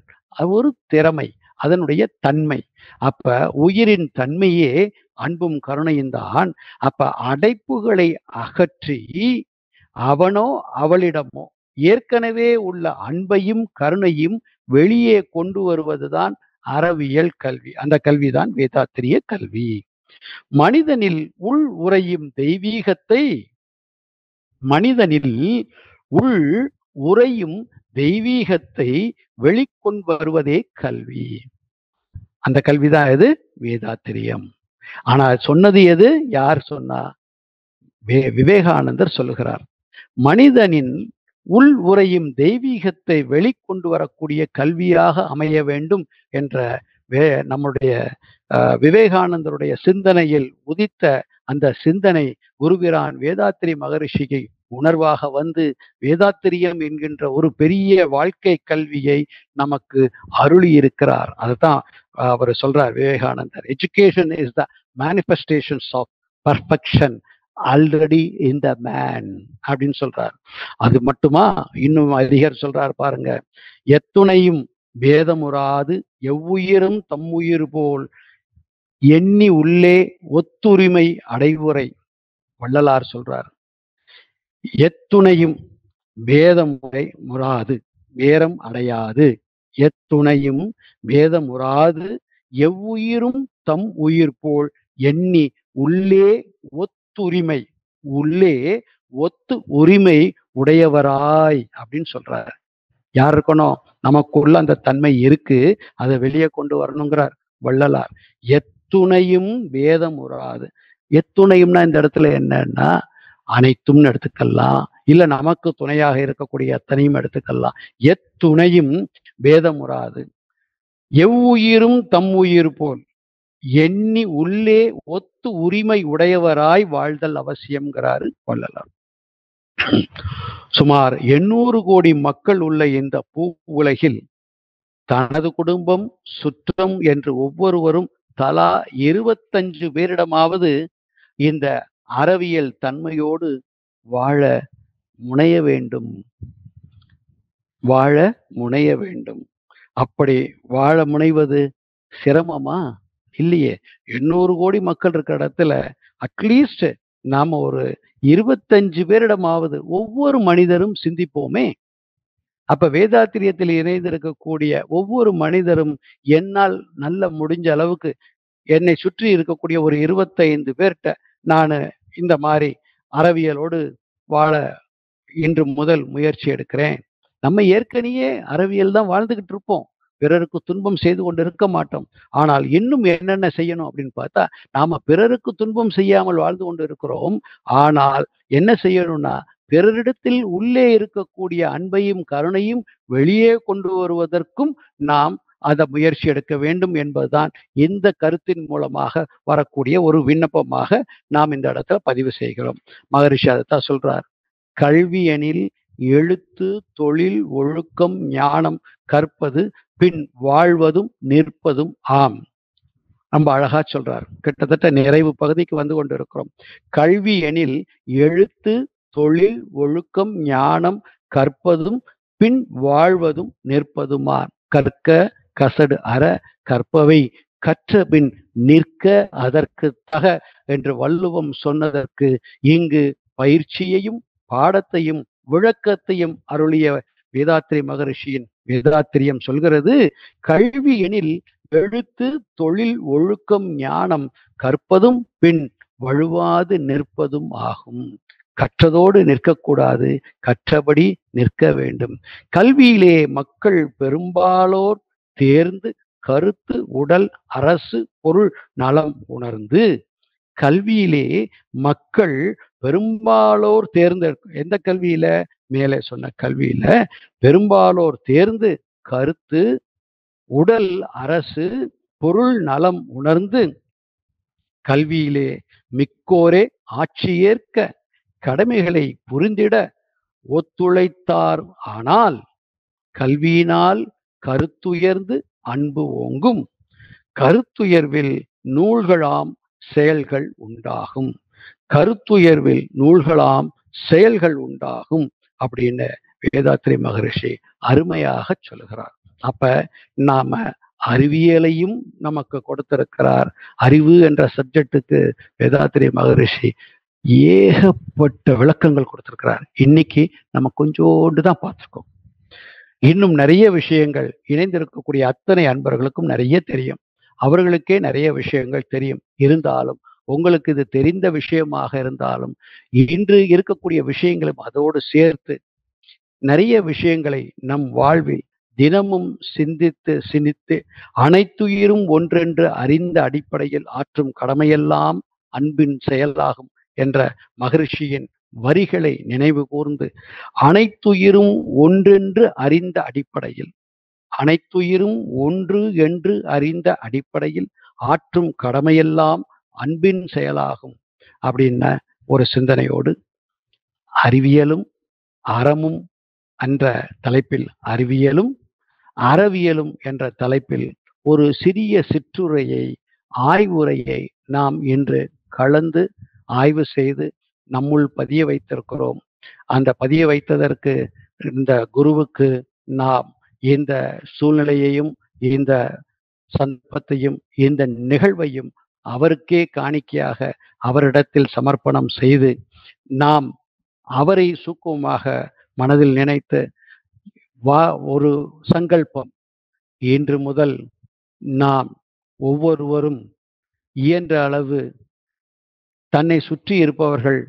ஒரு திறமை, அதனுடைய தன்மை. அப்ப உயிரின் தன்மையே அன்பும் கருணையும் தான். அப்ப அடைப்புகளை அகற்றி அவனோ அவளிடமோ ஏற்கனவே உள்ள அன்பையும் கருணையும் வெளியே கொண்டு வருவதுதான் அறவியல் கல்வி. அந்த கல்விதான் வேதாத்திரிய கல்வி. மனிதனில் உள் உறையும் தெய்வீகத்தை, மனிதனில் உள் உறையும் தெய்வீகத்தை வெளிக்கொண்டு வருவதே கல்வி. அந்த கல்விதான் எது? வேதாத்திரியம். ஆனா சொன்னது எது? யார் சொன்னா? விவேகானந்தர் சொல்லுகிறார். மனிதனின் உள் உறையும் தெய்வீகத்தை வெளிக்கொண்டு வரக்கூடிய கல்வியாக அமைய வேண்டும் என்ற நம்முடைய விவேகானந்தருடைய சிந்தனையில் உதித்த அந்த சிந்தனை குருபிரான் வேதாத்திரி மகரிஷிக்கு உணர்வாக வந்து வேதாத்திரியம் என்கின்ற ஒரு பெரிய வாழ்க்கை கல்வியை நமக்கு அருளி இருக்கிறார். அதுதான் அவர் சொல்றார் விவேகானந்தர். Education is the manifestations of perfection already in the man அப்படின்னு சொல்றார். அது மட்டுமா, இன்னும் அதிகர் சொல்றார் பாருங்க. எத்துணையும் வேதமுறாது எவ்வுயிரும் தம்முயிர் போல் எண்ணி உள்ளே ஒத்துரிமை அடைவுரை. வள்ளலார் சொல்றார், எத்துணையும் வேதமுறை முறாது, வேரம் அடையாது, எத்துணையும் வேதமுறாது எவ்வுயிரும் தம் உயிர் போல் எண்ணி உள்ளே ஒத்துரிமை, உள்ளே ஒத்து உரிமை உடையவராய் அப்படின்னு சொல்றாரு. யார் இருக்கணும்? நமக்குள்ள அந்த தன்மை இருக்கு, அதை வெளியே கொண்டு வரணுங்கிறார் வள்ளலார். எத்துணையும் வேதம் உறாது. எத்துணையும்னா இந்த இடத்துல என்னன்னா அனைத்தும் எடுத்துக்கலாம், இல்ல நமக்கு துணையாக இருக்கக்கூடிய அத்தனையும் எடுத்துக்கலாம். எத்துணையும் வேதம் உறாது எவ்வுயிரும் தம் உயிர் போல் எண்ணி உள்ளே ஒத்து உரிமை உடையவராய் வாழ்தல் அவசியம்ங்கிறாரு வள்ளலார். சுமார் 800 கோடி மக்கள் உள்ள இந்த பூ உலகில் தனது குடும்பம், சுற்றம் என்று ஒவ்வொருவரும் தலா 25 பேரிடமாவது இந்த அறவியல் தன்மையோடு வாழ முனைய வேண்டும். வாழ முனைய வேண்டும். அப்படி வாழ முனைவது சிரமமா? இல்லையே. 800 கோடி மக்கள் இருக்கிற இடத்துல அட்லீஸ்ட் நாம ஒரு 25 பேரிடமாவது ஒவ்வொரு மனிதரும் சிந்திப்போமே. அப்ப வேதாத்திரியத்தில் இணைந்திருக்கக்கூடிய ஒவ்வொரு மனிதரும் என்னால் நல்ல முடிஞ்ச அளவுக்கு என்னை சுற்றி இருக்கக்கூடிய ஒரு 25 பேர்ட்ட நானு இந்த மாரி அறவியலோடு வாழ இன்று முதல் முயற்சி எடுக்கிறேன். நம்ம ஏற்கனவே அறவியல் தான் வாழ்ந்துகிட்டு இருப்போம். பிறருக்கு துன்பம் செய்து கொண்டு இருக்க மாட்டோம். ஆனால் இன்னும் என்னென்ன செய்யணும் அப்படின்னு பார்த்தா, நாம பிறருக்கு துன்பம் செய்யாமல் வாழ்ந்து கொண்டு இருக்கிறோம். ஆனால் என்ன செய்யணும்னா, பிறரிடத்தில் உள்ளே இருக்கக்கூடிய அன்பையும், கருணையும் வெளியே கொண்டு வருவதற்கும் நாம் அத முயற்சி எடுக்க வேண்டும் என்பதுதான் இந்த கருத்தின் மூலமாக வரக்கூடிய ஒரு விண்ணப்பமாக நாம் இந்த இடத்துல பதிவு செய்கிறோம். மகரிஷி அதைத்தான் சொல்றார். கல்வி எனில் எழுத்து, தொழில், ஒழுக்கம், ஞானம் கற்பது, பின் வாழ்வதும் நிற்பதும் ஆம். ரொம்ப அழகா சொல்றார். கிட்டத்தட்ட நிறைவு பகுதிக்கு வந்து கொண்டிருக்கிறோம். கல்வி எனில் எழுத்து, தொழில், ஒழுக்கம், ஞானம் கற்பதும், பின் வாழ்வதும் நிற்பதுமா. கற்க கசடு அற கற்பவை கற்ற பின் நிற்க அதற்கு தக என்று வள்ளுவம் சொன்னதற்கு இங்கு பயிற்சியையும் பாடத்தையும் விளக்கத்தையும் அருளிய வேதாத்திரி மகரிஷியின் வேதாத்திரியம் சொல்கிறது, கல்வி எனில் எழுத்து, தொழில், ஒழுக்கம், ஞானம் கற்பதும் பின் வழுவாது நிற்பதும் ஆகும். கற்றதோடு நிற்கக்கூடாது, கற்றபடி நிற்க வேண்டும். கல்வியிலே மக்கள் பெரும்பாலோர் தேர்ந்து கருத்து, உடல், அரசு, பொருள் நலம் உணர்ந்து. கல்வியிலே மக்கள் பெரும்பாலோர் தேர்ந்து எந்த கல்வியில? மேலே சொன்ன கல்வியில பெரும்பாலோர் தேர்ந்து கருத்து, உடல், அரசு, பொருள் நலம் உணர்ந்து கல்வியிலே மிக்கோரே ஆட்சி ஏற்க கடமைகளை புரிந்திட ஒத்துழைத்தார். ஆனால் கல்வியினால் கருத்துயர்ந்து அன்பு ஓங்கும். கருத்துயர்வில் நூல்களாம் செயல்கள் உண்டாகும். கருத்துயர்வில் நூல்களாம் செயல்கள் உண்டாகும் அப்படின்னு வேதாத்திரி மகரிஷி அருமையாக சொல்லுகிறார். அப்ப நாம அறிவியலையும் நமக்கு கொடுத்திருக்கிறார். அறிவு என்ற சப்ஜெக்டுக்கு வேதாத்திரி மகரிஷி ஏகப்பட்ட விளக்கங்கள் கொடுத்திருக்கிறார். இன்னைக்கு நம்ம கொஞ்சோண்டு தான் பார்த்திருக்கோம். இன்னும் நிறைய விஷயங்கள் இணைந்திருக்கக்கூடிய அத்தனை அன்பர்களுக்கும் நிறைய தெரியும். அவர்களுக்கே நிறைய விஷயங்கள் தெரியும். இருந்தாலும் உங்களுக்கு இது தெரிந்த விஷயமாக இருந்தாலும் இன்று இருக்கக்கூடிய விஷயங்களும் அதோடு சேர்த்து நிறைய விஷயங்களை நம் வாழ்வில் தினமும் சிந்தித்து சிந்தித்து அனைத்துயிரும் ஒன்றென்று அறிந்த அடிப்படையில் ஆற்றும் கடமையெல்லாம் அன்பின் செயலாகும் என்ற மகரிஷியின் வரிகளை நினைவு கூர்ந்து அனைத்துயிரும் ஒன்றென்று அறிந்த அடிப்படையில் அனைத்துயிரும் ஒன்று என்று அறிந்த அடிப்படையில் ஆற்றும் கடமையெல்லாம் அன்பின் செயலாகும் அப்படின்ன ஒரு சிந்தனையோடு அறிவியலும் அறமும் என்ற தலைப்பில் அறிவியலும் அறவியலும் என்ற தலைப்பில் ஒரு சிறிய சிற்றுரையை ஆய்வுரையை நாம் இன்று கலந்து ஆய்வு செய்து நம்முள் பதிய வைத்திருக்கிறோம். அந்த பதிய வைத்ததற்கு இந்த குருவுக்கு நாம் இந்த சூழ்நிலையையும் இந்த சந்தர்ப்பத்தையும் இந்த நிகழ்வையும் அவருக்கே காணிக்கையாக அவரிடத்தில் சமர்ப்பணம் செய்து நாம் அவரை சூக்குமமாக மனதில் நினைத்து ஒரு சங்கல்பம், இன்று முதல் நாம் ஒவ்வொருவரும் இயன்ற அளவு தன்னை சுற்றி இருப்பவர்கள்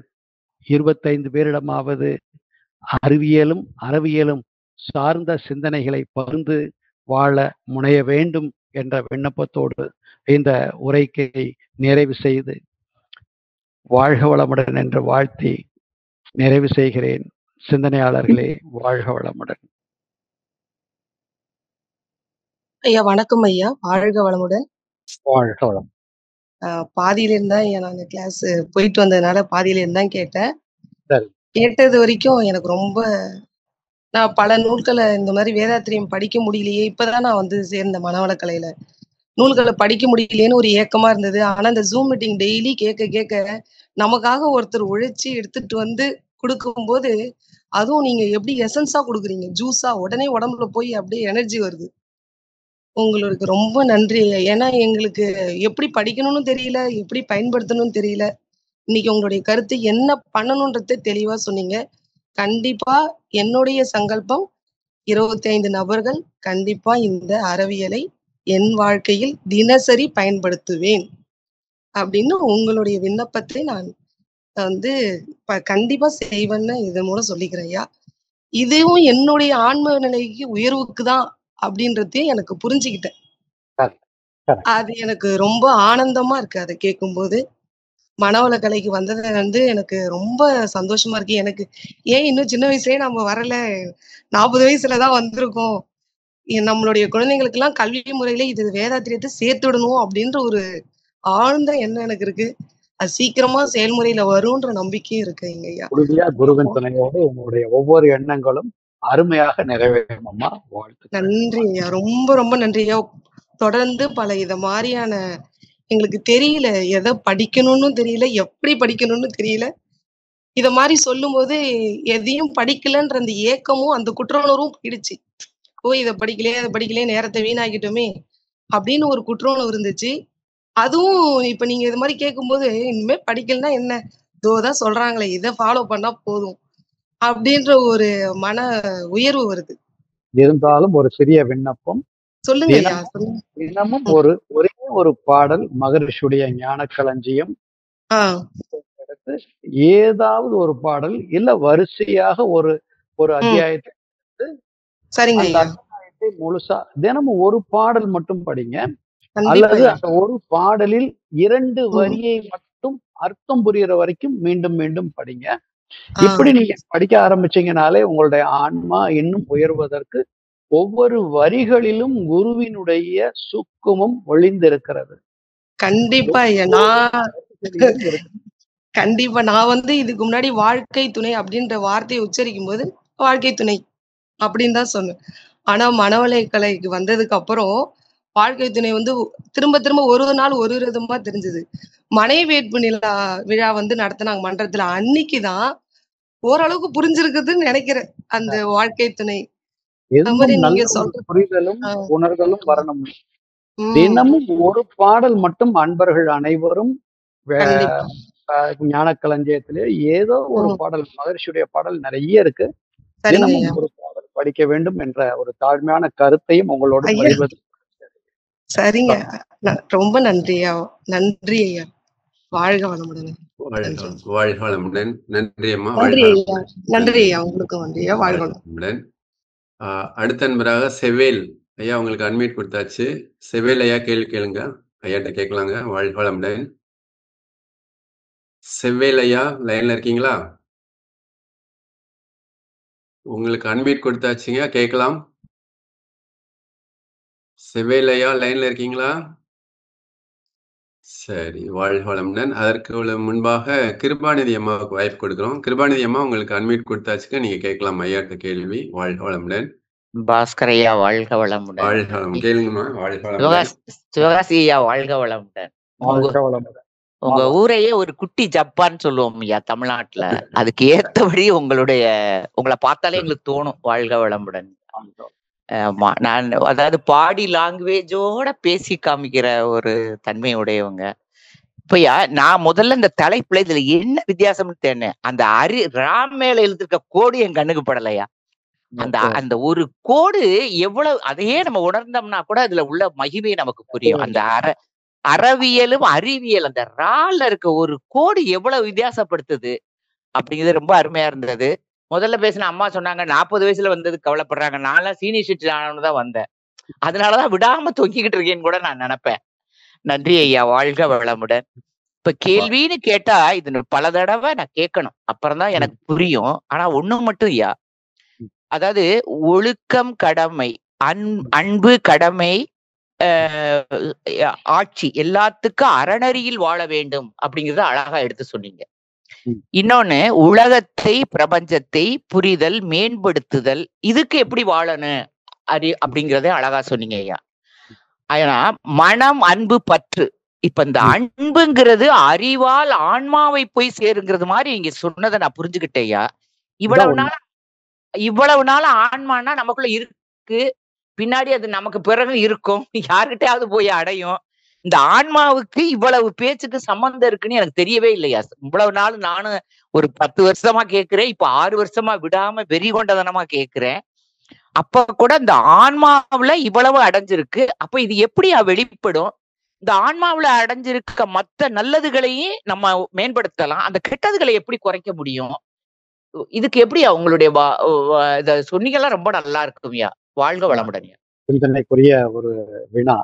25 பேரிடமாவது அறிவியலும் அறவியலும் சார்ந்த சிந்தனைகளை பகிர்ந்து வாழ முனைய வேண்டும் என்ற விண்ணப்பத்தோடு இந்த உரைக்கை நிறைவு செய்து வாழ்க வளமுடன் என்று வாழ்த்தி நிறைவு செய்கிறேன். சிந்தனையாளர்களே வாழ்க வளமுடன்.
ஐயா வணக்கம் ஐயா, வாழ்க வளமுடன்.
வாழ்க வளம்.
பாதியில இருந்தா ஐயா நான் கிளாஸ் போயிட்டு வந்ததுனால பாதியில இருந்தா கேட்டேன்.
சரி.
கேட்டது வரைக்கும் எனக்கு ரொம்ப நான் பல நூல்கள இந்த மாரி வேதாத்திரியம் படிக்க முடியலையே! இப்பதான் நான் வந்து சேர்ந்தேன் மனவளக்கலையில. நூல்கள படிக்க முடியலையேன்னு ஒரு ஏக்கமா இருந்தது. ஆனா, இந்த Zoom மீட்டிங் டெய்லி கேட்க கேட்க, நமக்காக ஒருத்தர் உழைச்சு எடுத்துட்டு வந்து குடுக்கும்போது, அதுவும் நீங்க எப்படி எசன்ஸா குடுக்குறீங்க. ஜூஸா உடனே உடம்புல போய் அப்படியே எனர்ஜி வருது. உங்களுக்கு ரொம்ப நன்றி ஐயா. ஏன்னா, எங்களுக்கு எப்படி படிக்கணும்னு தெரியல, எப்படி பயன்படுத்தணும்னு தெரியல. இன்னைக்கு உங்களுடைய கருத்து என்ன பண்ணணுன்றத தெளிவா சொன்னீங்க. கண்டிப்பா என்னுடைய சங்கல்பம் 25 நபர்கள் கண்டிப்பா இந்த அறிவியலை என் வாழ்க்கையில் தினசரி பயன்படுத்துவேன். அப்படின்னு உங்களுடைய விண்ணப்பத்தை நான் வந்து கண்டிப்பா செய்வேன்னு இதன் மூலம் சொல்லிக்கிறேன் ஐயா. இதுவும் என்னுடைய ஆன்ம நிலைக்கு உயர்வுக்கு தான் அப்படின்றதையும் எனக்கு புரிஞ்சுக்கிட்டேன்.
Correct, correct.
அது எனக்கு ரொம்ப ஆனந்தமா இருக்கு அத கேட்கும்போது. மனவளக்கலைக்கு வந்தது வந்து எனக்கு ரொம்ப சந்தோஷமா இருக்கு. எனக்கு ஏன் இன்னும் சின்ன வயசுலயே நம்ம வரல? 40 வயசுல தான் வந்திருக்கோம். நம்மளுடைய குழந்தைங்களுக்கெல்லாம் கல்வி முறையில இது வேதாத்திரியத்த சேர்த்து விடணும் அப்படின்ற ஒரு ஆழ்ந்த எண்ணம் எனக்கு இருக்கு. அது சீக்கிரமா செயல்முறையில வரும்ன்ற நம்பிக்கையும் இருக்குங்க ஐயா.
உறுதியா குருவின் துணையோடு உங்களுடைய ஒவ்வொரு எண்ணங்களும் அருமையாக நிறைவேறும் அம்மா. வாழ்த்துக்கள்.
நன்றி ஐயா. ரொம்ப ரொம்ப நன்றி ஐயா. தொடர்ந்து பல இத மாரியான எங்களுக்கு தெரியல. எத படிக்கணும்னு தெரியல. எப்படி படிக்கணும்னு தெரியல. இத மாரி சொல்லும்போது எதையும் படிக்கலன்ற அந்த ஏக்கமும், அந்த குற்ற உணர்வும் போயிடுச்சு. ஓ! இத படிக்கலையே, அத படிக்கலையே நேரத்த வீணாக்கிட்டோமே! அப்படின்னு ஒரு குற்ற உணர்வு இருந்துச்சு. அதுவும் இப்ப நீங்க இது மாரி கேட்கும்போது, இனிமே படிக்கலன்னா என்ன? இதோ தான் சொல்றாங்களே, இத ஃபாலோ பண்ணா போதும். அப்படின்ற ஒரு மன உயர்வு வருது.
இருந்தாலும் ஒரு சிறிய விண்ணப்பம்.
சொல்லுங்க ஐயா.
தினமும்
சொல்லுங்க.
தினமும்
ம்.
ஒரே ஒரு பாடல் மகரிஷியுடைய ஞான களஞ்சியம்
ஆ.
எடுத்து ஏதாவது ஒரு பாடல் இல்ல வரிசையாக ஒரு ஒரு
ம்.
அத்தியாயத்தை எடுத்து
சரிங்க
அந்த
ஐயா.
அத்தியாயத்தை முழுசா தினமும் ஒரு பாடல் மட்டும் படிங்க.
கண்டிப்பா
அல்லது
ஐயா.
அந்த ஒரு பாடலில் 2
ம்.
வரியை மட்டும் அர்த்தம் புரியிற வரைக்கும் மீண்டும் மீண்டும் படிங்க.
ஆ.
இப்படி நீங்க படிக்க ஆரம்பிச்சீங்கனாலே உங்களுடைய ஆன்மா இன்னும் உயர்வதற்கு ஒவ்வொரு வரிகளிலும் குருவினுடைய சூக்குமம் ஒளிந்திருக்கிறது.
கண்டிப்பா ஐயா.
ஒவ்வொரு வார்த்தைகளிலும் இருக்கு.
கண்டிப்பா. நான் வந்து இதுக்கு முன்னாடி வாழ்க்கை துணை அப்படின்ற வார்த்தைய உச்சரிக்கும்போது, வாழ்க்கை துணை அப்படின்னு தான் சொன்னேன். ஆனா மனவளக்கலைக்கு வந்ததுக்கு அப்புறம், வாழ்க்கை துணை வந்து திரும்ப திரும்ப ஒரு ஒரு நாள் ஒரு ஒரு விதமா தெரிஞ்சது. மனை வேட்பு நிலா விழா வந்து நடத்துனாங்க மன்றத்துல. அன்னைக்கு தான் ஓரளவுக்கு புரிஞ்சிருக்குதுன்னு நெனைக்கிறேன். அந்த வாழ்க்கை துணை. அது
இன்னும்
மாரி
நல்ல
நீங்க
ஒரு
சொல்றது
புரிதலும்,
ஆ.
உணர்தலும் வரணும்.
ம்.
தினமும் ஒரு பாடல் மட்டும் அன்பர்கள் அனைவரும் வே
கண்டிப்பா.
அ ஞான களஞ்சியத்திலே ஏதோ ஒரு
ம். பாடல்.
பாடல் மகரிஷியுடைய பாடல் நெறைய இருக்கு.
சரிங்க
தினமும்
ஐயா.
ஒரு பாடல் படிக்க வேண்டும் என்ற ஒரு தாழ்மையான கருத்தையும் உங்களோடு
ஐயா
பகிர்வது.
சரிங்க. ரொம்ப நன்றி ஐயா. நன்றி ஐயா. வாழ்க வளமுடன்.
வாழ்க
நன்றி.
வாழ்க வளமுடன். நன்றி அம்மா.
நன்றி
வாழ்க
ஐயா.
வளமுடன்.
நன்றி
நன்றி.
ஐயா. உங்களுக்கும் நன்றி ஐயா. வாழ்க
வாழ்க
வளமுடன்.
வளமுடன். அடுத்த நண்பராக செவேல் ஐயா, உங்களுக்கு அன்மியூட் கொடுத்தாச்சு. செவேல் ஐயா, கேள்வி கேளுங்க. ஐயாட்ட கேட்கலாங்க. வாழ்க வளமுடன். செவ்வேல் ஐயா, லைன்ல இருக்கீங்களா? உங்களுக்கு அன்மியூட் கொடுத்தாச்சுங்க, கேட்கலாம். செவ்வேல் ஐயா, லைன்ல இருக்கீங்களா? சரி, வாழ்க வளமுடன். அதற்கு முன்பாக கிருபாநிதி அம்மாவுக்கு வாய்ப்பு கொடுக்குறோம். கிருபாநிதி அம்மா, உங்களுக்கு அன்மியூட் கொடுத்தாச்சுங்க, நீங்க கேட்கலாம் ஐயாட்ட கேள்வி. வாழ்க வளமுடன்.
பாஸ்கர் ஐயா வாழ்க வளமுடன்.
வாழ்க வளம். கேளுங்கம்மா. வாழ்க வளமுடன்.
சிவகாசி ஐயா வாழ்க வளமுடன்.
வாழ்க வளமுடன்.
உங்க ஊரையே ஒரு குட்டி ஜப்பான் சொல்லுவோம் ஐயா தமிழ்நாட்டுல. அதுக்கு ஏத்தபடி உங்களை பார்த்தாலே எங்களுக்கு தோணும். வாழ்க வளமுடன். ஆமா, நான் அதாவது பாடி லாங்குவேஜோட பேசி காமிக்கிற ஒரு தன்மை உடையவங்க. இப்பயா நான் முதல்ல இந்த தலைப்புல இதுல என்ன வித்தியாசம்னு தேனேன். அந்த ராம் மேல எழுதிருக்க கோடு என் கண்ணுக்கு படலையா. அந்த ஒரு கோடு எவ்வளவு அதையே நம்ம உணர்ந்தோம்னா கூட அதுல உள்ள மகிமை நமக்கு புரியும். அந்த அறவியலும் அறிவியல் அந்த ரால இருக்க ஒரு கோடு எவ்வளவு வித்தியாசப்படுத்துது அப்படிங்கிறது ரொம்ப அருமையா இருந்தது. முதல்ல பேசின அம்மா சொன்னாங்க 40 வயசுல வந்தது கவலைப்படுறாங்க. நான்லாம் சீனியர் சிட்டிசன் தான் வந்தேன். அதனாலதான் விடாம தொங்கிக்கிட்டு இருக்கேன்னு கூட நான் நினைப்பேன். நன்றி ஐயா. வாழ்க வளமுடன். இப்ப கேள்வின்னு கேட்டா இது பல தடவை நான் கேட்கணும், அப்புறம்தான் எனக்கு புரியும். ஆனா ஒண்ணு மட்டும் ஐயா, அதாவது ஒழுக்கம் கடமை, அன்பு கடமை, ஆட்சி எல்லாத்துக்கும் அறநெறியில் வாழ வேண்டும் அப்படிங்கறத அழகா எடுத்து சொன்னீங்க. இன்னொன்னு உலகத்தை பிரபஞ்சத்தை புரிதல் மேம்படுத்துதல், இதுக்கு எப்படி வாழணும் அப்படிங்கறத அழகா சொன்னீங்க ஐயா. ஆனா மனம் அன்பு பற்று, இப்ப இந்த அன்புங்கிறது அறிவால் ஆன்மாவை போய் சேருங்கிறது மாதிரி நீங்க சொன்னதை நான் புரிஞ்சுக்கிட்டேன் ஐயா. இவ்வளவு நாள் ஆன்மானா நமக்குள்ள இருக்கு, பின்னாடி அது நமக்கு பிறகு இருக்கும், யாருகிட்டயாவது போய் அடையும். இந்த ஆன்மாவுக்கு இவ்வளவு பேச்சுக்கு சம்பந்தம் இருக்குன்னு எனக்கு தெரியவே இல்லையா. இவ்வளவு நாள் நானும் ஒரு 10 வருஷமா கேட்கிறேன், இப்ப 6 வருஷமா விடாம வெறி கொண்டதனமா கேட்கிறேன். அப்ப கூட இந்த ஆன்மாவுல இவ்வளவு அடைஞ்சிருக்கு, அப்ப இது எப்படி வெளிப்படும்? இந்த ஆன்மாவுல அடைஞ்சிருக்க மத்த நல்லதுகளையும் நம்ம மேம்படுத்தலாம், அந்த கெட்டதுகளை எப்படி குறைக்க முடியும்? இதுக்கு எப்படி உங்களுடைய இத சொன்னீங்கலாம், ரொம்ப நல்லா இருக்கும்யா. வாழ்க வளமுடன்.
சிந்தனைக்குரிய ஒரு வினா.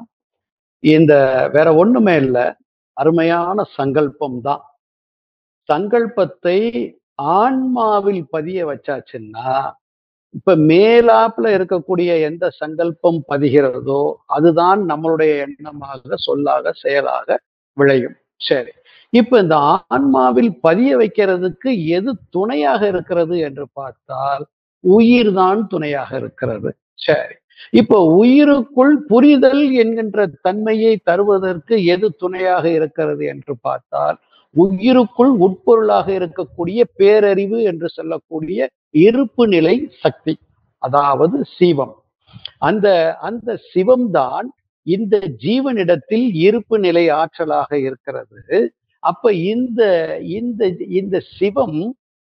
இந்த வேற ஒண்ணுமே இல்ல, அருமையான சங்கல்பம் தான். சங்கல்பத்தை ஆன்மாவில் பதிய வச்சாச்சுன்னா, இப்ப மேலாப்புல இருக்கக்கூடிய எந்த சங்கல்பம் பதிகிறதோ அதுதான் நம்மளுடைய எண்ணமாக, சொல்லாக, செயலாக விளையும். சரி, இப்ப இந்த ஆன்மாவில் பதிய வைக்கிறதுக்கு எது துணையாக இருக்கிறது என்று பார்த்தால் உயிர் தான் துணையாக இருக்கிறது. சரி, இப்ப உயிருக்குள் புரிதல் என்கின்ற தன்மையை தருவதற்கு எது துணையாக இருக்கிறது என்று பார்த்தால் உயிருக்குள் உட்பொருளாக இருக்கக்கூடிய பேரறிவு என்று சொல்லக்கூடிய இருப்பு நிலை சக்தி, அதாவது சிவம். அந்த சிவம்தான் இந்த ஜீவனிடத்தில் இருப்பு நிலை ஆற்றலாக இருக்கிறது. அப்ப இந்த சிவம்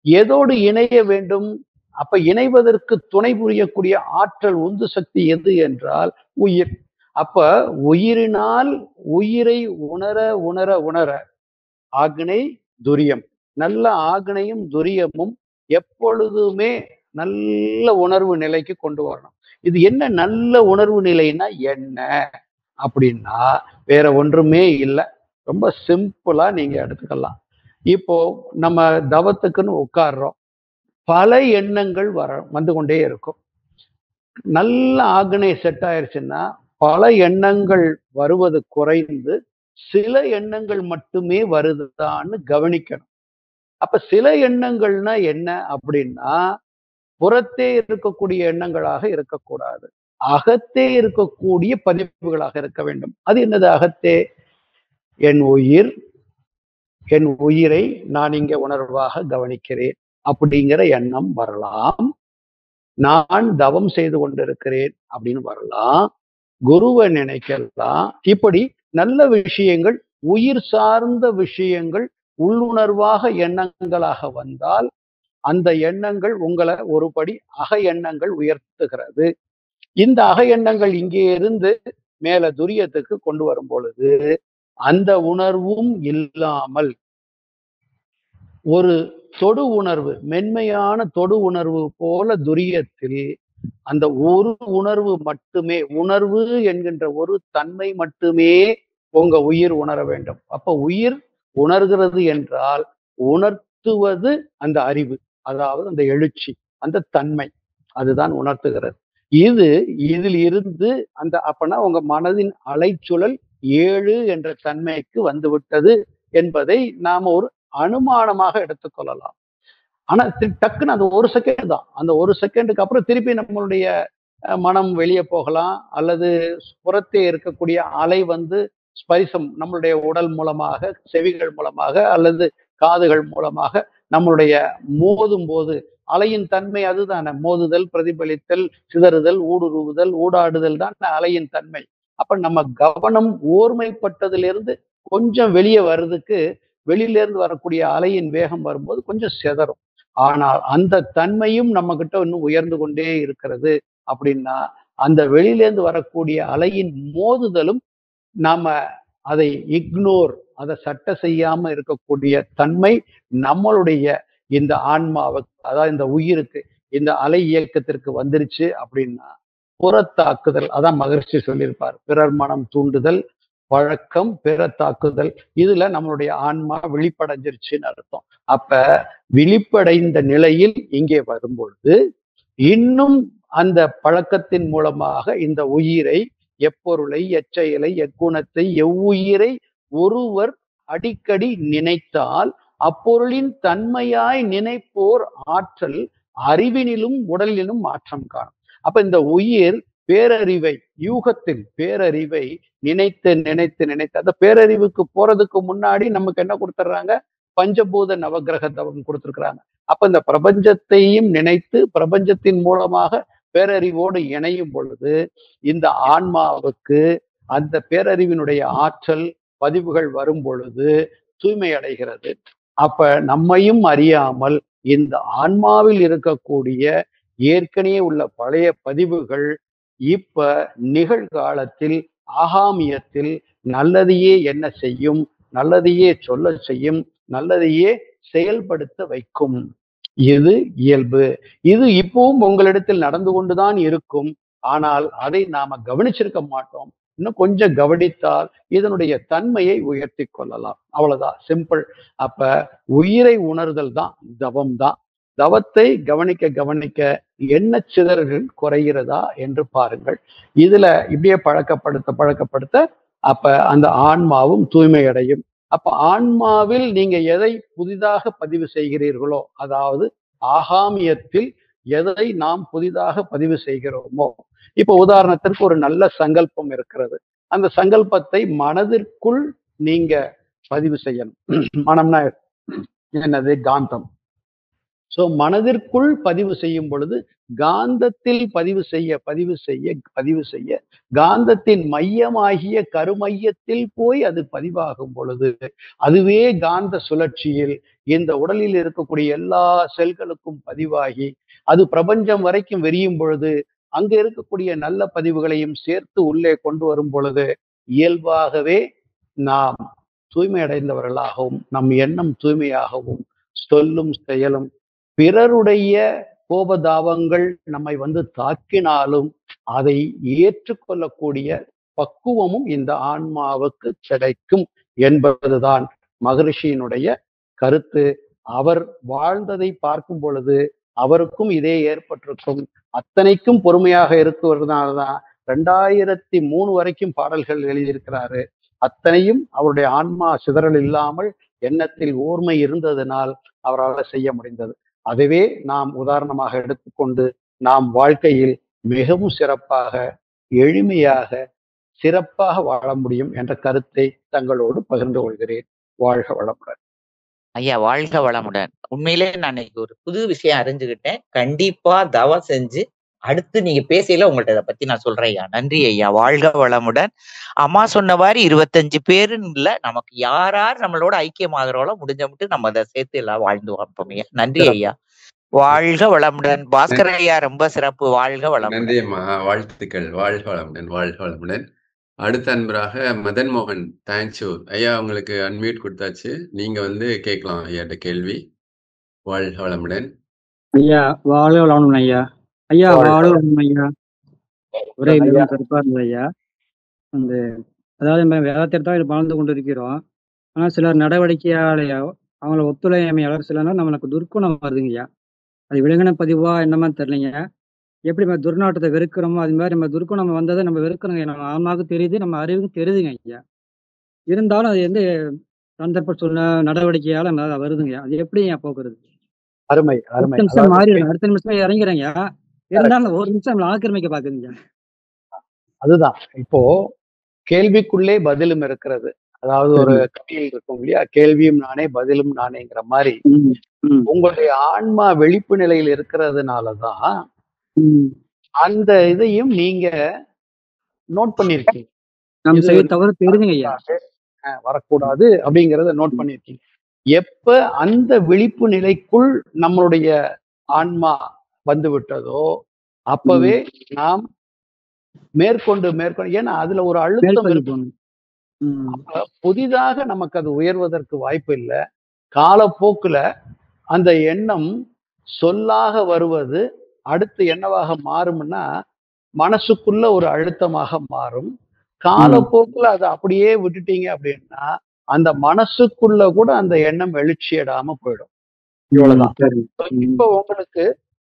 எதோடு இணைய வேண்டும்? அப்ப இணைவதற்கு துணை புரியக்கூடிய ஆற்றல், உந்து சக்தி எது என்றால் உயிர். அப்ப உயிரினால் உயிரை உணர உணர உணர ஆக்னை துரியம், நல்ல ஆக்னையும் துரியமும் எப்பொழுதுமே நல்ல உணர்வு நிலைக்கு கொண்டு வரணும். இது என்ன நல்ல உணர்வு நிலைன்னா என்ன அப்படின்னா வேற ஒன்றுமே இல்லை, ரொம்ப சிம்பிளா நீங்க எடுத்துக்கலாம். இப்போ நம்ம தவத்துக்குன்னு உட்கார்றோம், பல எண்ணங்கள் வந்து கொண்டே இருக்கும். நல்ல ஆக்னை செட் ஆயிடுச்சுன்னா பல எண்ணங்கள் வருவது குறைந்து சில எண்ணங்கள் மட்டுமே வருதுதான்னு கவனிக்கணும். அப்ப சில எண்ணங்கள்னா என்ன அப்படின்னா புறத்தே இருக்கக்கூடிய எண்ணங்களாக இருக்கக்கூடாது, அகத்தே இருக்கக்கூடிய பதிவுகளாக இருக்க வேண்டும். அது என்னது அகத்தே? என் உயிரை நான் இங்க உணர்வாக கவனிக்கிறேன் அப்படிங்கிற எண்ணம் வரலாம். நான் தவம் செய்து கொண்டிருக்கிறேன் அப்படின்னு வரலாம், குருவை நினைக்கலாம். இப்படி நல்ல விஷயங்கள், உயிர் சார்ந்த விஷயங்கள் உள்ளுணர்வாக எண்ணங்களாக வந்தால் அந்த எண்ணங்கள் உங்களை ஒருபடி அக எண்ணங்கள் உயர்த்துகிறது. இந்த அக எண்ணங்கள் இங்கே இருந்து மேல துரியத்துக்கு கொண்டு வரும் பொழுது அந்த உணர்வும் இல்லாமல் ஒரு தொடு உணர்வு, மென்மையான தொடு உணர்வு போல துரியத்தில் அந்த ஒரு உணர்வு மட்டுமே, உணர்வு என்கின்ற ஒரு தன்மை மட்டுமே உங்க உயிர் உணர வேண்டும். அப்ப உயிர் உணர்கிறது என்றால் உணர்த்துவது அந்த அறிவு, அதாவது அந்த எழுச்சி, அந்த தன்மை, அதுதான் உணர்த்துகிறது. இதில் இருந்து அந்த அப்பனா உங்க மனதின் அலைச்சுழல் 7 என்ற தன்மைக்கு வந்துவிட்டது என்பதை நாம ஒரு அனுமானமாக எடுத்துக்கொள்ளலாம். ஆனா டக்குன்னு அந்த ஒரு செகண்ட் தான், அந்த ஒரு செகண்டுக்கு அப்புறம் திருப்பி நம்மளுடைய மனம் வெளியே போகலாம், அல்லது புறத்தே இருக்கக்கூடிய அலை வந்து ஸ்பரிசம் நம்மளுடைய உடல் மூலமாக, செவிகள் மூலமாக அல்லது காதுகள் மூலமாக நம்மளுடைய மோதும் போது அலையின் தன்மை அதுதானே, மோதுதல், பிரதிபலித்தல், சிதறுதல், ஊடுருவுதல், ஊடாடுதல் தான் அலையின் தன்மை. அப்ப நம்ம கவனம் ஓர்மைப்பட்டதிலிருந்து கொஞ்சம் வெளியே வர்றதுக்கு வெளியிலிருந்து வரக்கூடிய அலையின் வேகம் வரும்போது கொஞ்சம் சிதறும். ஆனால் அந்த தன்மையும் நம்ம கிட்ட இன்னும் உயர்ந்து கொண்டே இருக்கிறது அப்படின்னா அந்த வெளியிலேருந்து வரக்கூடிய அலையின் மோதுதலும் நாம அதை இக்னோர், அதை சட்ட செய்யாம இருக்கக்கூடிய தன்மை நம்மளுடைய இந்த ஆன்மாவுக்கு, அதாவது இந்த உயிருக்கு, இந்த அலை இயக்கத்திற்கு வந்துருச்சு அப்படின்னா புறத்தாக்குதல், அதான் மகரிஷி சொல்லியிருப்பார், பிறர் மனம் தூண்டுதல், பழக்கம், பிற தாக்குதல், இதுல நம்மளுடைய ஆன்மா விழிப்படைஞ்சிருச்சுன்னு அர்த்தம். அப்ப விழிப்படைந்த நிலையில் இங்கே வரும்பொழுது இன்னும் அந்த பழக்கத்தின் மூலமாக இந்த உயிரை, எப்பொருளை, எச்செயலை, எக்குணத்தை, எவ்வுயிரை ஒருவர் அடிக்கடி நினைத்தால் அப்பொருளின் தன்மையாய் நினைப்போர் ஆற்றல் அறிவினிலும் உடலிலும் மாற்றம் காணும். அப்ப இந்த உயிர் பேரறிவை, யூகத்தில் பேரறிவை நினைத்து நினைத்து நினைத்து, அந்த பேரறிவுக்கு போறதுக்கு முன்னாடி நமக்கு என்ன கொடுத்துட்றாங்க? பஞ்சபூத நவகிரக தவம் கொடுத்துருக்குறாங்க. அப்ப இந்த பிரபஞ்சத்தையும் நினைத்து பிரபஞ்சத்தின் மூலமாக பேரறிவோடு இணையும் பொழுது இந்த ஆன்மாவுக்கு அந்த பேரறிவினுடைய ஆற்றல் பதிவுகள் வரும் பொழுது தூய்மை அடைகிறது. அப்ப நம்மையும் அறியாமல் இந்த ஆன்மாவில் இருக்கக்கூடிய ஏற்கனவே உள்ள பழைய பதிவுகள் இப்ப நிகழ்காலத்தில் ஆகாமியத்தில் நல்லதையே என்ன செய்யும், நல்லதையே சொல்ல செய்யும், நல்லதையே செயல்படுத்த வைக்கும். இது இயல்பு. இது இப்பவும் உங்களிடத்தில் நடந்து கொண்டுதான் இருக்கும். ஆனால் அதை நாம கவனிச்சிருக்க மாட்டோம். இன்னும் கொஞ்சம் கவனித்தால் இதனுடைய தன்மையை உயர்த்தி கொள்ளலாம். அவ்வளவுதான், சிம்பிள். அப்ப உயிரை உணர்தல் தான் தவம் தான். தவத்தை கவனிக்க கவனிக்க எண்ண சிதறல்கள் குறைகிறதா என்று பாருங்கள். இதுல இப்படியே பழக்கப்படுத்த அப்ப அந்த ஆன்மாவும் தூய்மை அடையும். அப்ப ஆன்மாவில் நீங்க எதை புதிதாக பதிவு செய்கிறீர்களோ, அதாவது ஆகாமியத்தில் எதை நாம் புதிதாக பதிவு செய்கிறோமோ, இப்ப உதாரணத்திற்கு ஒரு நல்ல சங்கல்பம் இருக்கிறது. அந்த சங்கல்பத்தை மனதிற்குள் நீங்க பதிவு செய்யணும். மனம்னா என்னது? காந்தம். சோ மனதிற்குள் பதிவு செய்யும் பொழுது காந்தத்தில் பதிவு செய்ய காந்தத்தின் மையமாகிய கருமையத்தில் போய் அது பதிவாகும் பொழுது அதுவே காந்த சுழற்சியில் இந்த உடலில் இருக்கக்கூடிய எல்லா செல்களுக்கும் பதிவாகி அது பிரபஞ்சம் வரைக்கும் விரியும் பொழுது அங்க இருக்கக்கூடிய நல்ல பதிவுகளையும் சேர்த்து உள்ளே கொண்டு வரும் பொழுது இயல்பாகவே நாம் தூய்மை அடைந்தவர்களாகவும் நம் எண்ணம் தூய்மையாகவும் சொல்லும் செயலும் பிறருடைய கோபதாபங்கள் நம்மை வந்து தாக்கினாலும் அதை ஏற்றுக்கொள்ளக்கூடிய பக்குவமும் இந்த ஆன்மாவுக்கு கிடைக்கும் என்பதுதான் மகரிஷியினுடைய கருத்து. அவர் வாழ்ந்ததை பார்க்கும் பொழுது அவருக்கும் இதே ஏற்பட்டிருக்கும். அத்தனைக்கும் பொறுமையாக இருக்கிறதுனாலதான் 2003 வரைக்கும் பாடல்கள் எழுதியிருக்கிறாரு. அத்தனையும் அவருடைய ஆன்மா சிதறல் இல்லாமல் எண்ணத்தில் ஓர்மை இருந்ததனால் அவரால் செய்ய முடிந்தது. அதுவே நாம் உதாரணமாக எடுத்துக்கொண்டு நாம் வாழ்க்கையில் மிகவும் சிறப்பாக, எளிமையாக, சிறப்பாக வாழ முடியும் என்ற கருத்தை தங்களோடு பகிர்ந்து கொள்கிறேன். வாழ்க வளமுடன்.
ஐயா, வாழ்க வளமுடன். உண்மையிலே நான் இன்னைக்கு ஒரு புது விஷயம் அறிஞ்சுக்கிட்டேன். கண்டிப்பா தவம் செஞ்சு அடுத்து நீங்க பேசல உங்கள்ட்ட இதை பத்தி நான் சொல்றேன் ஐயா. நன்றி ஐயா, வாழ்க வளமுடன். அம்மா சொன்ன மாதிரி 25 பேருன்னு இல்ல, நமக்கு யார் நம்மளோட ஐக்கியமாகறோளோ முடிஞ்ச மட்டும் நம்ம அதை சேர்த்து எல்லாம் வாழ்ந்து வாப்போம் ஐயா. நன்றி ஐயா, வாழ்க வளமுடன். பாஸ்கர் ஐயா ரொம்ப சிறப்பு. வாழ்க வளமுடன்.
நன்றி அம்மா, வாழ்த்துக்கள். வாழ்க வளமுடன், வாழ்க வளமுடன். அடுத்த அன்பராக மதன் மோகன் தேங்க்யூர் ஐயா, உங்களுக்கு அன்மியூட் கொடுத்தாச்சு. நீங்க வந்து கேட்கலாம் ஐயாட்ட கேள்வி. வாழ்க வளமுடன்
ஐயா. வாழ்க வளமுடன் ஐயா. ஐயா வாழ்க வளமுடன் ஐயா. ஒரே மிகவும் சிறப்பா இருந்தது ஐயா. அந்த அதாவது நம்ம வேதத்திற்தான் வாழ்ந்து கொண்டிருக்கிறோம். ஆனா சிலர் நடவடிக்கையாலையோ அவங்கள ஒத்துழைமையாளர் சிலர் நம்மளுக்கு துர்க்குணம் வருதுங்க ஐயா. அது விலங்கின பதிவா என்னமா தெரியலைங்க. எப்படி நம்ம துர்நாட்டத்தை வெறுக்கிறோமோ அது மாதிரி நம்ம துர்க்குணம் வந்ததை நம்ம வெறுக்கிறோங்க. நம்ம ஆன்மாவுக்கு தெரியுது, நம்ம அறிவுக்கும் தெரியுதுங்க ஐயா. இருந்தாலும் அது வந்து சந்தர்ப்ப சூழ்நிலை நடவடிக்கையால வருதுங்க. அது எப்படி ஐயா போக்குறது?
அருமை அருமை.
அடுத்த நிமிஷம் மாறிடுங்க, அடுத்த நிமிஷம் இறங்கிறேங்க. இருந்தாலும் ஒரு நிமிஷம் நம்மளை ஆக்கிரமிக்க பாக்குதுங்க.
அதுதான் இப்போ கேள்விக்குள்ளே பதிலும் இருக்கிறது. அதாவது ஒரு கட்டியில் இருக்கும் இல்லையா, கேள்வியும் நானே பதிலும் நானேங்கிற மாதிரி உங்களுடைய ஆன்மா வெளிப்பு நிலையில் இருக்கிறதுனாலதான் அந்த இதையும் நீங்க நோட் பண்ணிருக்கீங்க. வரக்கூடாது அப்படிங்கறத நோட் பண்ணிருக்கீங்க. எப்ப அந்த விழிப்பு நிலைக்குள் நம்மளுடைய ஆன்மா வந்து விட்டதோ அப்பவே நாம் மேற்கொண்டு ஏன்னா அதுல ஒரு அழுத்தம் இருக்கும். புதிதாக நமக்கு அது உயர்வதற்கு வாய்ப்பு இல்லை. காலப்போக்குல அந்த எண்ணம் சொல்லாக வருவது அடுத்து என்னவாக மாறும்னா மனசுக்குள்ள ஒரு அழுத்தமாக மாறும். காலப்போக்குல அதை அப்படியே விட்டுட்டீங்க அப்படின்னா அந்த மனசுக்குள்ள கூட அந்த எண்ணம் எழுச்சியடாம போயிடும். இவ்வளவுதான். இப்ப உங்களுக்கு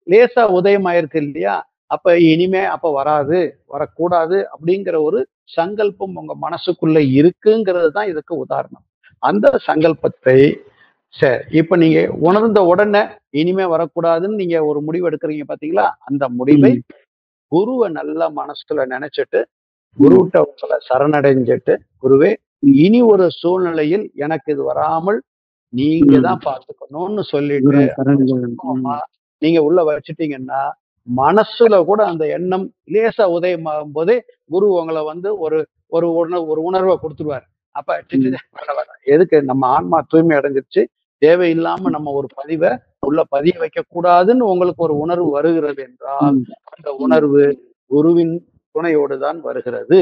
லேசா உதயமாயிருக்கு இல்லையா, அப்ப இனிமே அப்ப வராது, வரக்கூடாது அப்படிங்கிற ஒரு சங்கல்பம் உங்க மனசுக்குள்ள இருக்குங்கிறது தான் இதுக்கு உதாரணம். அந்த சங்கல்பத்தை சரி, இப்ப நீங்க உணர்ந்த உடனே இனிமே வரக்கூடாதுன்னு நீங்க ஒரு முடிவு எடுக்கிறீங்க பாத்தீங்களா? அந்த முடிவை குருவை நல்லா மனசுல நினைச்சிட்டு குருவிட்ட உங்களை சரணடைஞ்சிட்டு, குருவே இனி ஒரு சூழ்நிலையில் எனக்கு இது வராமல் நீங்க தான் பார்த்துக்கணும்னு சொல்லிட்டு நீங்க உள்ள வச்சிட்டீங்கன்னா, மனசுல கூட அந்த எண்ணம் லேசா உதயமாகும் போதே குரு உங்களை வந்து ஒரு ஒரு உணர்வை கொடுத்துருவாரு. அப்ப எதுக்கு நம்ம ஆன்மா தூய்மை அடைஞ்சிருச்சு, தேவையில்லாம நம்ம ஒரு பதிவை உள்ள பதிய வைக்க கூடாதுன்னு உங்களுக்கு ஒரு உணர்வு வருகிறது என்றால், அந்த உணர்வு குருவின் துணையோடு தான் வருகிறது.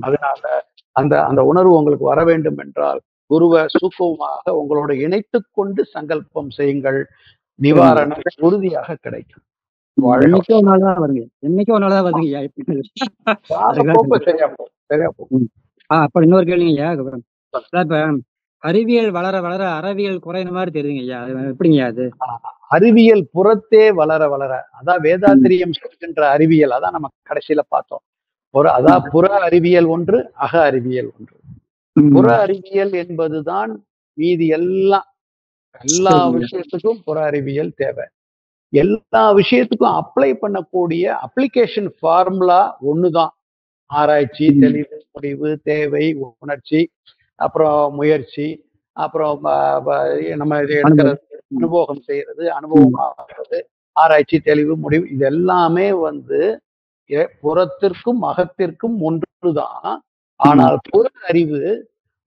அதனால அந்த அந்த உணர்வு உங்களுக்கு வர வேண்டும் என்றால் குருவை சூக்குமமாக உங்களோட இணைத்து கொண்டு சங்கல்பம் செய்யுங்கள். நிவாரணம் உறுதியாக கிடைக்கும்.
என்னைக்கோ ஒரு நாள் தான் வருங்க. என்னைக்கோ ஒரு நாள் தான் வருதுங்க ஐயா.
சரியா போகும்.
அப்ப இன்னொரு கேள்விங்க ஐயா. இப்ப அறிவியல் வளர வளர அறவியல் குறையிற மாதிரி தெரியுதுங்க ஐயா. அது எப்படிங்க அது?
அறிவியல் புறத்தே வளர வளர, அதான் வேதாத்திரியம் சொல்கின்ற அறிவியல், அதான் நம்ம கடைசியில பார்த்தோம். அதான் புற அறிவியல் ஒன்று, அக அறிவியல் ஒன்று. புற அறிவியல் என்பதுதான் மீதி எல்லா விஷயத்துக்கும் புற அறிவியல் தேவை. எல்லா விஷயத்துக்கும் அப்ளை பண்ணக்கூடிய அப்ளிகேஷன் ஃபார்முலா ஒண்ணுதான். ஆராய்ச்சி, தெளிவு, முடிவு, தேவை, உணர்ச்சி, அப்புறம் முயற்சி, அப்புறம் நம்ம எடுக்கிறது, அனுபவம் செய்யறது, அனுபவமாகிறது, ஆராய்ச்சி, தெளிவு, முடிவு, இது எல்லாமே வந்து புறத்திற்கும் அகத்திற்கும் ஒன்றுதான். ஆனால் புற அறிவு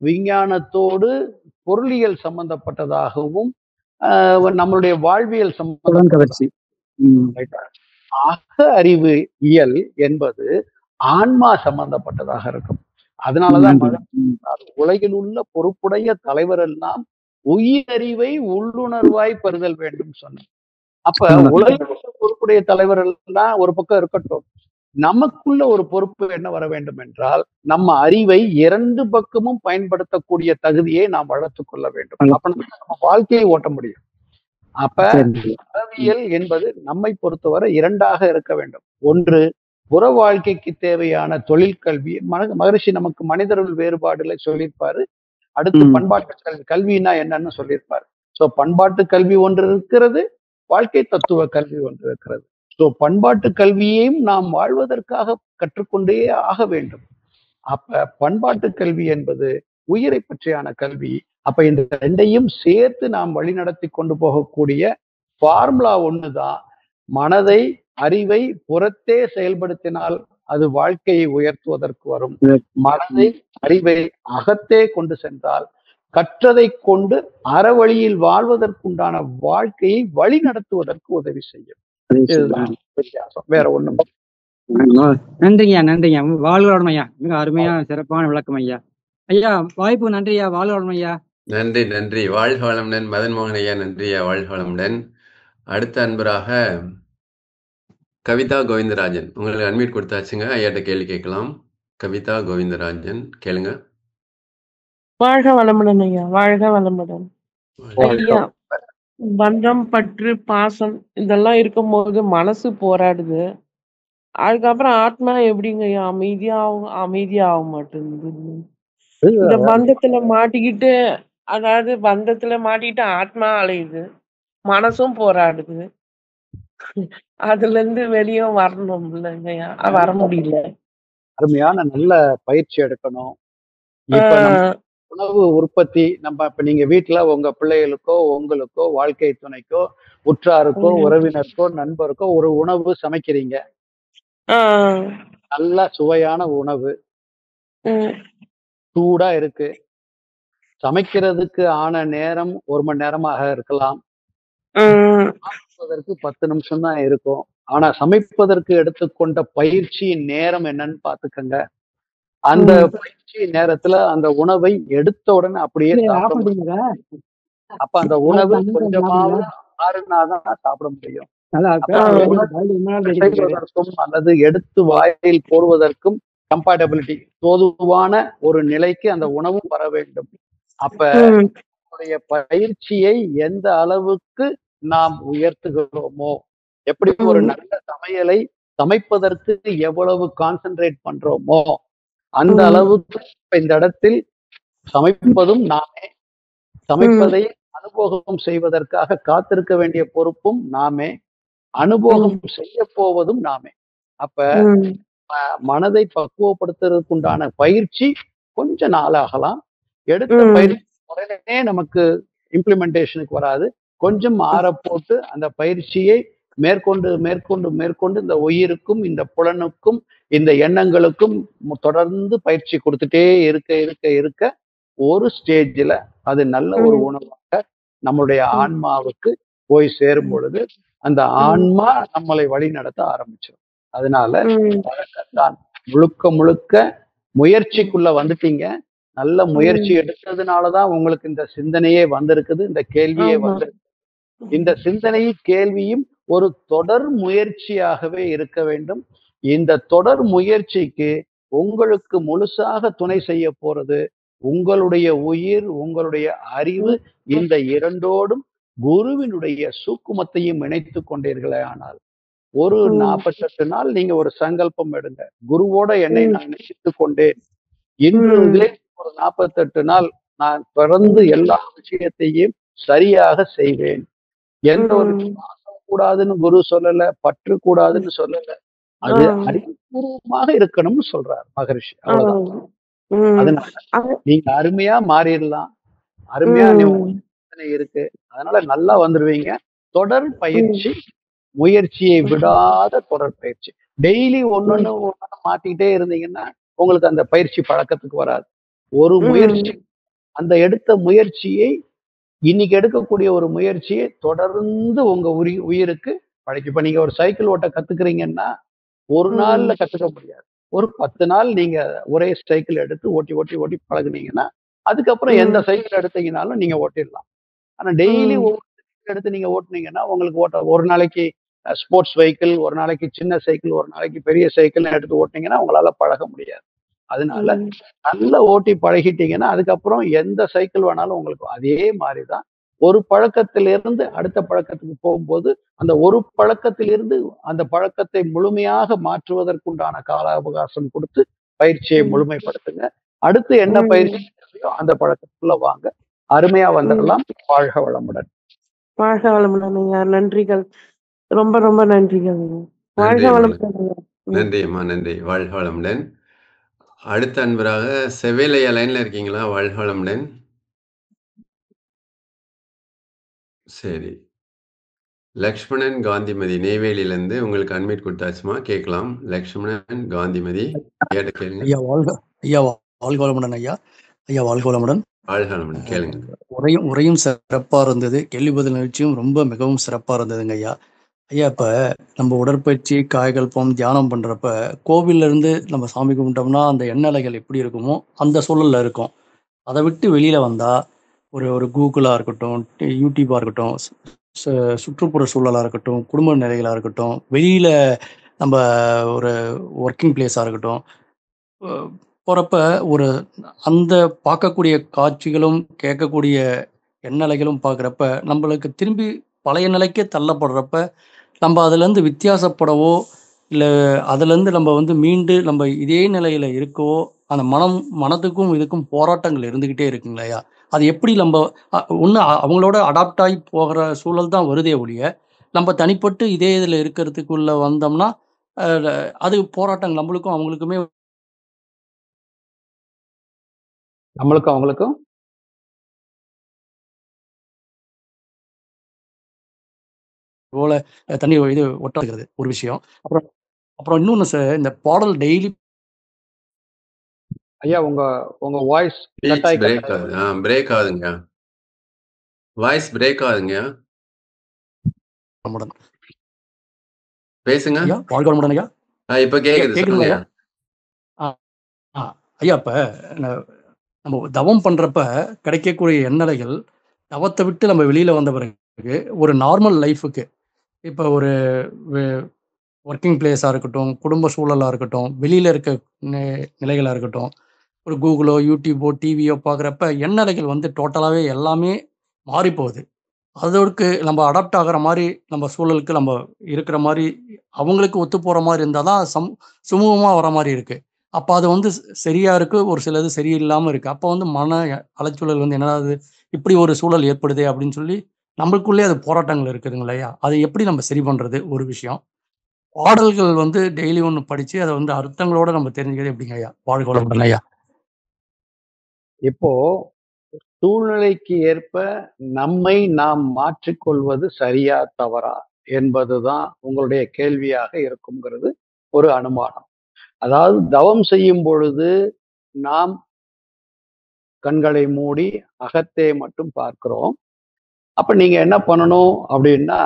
விஞ்ஞானத்தோடு பொருளியல் சம்பந்தப்பட்டதாகவும் நம்மளுடைய வாழ்வியல் சம்பந்தப்பட்டது. அக அறிவு இயல் என்பது ஆன்மா சம்பந்தப்பட்டதாக இருக்கும். அதனாலதான் உலகில் உள்ள பொறுப்புடைய தலைவர் எல்லாம் உயிரறிவை உள்ளுணர்வாய் பெறுதல் வேண்டும் சொன்னார். அப்ப உலகில் உள்ள பொறுப்புடைய தலைவர்கள் எல்லாம் ஒரு பக்கம் இருக்கட்டும், நமக்குள்ள ஒரு பொறுப்பு என்ன வர வேண்டும் என்றால், நம்ம அறிவை இரண்டு பக்கமும் பயன்படுத்தக்கூடிய தகுதியை நாம் வளர்த்துக் கொள்ள வேண்டும். அப்ப நம்ம வாழ்க்கையை ஓட்ட முடியும். அப்ப அறிவியல் என்பது நம்மை பொறுத்தவரை இரண்டாக இருக்க வேண்டும். ஒன்று, புற வாழ்க்கைக்கு தேவையான தொழிற்கல்வி. மகரிஷி நமக்கு மனிதர்கள் வேறுபாடுகளை சொல்லியிருப்பாரு. அடுத்து பண்பாட்டு கல்வினா என்னன்னு சொல்லியிருப்பாரு. சோ பண்பாட்டு கல்வி ஒன்று இருக்கிறது, வாழ்க்கை தத்துவ கல்வி ஒன்று இருக்கிறது. சோ பண்பாட்டு கல்வியையும் நாம் வாழ்வதற்காக கற்றுக்கொண்டே ஆக வேண்டும். அப்ப பண்பாட்டு கல்வி என்பது உயிரை பற்றியான கல்வி. அப்ப இந்த ரெண்டையும் சேர்த்து நாம் வழி நடத்தி கொண்டு போகக்கூடிய ஃபார்முலா ஒண்ணுதான். மனதை, அறிவை புறத்தே செயல்படுத்தினால் அது வாழ்க்கையை உயர்த்துவதற்கு வரும். மனதை, அறிவை அகத்தே கொண்டு சென்றால் கற்றதை கொண்டு அறவழியில் வாழ்வதற்குண்டான வாழ்க்கையை வழி நடத்துவதற்கு உதவி செய்யும். இதுதான் வித்தியாசம், வேற ஒண்ணும்.
நன்றிங்க. வாழ்வளம் ஐயா, மிக அருமையா சிறப்பான விளக்கம் ஐயா. ஐயா வாய்ப்பு நன்றி ஐயா. வாழ்வளம் ஐயா.
நன்றி. வாழ்க வளமுடன் மதன் மோகன் ஐயா. நன்றி ஐயா. வாழ்க வளமுடன். அடுத்த அன்பராக கவிதா கோவிந்தராஜன், உங்களுக்கு அன்மியூட் கொடுத்தாச்சுங்க. ஐயாட்ட கேள்வி கேட்கலாம். கவிதா கோவிந்தராஜன், கேளுங்க.
வாழ்க வளமுடன் ஐயா. வாழ்க வளமுடன் ஐயா. பந்தம், பற்று, பாசம் இதெல்லாம் இருக்கும்போது மனசு போராடுது. அதுக்கப்புறம் ஆத்மா எப்படிங்க ஐயா அமைதியாக மாட்டேங்குது. இந்த பந்தத்துல மாட்டிக்கிட்டு, அதாவது பந்தத்துல மாட்டிக்கிட்டு ஆத்மா அலையுது, மனசும் போராடுது. அதுல இருந்து வெளியே வரணும் இல்லைங்கய்யா, வர முடியல.
அருமையான நல்ல பயிற்சி எடுக்கணும். இப்ப உணவு உற்பத்தி நம்ம இப்ப நீங்க வீட்டுல உங்க பிள்ளைகளுக்கோ, உங்களுக்கோ, வாழ்க்கை துணைக்கோ, உற்றாருக்கோ, உறவினருக்கோ, நண்பருக்கோ ஒரு உணவு சமைக்கிறீங்க. நல்ல சுவையான உணவு, சூடா இருக்கு. சமைக்கிறதுக்கு ஆன நேரம் 1 மணி நேரமாக இருக்கலாம், 10 நிமிஷம் தான் இருக்கும். ஆனா சமைப்பதற்கு எடுத்துக்கொண்ட பயிற்சியின் நேரம் என்னன்னு பாத்துக்கங்க. அந்த பயிற்சி நேரத்துல அந்த உணவை எடுத்த உடனே அப்படியே சாப்பிட, அப்ப அந்த உணவு கொஞ்சமாவது ஆறுனாதான் சாப்பிட முடியும். அல்லது எடுத்து வாயில் போடுவதற்கும் கம்பேட்டபிலிட்டி, தோதுவான ஒரு நிலைக்கு அந்த உணவும் வர வேண்டும். அப்ப பயிற்சியை எந்த அளவுக்கு நாம் உயர்த்துகிறோமோ, எப்படி ஒரு நல்ல சமையலை சமைப்பதற்கு எவ்வளவு கான்சென்ட்ரேட் பண்றோமோ அந்த அளவுக்கு இந்த இடத்தில் சமைப்பதும் நாமே, சமைப்பதை அனுபவம் செய்வதற்காக காத்திருக்க வேண்டிய பொறுப்பும் நாமே, அனுபவம் செய்ய போவதும் நாமே. அப்ப மனதை பக்குவப்படுத்துறதுக்கு உண்டான பயிற்சி கொஞ்சம் நாள் ஆகலாம். எடுத்த பயிற்சி உடனே நமக்கு இம்ப்ளிமெண்டேஷனுக்கு வராது. கொஞ்சம் ஆற போட்டு அந்த பயிற்சியை மேற்கொண்டு மேற்கொண்டு மேற்கொண்டு இந்த உயிருக்கும் இந்த புலனுக்கும் இந்த எண்ணங்களுக்கும் தொடர்ந்து பயிற்சி கொடுத்துட்டே இருக்க இருக்க இருக்க ஒரு ஸ்டேஜ்ல அது நல்ல ஒரு உணவாக நம்மளுடைய ஆன்மாவுக்கு போய் சேரும் பொழுது அந்த ஆன்மா நம்மளை வழி நடத்த ஆரம்பிச்சிடும். அதனால தான் முழுக்க முழுக்க முயற்சிக்குள்ள வந்துட்டீங்க. நல்ல முயற்சி எடுத்ததுனாலதான் உங்களுக்கு இந்த சிந்தனையே வந்திருக்குது, இந்த கேள்வியே வந்திருக்கு. இந்த சிந்தனையும் கேள்வியும் ஒரு தொடர் முயற்சியாகவே இருக்க வேண்டும். இந்த தொடர் முயற்சிக்கு உங்களுக்கு முழுசாக துணை செய்ய போறது உங்களுடைய உயிர், உங்களுடைய அறிவு. இந்த இரண்டோடும் குருவினுடைய சூக்குமத்தையும் இணைத்து கொண்டீர்களே ஆனால் ஒரு 48 நாள் நீங்க ஒரு சங்கல்பம் எடுங்க. குருவோட என்னை நான் இணைத்துக் கொண்டேன். இன்றுலே ஒரு 48 நாள் நான் தொடர்ந்து எல்லா விஷயத்தையும் சரியாக செய்வேன். எந்த ஒரு பாசம் கூடாதுன்னு குரு சொல்லல, பற்று கூடாதுன்னு சொல்லல. அது அறிவுபூர்வமாக இருக்கணும்னு சொல்றார் மகரிஷி. அவ்வளவுதான். அதனால நீங்க அருமையா மாறிடலாம். அருமையா இருக்கு. அதனால நல்லா வந்துருவீங்க. தொடர் பயிற்சி, முயற்சியை விடாத தொடர் பயிற்சி. டெய்லி ஒன்னொன்னு மாத்திக்கிட்டே இருந்தீங்கன்னா உங்களுக்கு அந்த பயிற்சி பழக்கத்துக்கு வராது. ஒரு முயற்சி, அந்த எடுத்த முயற்சியை இன்னைக்கு எடுக்கக்கூடிய ஒரு முயற்சியை தொடர்ந்து உங்க உயிருக்கு பழக்கி. இப்ப நீங்க ஒரு சைக்கிள் ஓட்ட கத்துக்கிறீங்கன்னா ஒரு நாள்ல கத்துக்க முடியாது. ஒரு 10 நாள் நீங்க ஒரே சைக்கிள் எடுத்து ஓட்டி ஓட்டி ஓட்டி பழகுனீங்கன்னா அதுக்கப்புறம் எந்த சைக்கிள் எடுத்தீங்கன்னாலும் நீங்க ஓட்டிடலாம். ஆனா டெய்லி ஒவ்வொரு சைக்கிள் எடுத்து நீங்க ஓட்டுனீங்கன்னா உங்களுக்கு ஒரு நாளைக்கு ஸ்போர்ட்ஸ் வெஹிக்கிள், ஒரு நாளைக்கு சின்ன சைக்கிள், ஒரு நாளைக்கு பெரிய சைக்கிள் எடுத்து ஓட்டினீங்கன்னா உங்களால பழக முடியாது. அதனால நல்லா ஓட்டி பழகிட்டீங்கன்னா அதுக்கப்புறம் எந்த சைக்கிள் வேணாலும் உங்களுக்கு அதே மாதிரிதான். ஒரு பழக்கத்திலிருந்து அடுத்த பழக்கத்துக்கு போகும்போது அந்த ஒரு பழக்கத்திலிருந்து அந்த பழக்கத்தை முழுமையாக மாற்றுவதற்குண்டான கால அவகாசம் கொடுத்து பயிற்சியை முழுமைப்படுத்துங்க. அடுத்து என்ன பயிற்சி அந்த பழக்கத்துக்குள்ள வாங்க. அருமையா வந்துடலாம். வாழ்க வளமுடன்.
வாழ்க வளமுடன் ஐயா. நன்றிகள். ரொம்ப ரொம்ப நன்றிகள். வாழ்க வளமுடன்.
நன்றிம்மா, நன்றி. வாழ்க வளமுடன். அடுத்த அன்பராக செவேலையா லைன்ல இருக்கீங்களா? வாழ்க வளமுடன். சரி. லக்ஷ்மணன் காந்திமதி நெய்வேலியிலிருந்து உங்களுக்கு அன்மிட் கொடுத்தாச்சுமா, கேட்கலாம். லக்ஷ்மணன் காந்திமதி கேளுங்க.
ஐயா வாழ்க வளமுடன் ஐயா. ஐயா வாழ்க வளமுடன்.
வாழ்க வளமுடன், கேளுங்க.
உரையும் சிறப்பா இருந்தது. கேள்வி பதில் நிகழ்ச்சியும் ரொம்ப மிகவும் சிறப்பா இருந்ததுங்க ஐயா. ஐயா இப்ப நம்ம உடற்பயிற்சி, காயகல்பம், தியானம் பண்றப்ப கோவில்ல இருந்து நம்ம சாமி கும்பிட்டோம்னா அந்த எண்ணலைகள் எப்படி இருக்குமோ அந்த சூழல்ல இருக்கும். அதை விட்டு வெளியில வந்தா ஒரு கூகுளா இருக்கட்டும், யூடியூபா இருக்கட்டும், சுற்றுப்புற சூழலா இருக்கட்டும், குடும்ப நிலைகளா இருக்கட்டும், வெளியில நம்ம ஒரு ஒர்க்கிங் பிளேஸா இருக்கட்டும், போறப்ப ஒரு அந்த பார்க்கக்கூடிய காட்சிகளும் கேட்கக்கூடிய எண்ணலைகளும் பார்க்குறப்ப நம்மளுக்கு திரும்பி பழைய நிலைக்கே தள்ளப்படுறப்ப நம்ம அதுலேருந்து வித்தியாசப்படவோ இல்லை அதுலேருந்து நம்ம மீண்டு நம்ம இதே நிலையில் இருக்கவோ அந்த மனத்துக்கும் இதுக்கும் போராட்டங்கள் இருந்துக்கிட்டே இருக்குங்களையா. அது எப்படி நம்ம ஒன்று அவங்களோட அடாப்ட் ஆகி போகிற சூழல் தான் வருதே ஒழிய நம்ம தனிப்பட்டு இதே இதில் இருக்கிறதுக்குள்ள வந்தோம்னா அது போராட்டங்கள் நம்மளுக்கும் அவங்களுக்குமே
அவங்களுக்கும்
போல தண்ணி இது ஒட்டாகிறது ஒரு விஷயம். அப்புறம் இன்னொன்னு சார், இந்த பாடல் டெய்லி
ஐயா உங்க வாய்ஸ்
பிரேக் ஆகுதுங்க. வாய்ஸ் பிரேக் ஆகுதுங்க. பேசுங்க.
வாழ்க வளமுடன் ஐயா.
இப்ப கேக்குது
ஐயா. ஐயா இப்ப நம்ம தவம் பண்றப்ப கிடைக்கக்கூடிய எண்ணலைகள் தவத்தை விட்டு நம்ம வெளியில வந்த பிறகு ஒரு நார்மல் லைஃபுக்கு இப்போ ஒரு ஒர்க்கிங் பிளேஸாக இருக்கட்டும், குடும்ப சூழலாக இருக்கட்டும், வெளியில் இருக்க நிலைகளாக இருக்கட்டும், ஒரு கூகுளோ யூடியூபோ டிவியோ பார்க்குறப்ப எண்ணலைகள் டோட்டலாகவே எல்லாமே மாறி போகுது. அதற்கு நம்ம அடாப்ட் ஆகிற மாதிரி நம்ம சூழலுக்கு நம்ம இருக்கிற மாதிரி அவங்களுக்கு ஒத்து போகிற மாதிரி இருந்தால் தான் சுமூகமாக வர மாதிரி இருக்குது. அப்போ அது சரியாக இருக்குது, ஒரு சிலது சரியில்லாமல் இருக்குது. அப்போ மன அலைச்சூழல் என்னடாது இப்படி ஒரு சூழல் ஏற்படுதே அப்படின்னு சொல்லி நம்மளுக்குள்ளே அது போராட்டங்கள் இருக்குதுங்க இல்லையா? அதை எப்படி நம்ம சரி பண்றது ஒரு விஷயம். பாடல்கள் வந்து டெய்லி ஒண்ணு படிச்சு அதை வந்து அர்த்தங்களோட நம்ம தெரிஞ்சுக்கிறது எப்படிங்க ஐயா? வாழ்க வளமுடன் ஐயா.
இப்போ சூழ்நிலைக்கு ஏற்ப நம்மை நாம் மாற்றிக்கொள்வது சரியா தவறா என்பதுதான் உங்களுடைய கேள்வியாக இருக்குங்கிறது ஒரு அனுமானம். அதாவது தவம் செய்யும் பொழுது நாம் கண்களை மூடி அகத்தே மட்டும் பார்க்கிறோம். அப்ப நீங்க என்ன பண்ணணும் அப்படின்னா,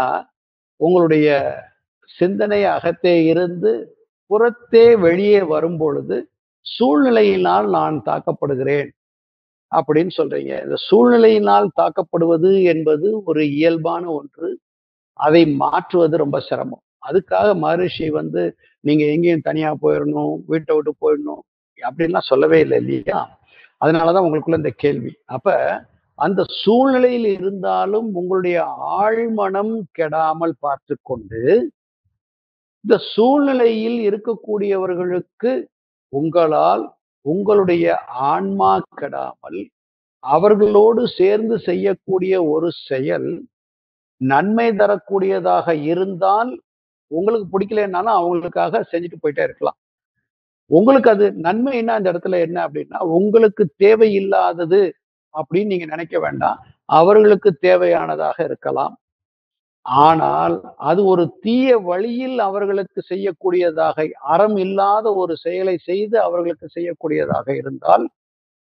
உங்களுடைய சிந்தனை அகத்தே இருந்து புறத்தே வெளியே வரும் பொழுது சூழ்நிலையினால் நான் தாக்கப்படுகிறேன் அப்படின்னு சொல்றீங்க. இந்த சூழ்நிலையினால் தாக்கப்படுவது என்பது ஒரு இயல்பான ஒன்று. அதை மாற்றுவது ரொம்ப சிரமம். அதுக்காக மகரிஷி வந்து நீங்க எங்கேயும் தனியா போயிடணும், வீட்டை விட்டு போயிடணும் அப்படின்லாம் சொல்லவே இல்லை இல்லையா? அதனாலதான் உங்களுக்குள்ள இந்த கேள்வி. அப்ப அந்த சூழ்நிலையில் இருந்தாலும் உங்களுடைய ஆழ்மனம் கெடாமல் பார்த்து கொண்டு, இந்த சூழ்நிலையில் இருக்கக்கூடியவர்களுக்கு உங்களால் உங்களுடைய ஆன்மா கெடாமல் அவர்களோடு சேர்ந்து செய்யக்கூடிய ஒரு செயல் நன்மை தரக்கூடியதாக இருந்தால் உங்களுக்கு பிடிக்கலன்னாலும் அவங்களுக்காக செஞ்சுட்டு போயிட்டே இருக்கலாம். உங்களுக்கு அது நன்மைன்னா அந்த இடத்துல என்ன அப்படின்னா, உங்களுக்கு தேவையில்லாதது அப்படின்னு நீங்க நினைக்க வேண்டாம். அவர்களுக்கு தேவையானதாக இருக்கலாம். ஆனால் அது ஒரு தீய வழியில் அவர்களுக்கு செய்யக்கூடியதாக, அறம் இல்லாத ஒரு செயலை செய்து அவர்களுக்கு செய்யக்கூடியதாக இருந்தால்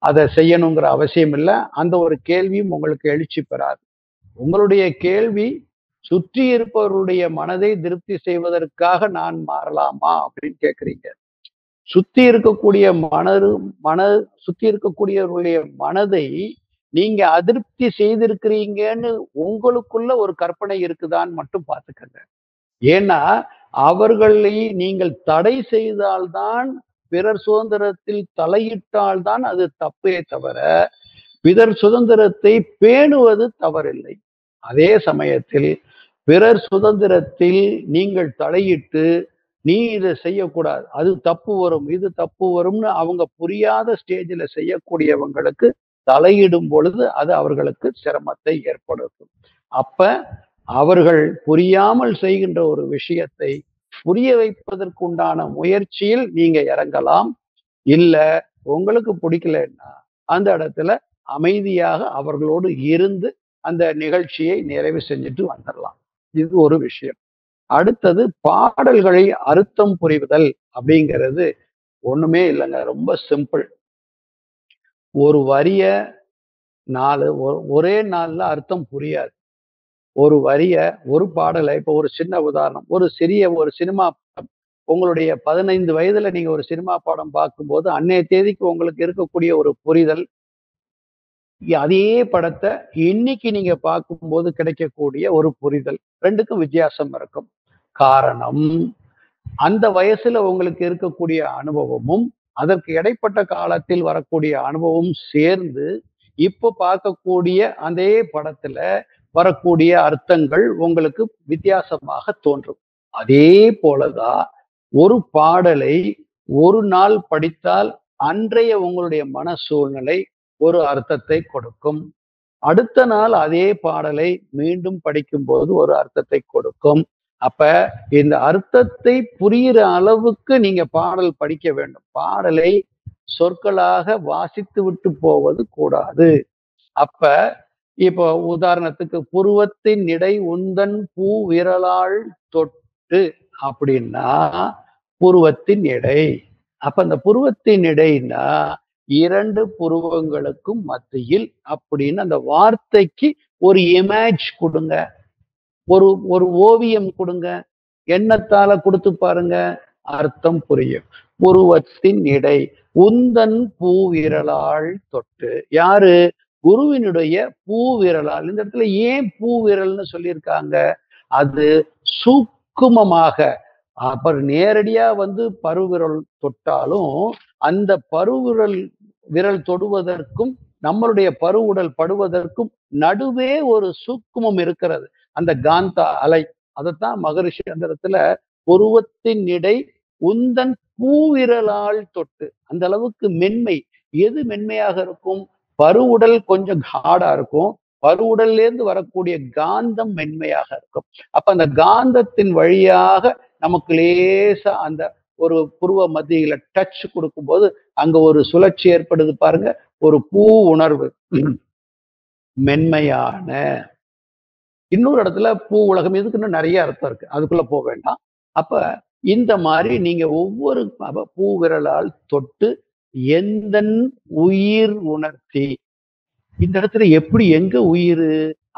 அதை செய்யணுங்கிற அவசியம் இல்லை. அந்த ஒரு கேள்வியும் உங்களுக்கு எழுச்சி பெறாது. உங்களுடைய கேள்வி சுற்றி இருப்பவர்களுடைய மனதை திருப்தி செய்வதற்காக நான் மாறலாமா அப்படின்னு கேட்குறீங்க. சுத்தி இருக்கக்கூடிய சுத்தி இருக்கக்கூடியவர்களுடைய மனதை நீங்க அதிருப்தி செய்திருக்கிறீங்கன்னு உங்களுக்குள்ள ஒரு கற்பனை இருக்குதான்னு மட்டும் பார்த்துக்கங்க. ஏன்னா அவர்களை நீங்கள் தடை செய்தால்தான், பிறர் சுதந்திரத்தில் தலையிட்டால்தான் அது தப்பே தவிர பிறர் சுதந்திரத்தை பேணுவது தவறில்லை. அதே சமயத்தில் பிறர் சுதந்திரத்தில் நீங்கள் தலையிட்டு நீ இதை செய்யக்கூடாது, அது தப்பு வரும், இது தப்பு வரும்னு அவங்க புரியாத ஸ்டேஜில் செய்யக்கூடியவங்களுக்கு தலையிடும் பொழுது அது அவர்களுக்கு சிரமத்தை ஏற்படுத்தும். அப்ப அவர்கள் புரியாமல் செய்கின்ற ஒரு விஷயத்தை புரிய வைப்பதற்குண்டான முயற்சியில் நீங்க இறங்கலாம். இல்ல உங்களுக்கு பிடிக்கலன்னா அந்த இடத்துல அமைதியாக அவர்களோடு இருந்து அந்த நிகழ்ச்சியை நிறைவு செஞ்சுட்டு வந்துடலாம். இது ஒரு விஷயம். அடுத்தது பாடல்களை அர்த்தம் புரிதல் அப்படிங்கிறது ஒண்ணுமே இல்லைங்க, ரொம்ப சிம்பிள். ஒரு வரிய ஒரே நாள்ல அர்த்தம் புரியாது. ஒரு வரிய ஒரு பாடலை, இப்போ ஒரு சின்ன உதாரணம், ஒரு சினிமா படம், உங்களுடைய 15 வயதுல நீங்க ஒரு சினிமா படம் பார்க்கும்போது அன்னைய தேதிக்கு உங்களுக்கு இருக்கக்கூடிய ஒரு புரிதல், அதே படத்தை இன்னைக்கு நீங்க பார்க்கும்போது கிடைக்கக்கூடிய ஒரு புரிதல், ரெண்டுக்கும் வித்தியாசம் இருக்கும். காரணம், அந்த வயசுல உங்களுக்கு இருக்கக்கூடிய அனுபவமும் அதற்கு இடைப்பட்ட காலத்தில் வரக்கூடிய அனுபவம் சேர்ந்து இப்போ பார்க்கக்கூடிய அதே படத்துல வரக்கூடிய அர்த்தங்கள் உங்களுக்கு வித்தியாசமாக தோன்றும். அதே போலதான் ஒரு பாடலை ஒரு நாள் படித்தால் அன்றைய உங்களுடைய மன சூழ்நிலை ஒரு அர்த்தத்தை கொடுக்கும். அடுத்த நாள் அதே பாடலை மீண்டும் படிக்கும் போது ஒரு அர்த்தத்தை கொடுக்கும். அப்ப இந்த அர்த்தத்தை புரிகிற அளவுக்கு நீங்க பாடல் படிக்க வேண்டும். பாடலை சொற்களாக வாசித்து விட்டு போவது கூடாது. அப்ப இப்போ உதாரணத்துக்கு புருவத்தின் இடை உந்தன் பூ விரலால் தொட்டு அப்படின்னா புருவத்தின் இடை. அப்ப அந்த புருவத்தின் இடைன்னா 2 புருவங்களுக்கும் மத்தியில் அப்படின்னு அந்த வார்த்தைக்கு ஒரு இமேஜ் கொடுங்க, ஒரு ஓவியம் கொடுங்க, எண்ணத்தால கொடுத்து பாருங்க, அர்த்தம் புரியும். புருவத்தின் இடை உந்தன் பூ விரலால் தொட்டு, யாரு? குருவினுடைய பூ விரலால். இந்த இடத்துல ஏன் பூ விரல்னு சொல்லியிருக்காங்க? அது சூக்குமமாக, அப்புறம் நேரடியா வந்து பருவிரல் தொட்டாலும் அந்த விரல் தொடுவதற்கும் நம்மளுடைய பருவுடல் படுவதற்கும் நடுவே ஒரு சூக்குமம் இருக்கிறது, அந்த காந்தா அலை. அதைத்தான் மகரிஷி அந்த இடத்துல புருவத்தின் இடை உந்தன் பூவிரலால் தொட்டு, அந்த அளவுக்கு மென்மை. எது மென்மையாக இருக்கும்? பருவுடல் கொஞ்சம் ஹார்டா இருக்கும், பருவுடல்ல இருந்து வரக்கூடிய காந்தம் மென்மையாக இருக்கும். அப்ப அந்த காந்தத்தின் வழியாக நமக்கு லேசா அந்த ஒரு புருவ மத்தியில டச் கொடுக்கும்போது அங்க ஒரு சுழற்சி ஏற்படுது பாருங்க, ஒரு பூ உணர்வு, மென்மையான. இன்னொரு இடத்துல பூ உலகம், இதுக்கு இன்னும் நிறைய அர்த்தம் இருக்கு, அதுக்குள்ள போக வேண்டாம். அப்ப இந்த மாதிரி நீங்க ஒவ்வொரு பூ விரலால் தொட்டு எந்த உயிர் உணர்த்தி, இந்த இடத்துல எப்படி எங்க உயிர்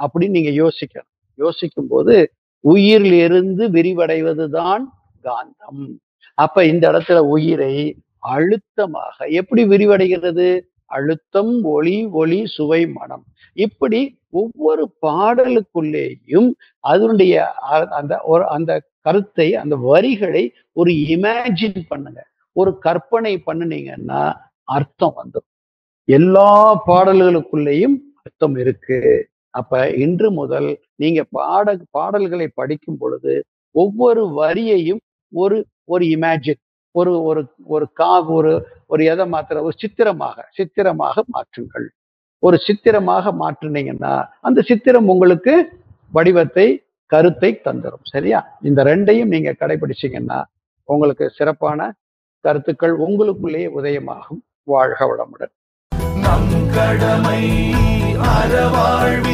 அப்படின்னு நீங்க யோசிக்கணும். யோசிக்கும் போது உயிரிலிருந்து விரிவடைவதுதான் காந்தம். அப்ப இந்த இடத்துல உயிரை அழுத்தமாக எப்படி விரிவடைகிறது? அழுத்தம், ஒளி, ஒளி, சுவை, மனம், இப்படி ஒவ்வொரு பாடலுக்குள்ளேயும் அதனுடைய அந்த கருத்தை, அந்த வரிகளை ஒரு இமேஜின் பண்ணுங்க, ஒரு கற்பனை பண்ணுனீங்கன்னா அர்த்தம் வந்துடும். எல்லா பாடல்களுக்குள்ளேயும் அர்த்தம் இருக்கு. அப்ப இன்று முதல் நீங்க பாடல்களை படிக்கும் பொழுது ஒவ்வொரு வரியையும் ஒரு ஒரு இமேஜின், ஒரு ஒரு ஒரு ஒரு எதை மாத்திர ஒரு சித்திரமாக மாற்றுங்கள். ஒரு சித்திரமாக மாற்றினீங்கன்னா அந்த சித்திரம் உங்களுக்கு வடிவத்தை, கருத்தை தந்துடும். சரியா? இந்த ரெண்டையும் நீங்க கடைபிடிச்சீங்கன்னா உங்களுக்கு சிறப்பான கருத்துக்கள் உங்களுக்குள்ளேயே உதயமாகும். வாழ்க வளமுடன். நம் கடமை அறவாழ்வு.